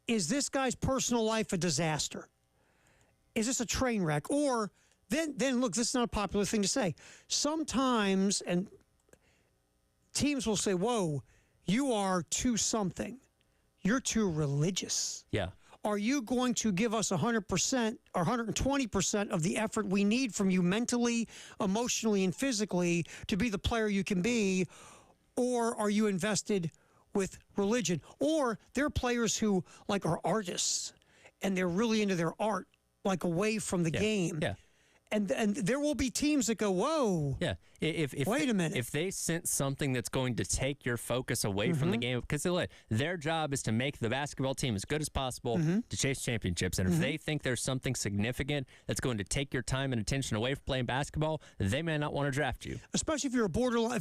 this guy's personal life a disaster? Is this a train wreck? Or then look, this is not a popular thing to say. Sometimes, and teams will say, whoa, you are too something. You're too religious. Yeah. Are you going to give us 100% or 120% of the effort we need from you mentally, emotionally, and physically to be the player you can be? Or are you invested with religion? Or there are players who are artists and they're really into their art, away from the game. Yeah. And there will be teams that go, whoa. Yeah. Wait a minute. If they sense something that's going to take your focus away from the game, because their job is to make the basketball team as good as possible to chase championships. And if they think there's something significant that's going to take your time and attention away from playing basketball, they may not want to draft you. Especially if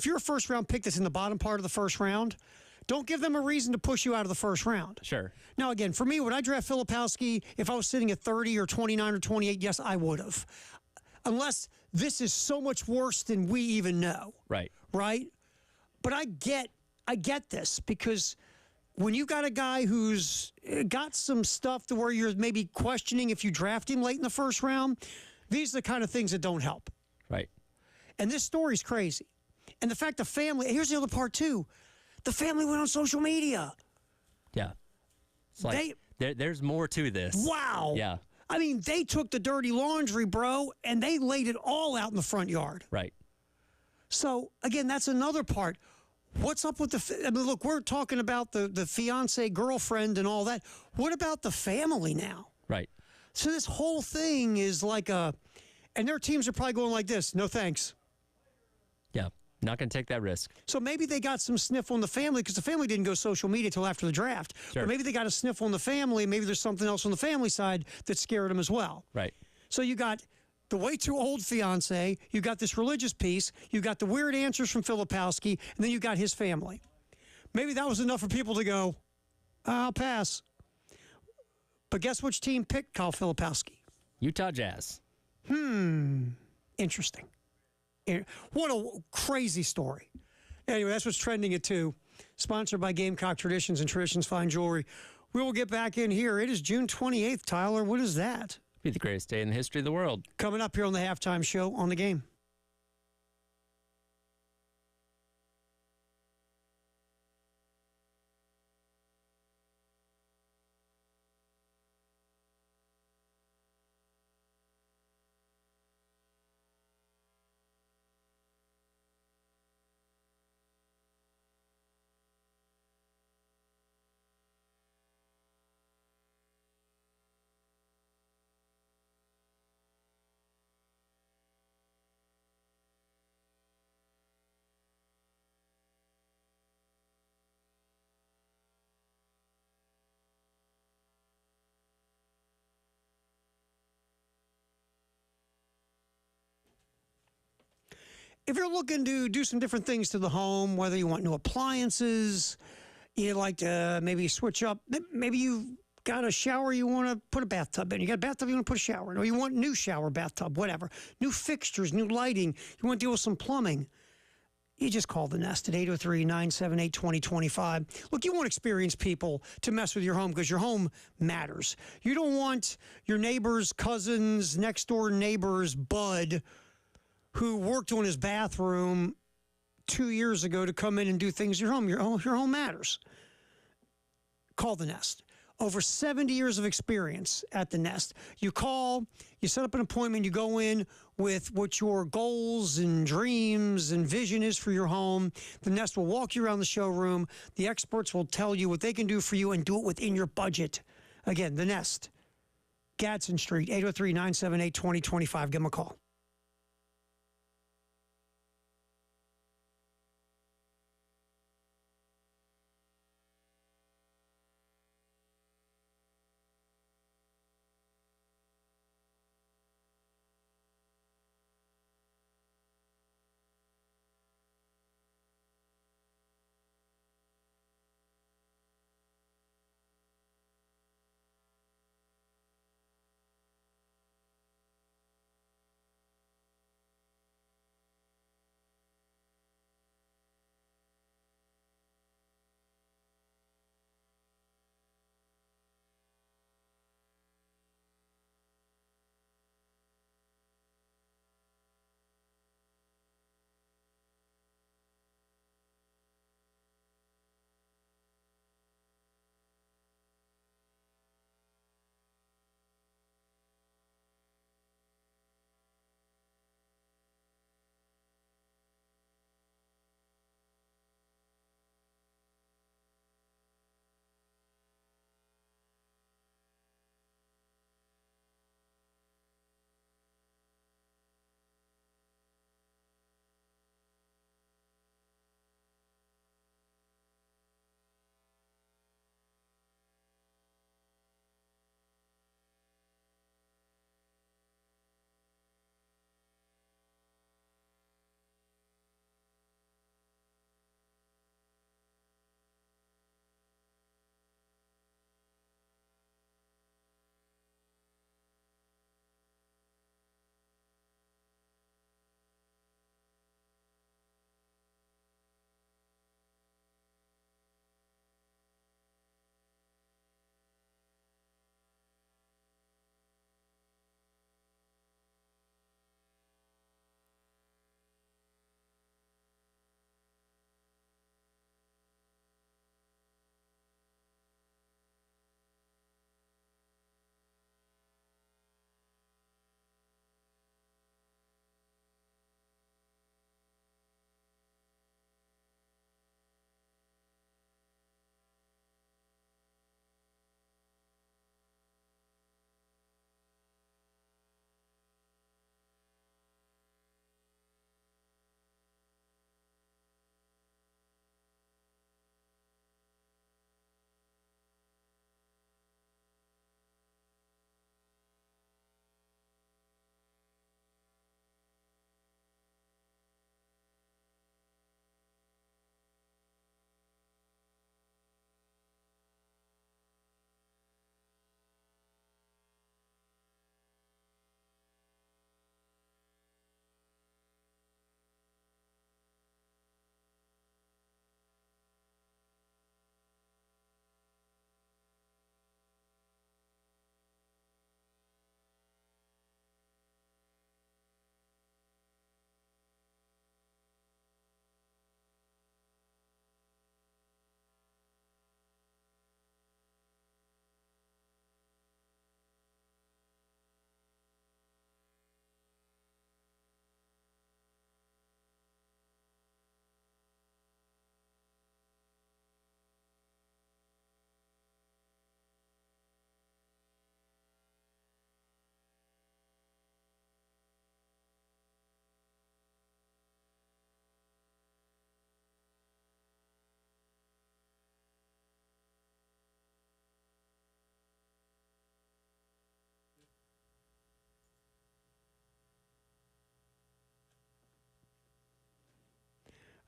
you're a first round pick that's in the bottom part of the first round, don't give them a reason to push you out of the first round. Sure. Now, again, for me, would I draft Filipowski if I was sitting at 30 or 29 or 28? Yes, I would have. Unless this is so much worse than we even know. Right. Right? But I get this, because when you got a guy who's got some stuff to where you're maybe questioning if you draft him late in the first round, these are the kind of things that don't help. Right. And this story's crazy. And the fact the family, here's the other part too. The family went on social media. Yeah. It's like there's more to this. Wow. Yeah. I mean, they took the dirty laundry, bro, and they laid it all out in the front yard. Right. So, again, that's another part. What's up with look, we're talking about the fiance, girlfriend, and all that. What about the family now? Right. So this whole thing is and their teams are probably going like this, no thanks. Yeah. Not going to take that risk. So maybe they got some sniff on the family, because the family didn't go social media till after the draft. Sure. Or maybe they got a sniff on the family. Maybe there's something else on the family side that scared them as well. Right. So you got the way too old fiance, you got this religious piece, you got the weird answers from Filipowski, and then you got his family. Maybe that was enough for people to go, I'll pass. But guess which team picked Kyle Filipowski? Utah Jazz. Interesting. What a crazy story. Anyway, that's what's trending at 2. Sponsored by Gamecock Traditions and Traditions Fine Jewelry. We will get back in here. It is June 28th, Tyler. What is that? Be the greatest day in the history of the world. Coming up here on the Halftime Show on The Game. If you're looking to do some different things to the home, whether you want new appliances, you'd like to maybe switch up, maybe you've got a shower you want to put a bathtub in. You got a bathtub you want to put a shower in, or you want new shower, bathtub, whatever. New fixtures, new lighting. You want to deal with some plumbing. You just call the Nest at 803-978-2025. Look, you want experienced people to mess with your home because your home matters. You don't want your neighbor's cousin's next door neighbor's bud who worked on his bathroom 2 years ago to come in and do things in your home. Your home matters. Call the Nest. Over 70 years of experience at the Nest. You call, you set up an appointment, you go in with what your goals and dreams and vision is for your home. The Nest will walk you around the showroom. The experts will tell you what they can do for you and do it within your budget. Again, the Nest, Gadsden Street, 803-978-2025. Give them a call.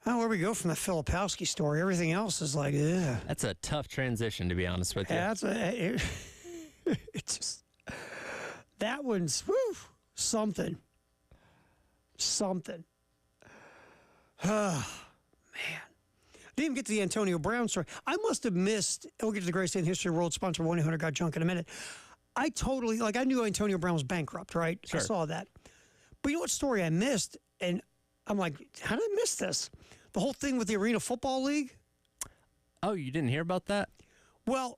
Oh, where we go from the Filipowski story? Everything else is like, yeah. That's a tough transition, to be honest with you. It's just that one's something. Oh, man. Didn't even get to the Antonio Brown story. I must have missed. We'll get to the greatest day in the history of the world. Sponsor 1-800-GOT-JUNK in a minute. I knew Antonio Brown was bankrupt, right? Sure. I saw that. But you know what story I missed? And I'm like, how did I miss this? The whole thing with the Arena Football League? Oh, you didn't hear about that? Well,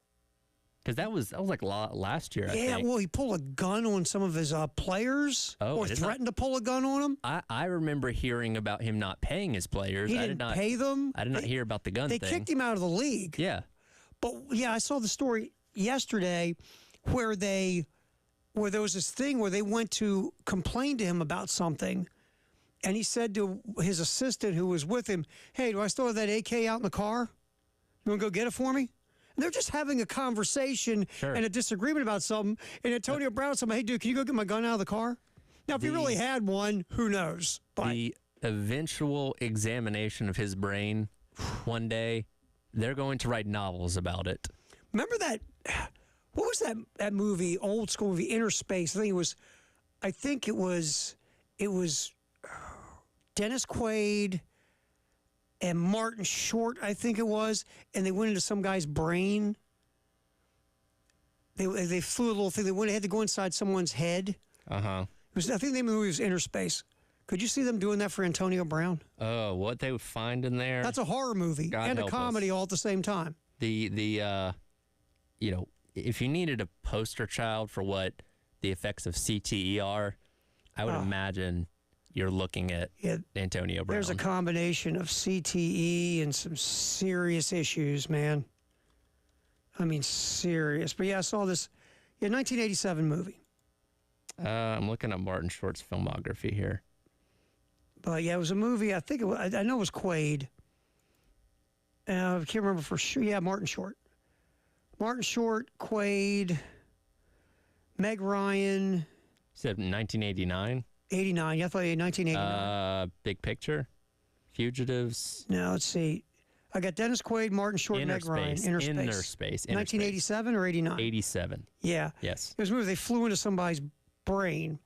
Because that was like last year, I think. well, he pulled a gun on some of his players, or threatened to pull a gun on them. I remember hearing about him not paying his players. He didn't pay them. I did not hear about the gun They thing. kicked him out of the league. Yeah. But yeah, I saw the story yesterday where there was this thing where they went to complain to him about something, and he said to his assistant who was with him, "Hey, do I still have that AK out in the car? You want to go get it for me?" And they're just having a conversation and a disagreement about something. And Antonio Brown said, "Hey, dude, can you go get my gun out of the car?" Now, if he really had one, who knows? But the eventual examination of his brain one day, they're going to write novels about it. remember that? What was that movie? Old school movie, Inner Space. I think it was Dennis Quaid and Martin Short, I think it was, and they went into some guy's brain. They flew a little thing. They had to go inside someone's head. Uh-huh. I think the name of the movie was Inner Space. Could you see them doing that for Antonio Brown? Oh, what they would find in there. That's a horror movie God and a help comedy us. all at the same time. If you needed a poster child for what the effects of CTE are, I would imagine you're looking at Antonio Brown. There's a combination of CTE and some serious issues, man. I mean, serious. But yeah, I saw this 1987 movie. I'm looking at Martin Short's filmography here. But yeah, it was a movie. I think I know it was Quaid. I can't remember for sure. Yeah, Martin Short. Martin Short, Quaid, Meg Ryan. Said 1989. 89. Yeah, I thought 1989. Big Picture, Fugitives. No, let's see. I got Dennis Quaid, Martin Short, Inner Meg Ryan. Space. Inner Inner Space. Space. Inner 1987 or 89? 87. Yeah. Yes. It was a movie. They flew into somebody's brain.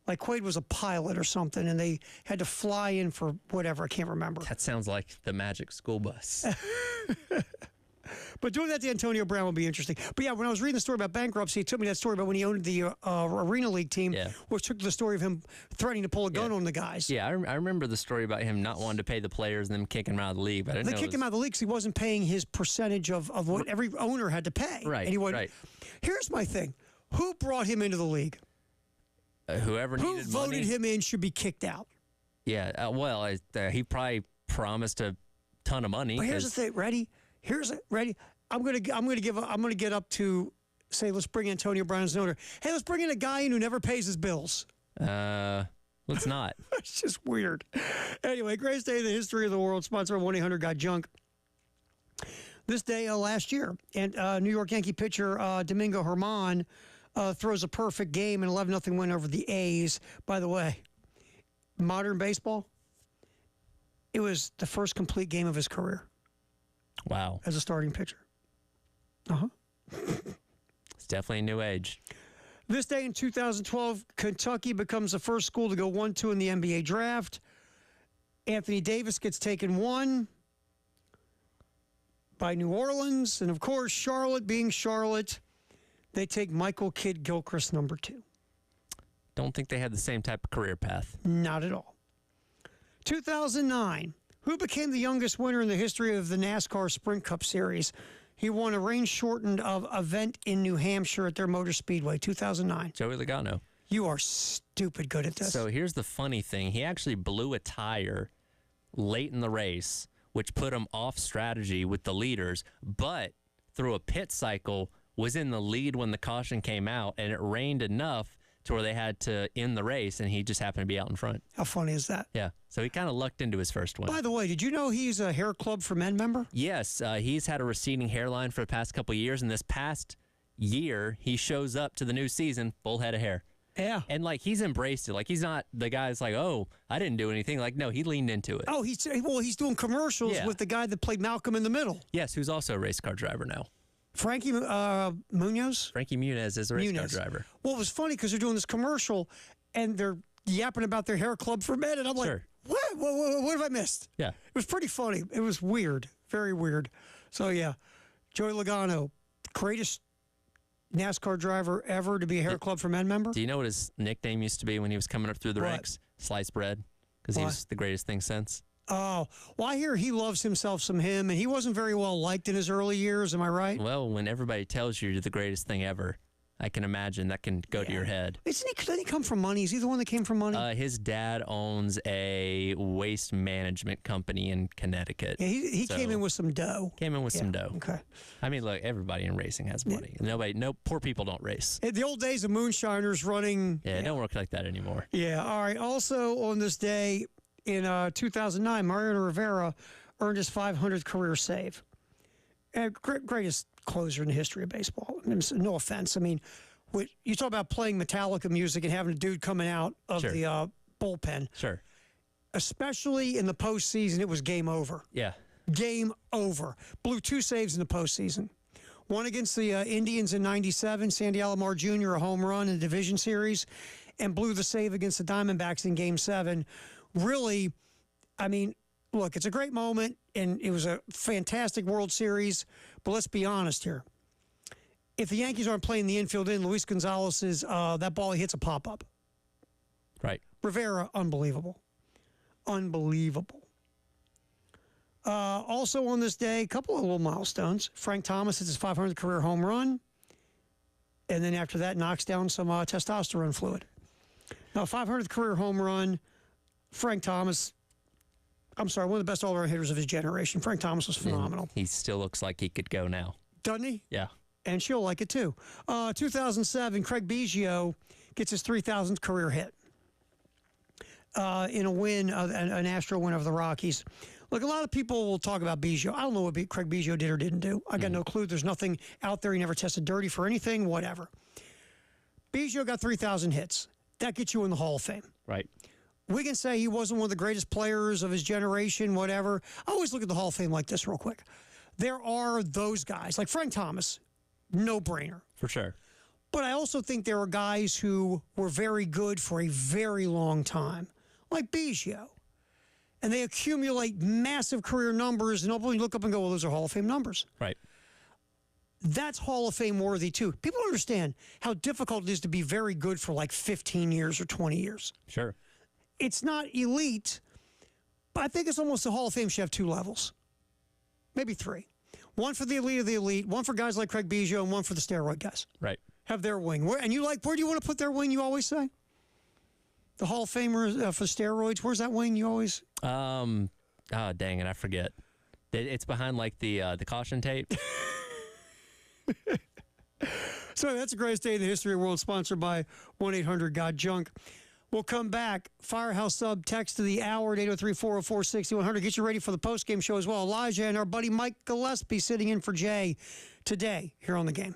Like Quaid was a pilot or something, and they had to fly in for whatever. I can't remember. That sounds like the Magic School Bus. But doing that to Antonio Brown would be interesting. But yeah, when I was reading the story about bankruptcy, it took me that story about when he owned the Arena League team, which took the story of him threatening to pull a gun on the guys. Yeah, I remember the story about him not wanting to pay the players and them kicking him out of the league. But I didn't They know kicked him out of the league because he wasn't paying his percentage of what every owner had to pay. Right, And he right. Here's my thing. Who brought him into the league? Whoever Who needed voted money. him in should be kicked out. Yeah, he probably promised a ton of money. But here's the thing. Ready? I'm gonna get up to say, let's bring Antonio Brown as an owner. Hey, let's bring in a guy in who never pays his bills. Let's not. It's just weird. Anyway, greatest day in the history of the world. Sponsored by 1-800-GOT-JUNK. This day last year, and New York Yankee pitcher Domingo Germán throws a perfect game, an 11-0 win over the A's. By the way, modern baseball, it was the first complete game of his career. Wow. As a starting pitcher. It's definitely a new age. This day in 2012, Kentucky becomes the first school to go 1-2 in the NBA draft. Anthony Davis gets taken 1 by New Orleans. And, of course, Charlotte being Charlotte, they take Michael Kidd-Gilchrist number 2. Don't think they had the same type of career path. Not at all. 2009, who became the youngest winner in the history of the NASCAR Sprint Cup Series? He won a rain-shortened event in New Hampshire at their motor speedway, 2009. Joey Logano. You are stupid good at this. So here's the funny thing. He actually blew a tire late in the race, which put him off strategy with the leaders, but through a pit cycle was in the lead when the caution came out, and it rained enough to where they had to end the race, and he just happened to be out in front. How funny is that? Yeah. So he kind of lucked into his first one. By the way, did you know he's a Hair Club for Men member? Yes. He's had a receding hairline for the past couple of years, and this past year, he shows up to the new season full head of hair. Yeah. And like he's embraced it. Like he's not the guy's like, oh, I didn't do anything. Like no, he leaned into it. Oh, he's doing commercials Yeah. with the guy that played Malcolm in the Middle, Yes, who's also a race car driver now. Frankie Munoz. Frankie Muniz is a race car Muniz. driver. Well, it was funny because they're doing this commercial and they're yapping about their hair club for men, and I'm like, Sure. what have I missed? Yeah. It was pretty funny. It was weird, very weird. So yeah, Joey Logano, greatest NASCAR driver ever to be a hair club for men member. Do you know what his nickname used to be when he was coming up through the What? ranks? Sliced bread, because he Why? was the greatest thing since. Oh, well, I hear he loves himself some him, and he wasn't very well liked in his early years. Am I right? Well, when everybody tells you you're the greatest thing ever, I can imagine that can go to your head. Doesn't he come from money? Is he the one that came from money? His dad owns a waste management company in Connecticut. yeah, he so- came in with some dough. Came in with some dough. Okay. I mean, look, everybody in racing has money. No poor people don't race. In the old days of moonshiners running. Yeah, it don't work like that anymore. Yeah. All right. Also on this day in 2009, Mariano Rivera earned his 500th career save. Greatest closer in the history of baseball. I mean, no offense. I mean, you talk about playing Metallica music and having a dude coming out of Sure. the bullpen, Sure. especially in the postseason, it was game over. Yeah. Game over. Blew 2 saves in the postseason. One against the Indians in '97, Sandy Alomar Jr., a home run in the division series, and blew the save against the Diamondbacks in Game 7. Really, I mean, look, it's a great moment, and it was a fantastic World Series, but let's be honest here. If the Yankees aren't playing the infield in, Luis Gonzalez's, that ball he hits a pop-up. Right. Rivera, unbelievable. Unbelievable. Also on this day, a couple of little milestones. Frank Thomas hits his 500th career home run. And then after that, knocks down some testosterone fluid. Now, 500th career home run, Frank Thomas, one of the best all-around hitters of his generation. Frank Thomas was phenomenal. He still looks like he could go now. Doesn't he? Yeah. And she'll like it too. 2007, Craig Biggio gets his 3,000th career hit in a win, an Astro win over the Rockies. Look, a lot of people will talk about Biggio. I don't know what Craig Biggio did or didn't do. I got no clue. There's nothing out there. He never tested dirty for anything, whatever. Biggio got 3,000 hits. That gets you in the Hall of Fame. Right. We can say he wasn't one of the greatest players of his generation, whatever. I always look at the Hall of Fame like this real quick. There are those guys, like Frank Thomas, no-brainer. For sure. But I also think there are guys who were very good for a very long time, like Biggio. And they accumulate massive career numbers, and ultimately look up and go, well, those are Hall of Fame numbers. Right. That's Hall of Fame worthy, too. People don't understand how difficult it is to be very good for like 15 years or 20 years. Sure. It's not elite, but I think it's almost the Hall of Fame should have 2 levels, maybe 3. One for the elite of the elite, one for guys like Craig Biggio, and one for the steroid guys. Right. Have their wing. Where do you want to put their wing, you always say? The Hall of Famer for steroids, where's that wing you always? Oh, dang it, I forget. It's behind like the caution tape. So that's the greatest day in the history of the world, sponsored by 1-800-GOT-JUNK. We'll come back. Firehouse Sub text to the hour at 803-404-6100. Get you ready for the postgame show as well. Elijah and our buddy Mike Gillespie sitting in for Jay today here on The Game.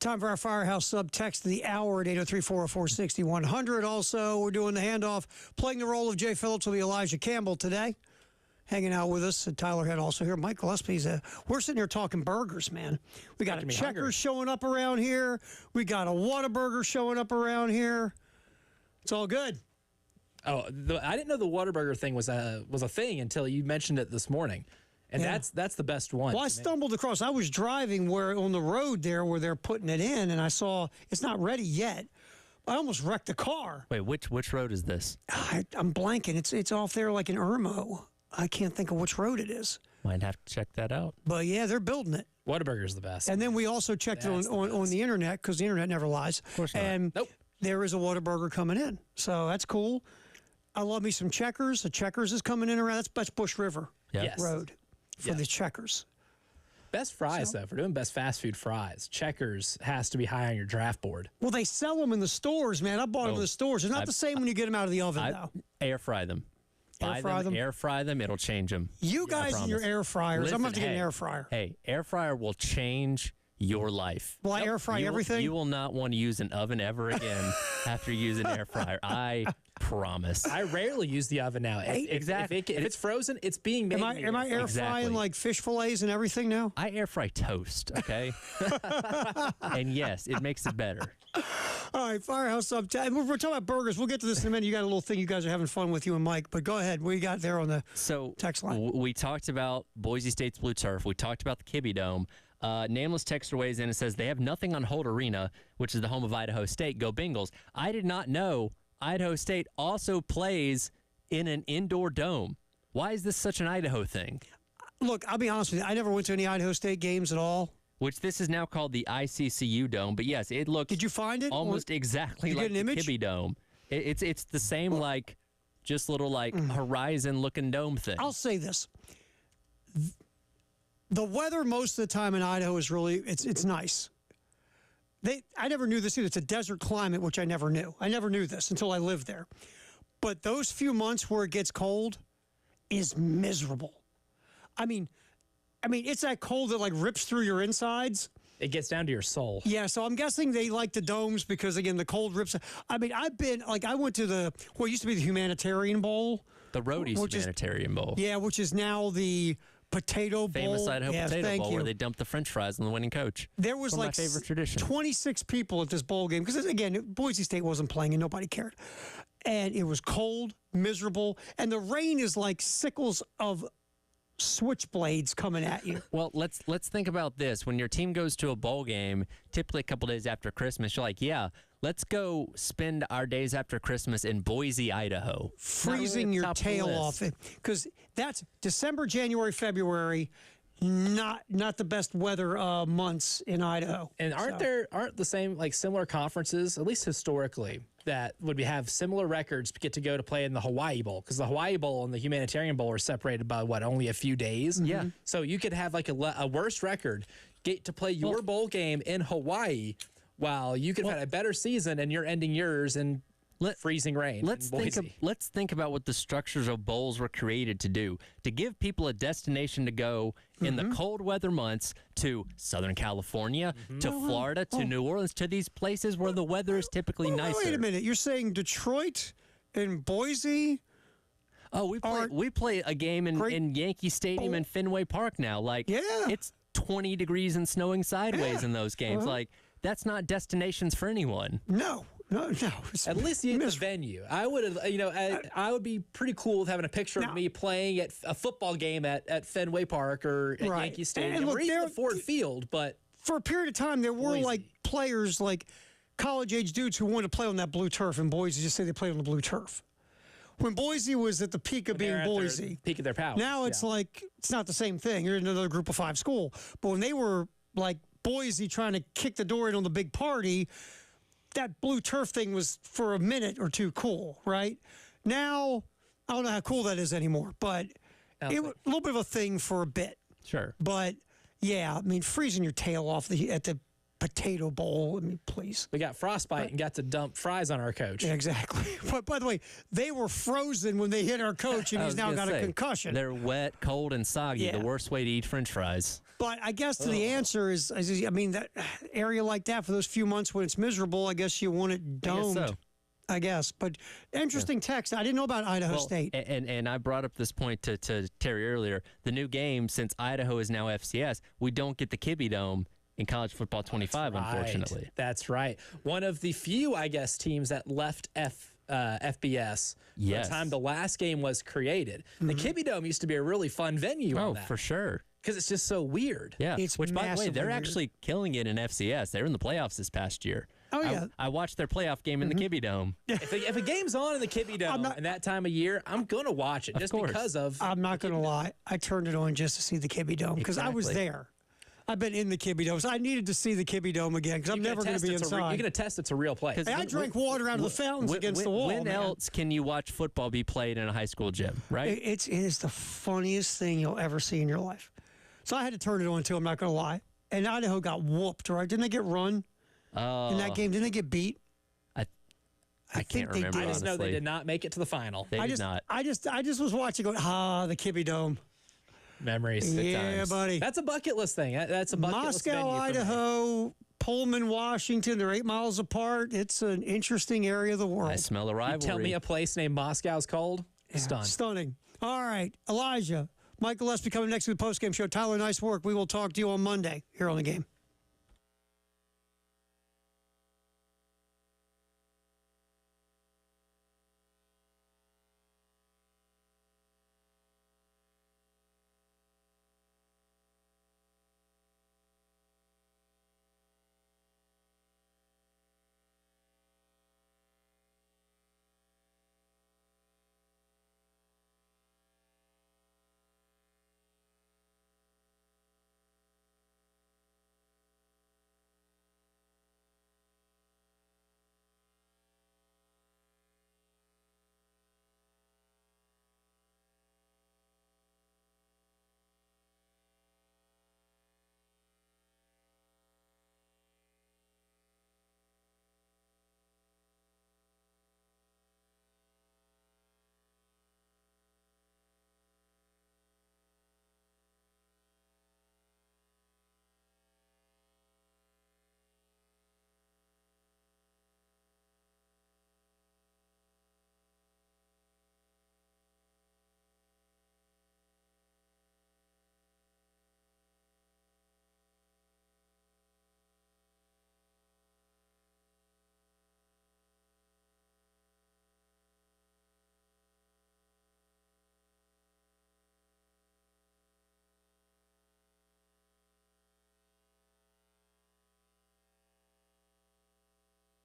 Time for our Firehouse sub text of the hour at 803-404-6100. Also, we're doing the handoff, playing the role of Jay Phillips with Elijah Campbell today. Hanging out with us, Tyler Head also here. Mike Gillespie's. We're sitting here talking burgers, man. We got a Checkers showing up around here. We got a Whataburger showing up around here. It's all good. Oh, I didn't know the Whataburger thing was a thing until you mentioned it this morning. And that's the best one. Well, I stumbled across. I was driving on the road there where they're putting it in, and I saw it's not ready yet. I almost wrecked the car. Wait, which road is this? I'm blanking. It's off there like in Irmo. I can't think of which road it is. Might have to check that out. But yeah, they're building it. Whataburger's the best. And then we also checked it on the internet because the internet never lies. Of course not. And there is a Whataburger coming in, so that's cool. I love me some Checkers. The Checkers is coming in around. That's Bush River Road. For the Checkers. Best fries, though, for doing best fast food fries, Checkers has to be high on your draft board. Well, they sell them in the stores, man. I bought them in the stores. It's not the same when you get them out of the oven, though. Air fry them. Air fry them. It'll change them. You guys and your air fryers. I'm going to have to get an air fryer. Hey, air fryer will change your life. Will I air fry everything? You will not want to use an oven ever again after using an air fryer. I promise. I rarely use the oven now. Exactly. If it's frozen, it's being made. Am I air frying like fish fillets and everything now? I air fry toast, okay? And yes, it makes it better. All right, Firehouse Sub. We're talking about burgers. We'll get to this in a minute. You got a little thing you guys are having fun with, you and Mike. But go ahead. What you got there on the text line? We talked about Boise State's blue turf. We talked about the Kibbe Dome. Nameless texter weighs in and says they have nothing on Holt Arena, which is the home of Idaho State. Go Bengals. I did not know Idaho State also plays in an indoor dome. Why is this such an Idaho thing? Look, I'll be honest with you. I never went to any Idaho State games at all. Which this is now called the ICCU Dome. But yes, it looks. Did you find it? Almost exactly like the Kibbe Dome. It's the same just little horizon looking dome thing. I'll say this. The weather most of the time in Idaho is really it's nice. I never knew this either. It's a desert climate, which I never knew. I never knew this until I lived there. But those few months where it gets cold is miserable. I mean, it's that cold that rips through your insides. It gets down to your soul. Yeah, so I'm guessing they like the domes because, again, the cold rips. I mean, I went to what used to be the Humanitarian Bowl. The Rhodey's Humanitarian Bowl. Yeah, which is now the Potato Bowl. Famous Idaho Potato Bowl where they dump the French fries on the winning coach. There was my favorite tradition. 26 people at this bowl game because, again, Boise State wasn't playing and nobody cared. And it was cold, miserable, and the rain is like sickles of switchblades coming at you. Well, let's think about this. When your team goes to a bowl game, typically a couple days after Christmas, you're like, yeah, let's go spend our days after Christmas in Boise, Idaho. Freezing your tail off. Because that's December, January, February, not the best weather months in Idaho. And aren't the same similar conferences, at least historically, that would have similar records get to go to play in the Hawaii Bowl? Because the Hawaii Bowl and the Humanitarian Bowl are separated by only a few days. Yeah. So you could have a worse record, get to play your bowl game in Hawaii, while you could have had a better season and you're ending yours in freezing rain. Let's think about what the structures of bowls were created to do. To give people a destination to go in the cold weather months to Southern California, to Florida, to New Orleans, to these places where the weather is typically nicer. Wait a minute. You're saying Detroit and Boise? Oh, we play a game in Yankee Stadium in Fenway Park now. It's 20 degrees and snowing sideways in those games. That's not destinations for anyone. No. At least the venue. I would, I would be pretty cool with having a picture of me playing at a football game at Fenway Park or at Yankee Stadium or even Ford Field. But for a period of time, there were players, college-age dudes who wanted to play on that blue turf in Boise. Just say they played on the blue turf. When Boise was at the peak of being Boise, peak of their power. Now it's it's not the same thing. You're in another Group of 5 school. But when they were Boise trying to kick the door in on the big party, that blue turf thing was for a minute or two cool, right? Now, I don't know how cool that is anymore, but it was a little bit of a thing for a bit. Sure. But, yeah, freezing your tail off at the potato bowl. I mean, please. We got frostbite and got to dump fries on our coach. Yeah, exactly. But by the way, they were frozen when they hit our coach, and he's now got a concussion. They're wet, cold, and soggy. Yeah. The worst way to eat French fries. But I guess the answer is, I mean, that area like that for those few months when it's miserable, I guess you want it domed. I guess so. I guess. But interesting text. I didn't know about Idaho State. And I brought up this point to Terry earlier. The new game, since Idaho is now FCS, we don't get the Kibbe Dome in College Football 25, unfortunately. That's right. One of the few, I guess, teams that left FBS by the time the last game was created. The Kibbe Dome used to be a really fun venue. Oh, for sure. Because it's just so weird. Yeah. It's Which, by the way, they're massively actually killing it in FCS. They were in the playoffs this past year. Oh, yeah. I watched their playoff game in the Kibbe Dome. If a game's on in the Kibbe Dome in that time of year, I'm going to watch it just because of. I'm not going to lie. I turned it on just to see the Kibbe Dome because I was there. I've been in the Kibbe Dome, so I needed to see the Kibbe Dome again because I'm never going to be inside. You're going to test it's a real place. Hey, I drank water out of the fountains against the wall. When else can you watch football be played in a high school gym, right? It is the funniest thing you'll ever see in your life. So I had to turn it on too, I'm not going to lie. And Idaho got whooped, right? Didn't they get run in that game? Didn't they get beat? I can't remember. I just know they honestly. did not make it to the final. They did not. I just was watching going, the Kibbe Dome. Memories. Yeah, times. buddy. That's a bucket list thing. That's a bucket list venue Moscow, for me. Idaho, Pullman, Washington, they're 8 miles apart. It's an interesting area of the world. I smell a rivalry. Tell me a place named Moscow's cold. Stunned. Stunning. All right, Elijah, Michael Gillespie coming next to the postgame show. Tyler, nice work. We will talk to you on Monday here on The Game.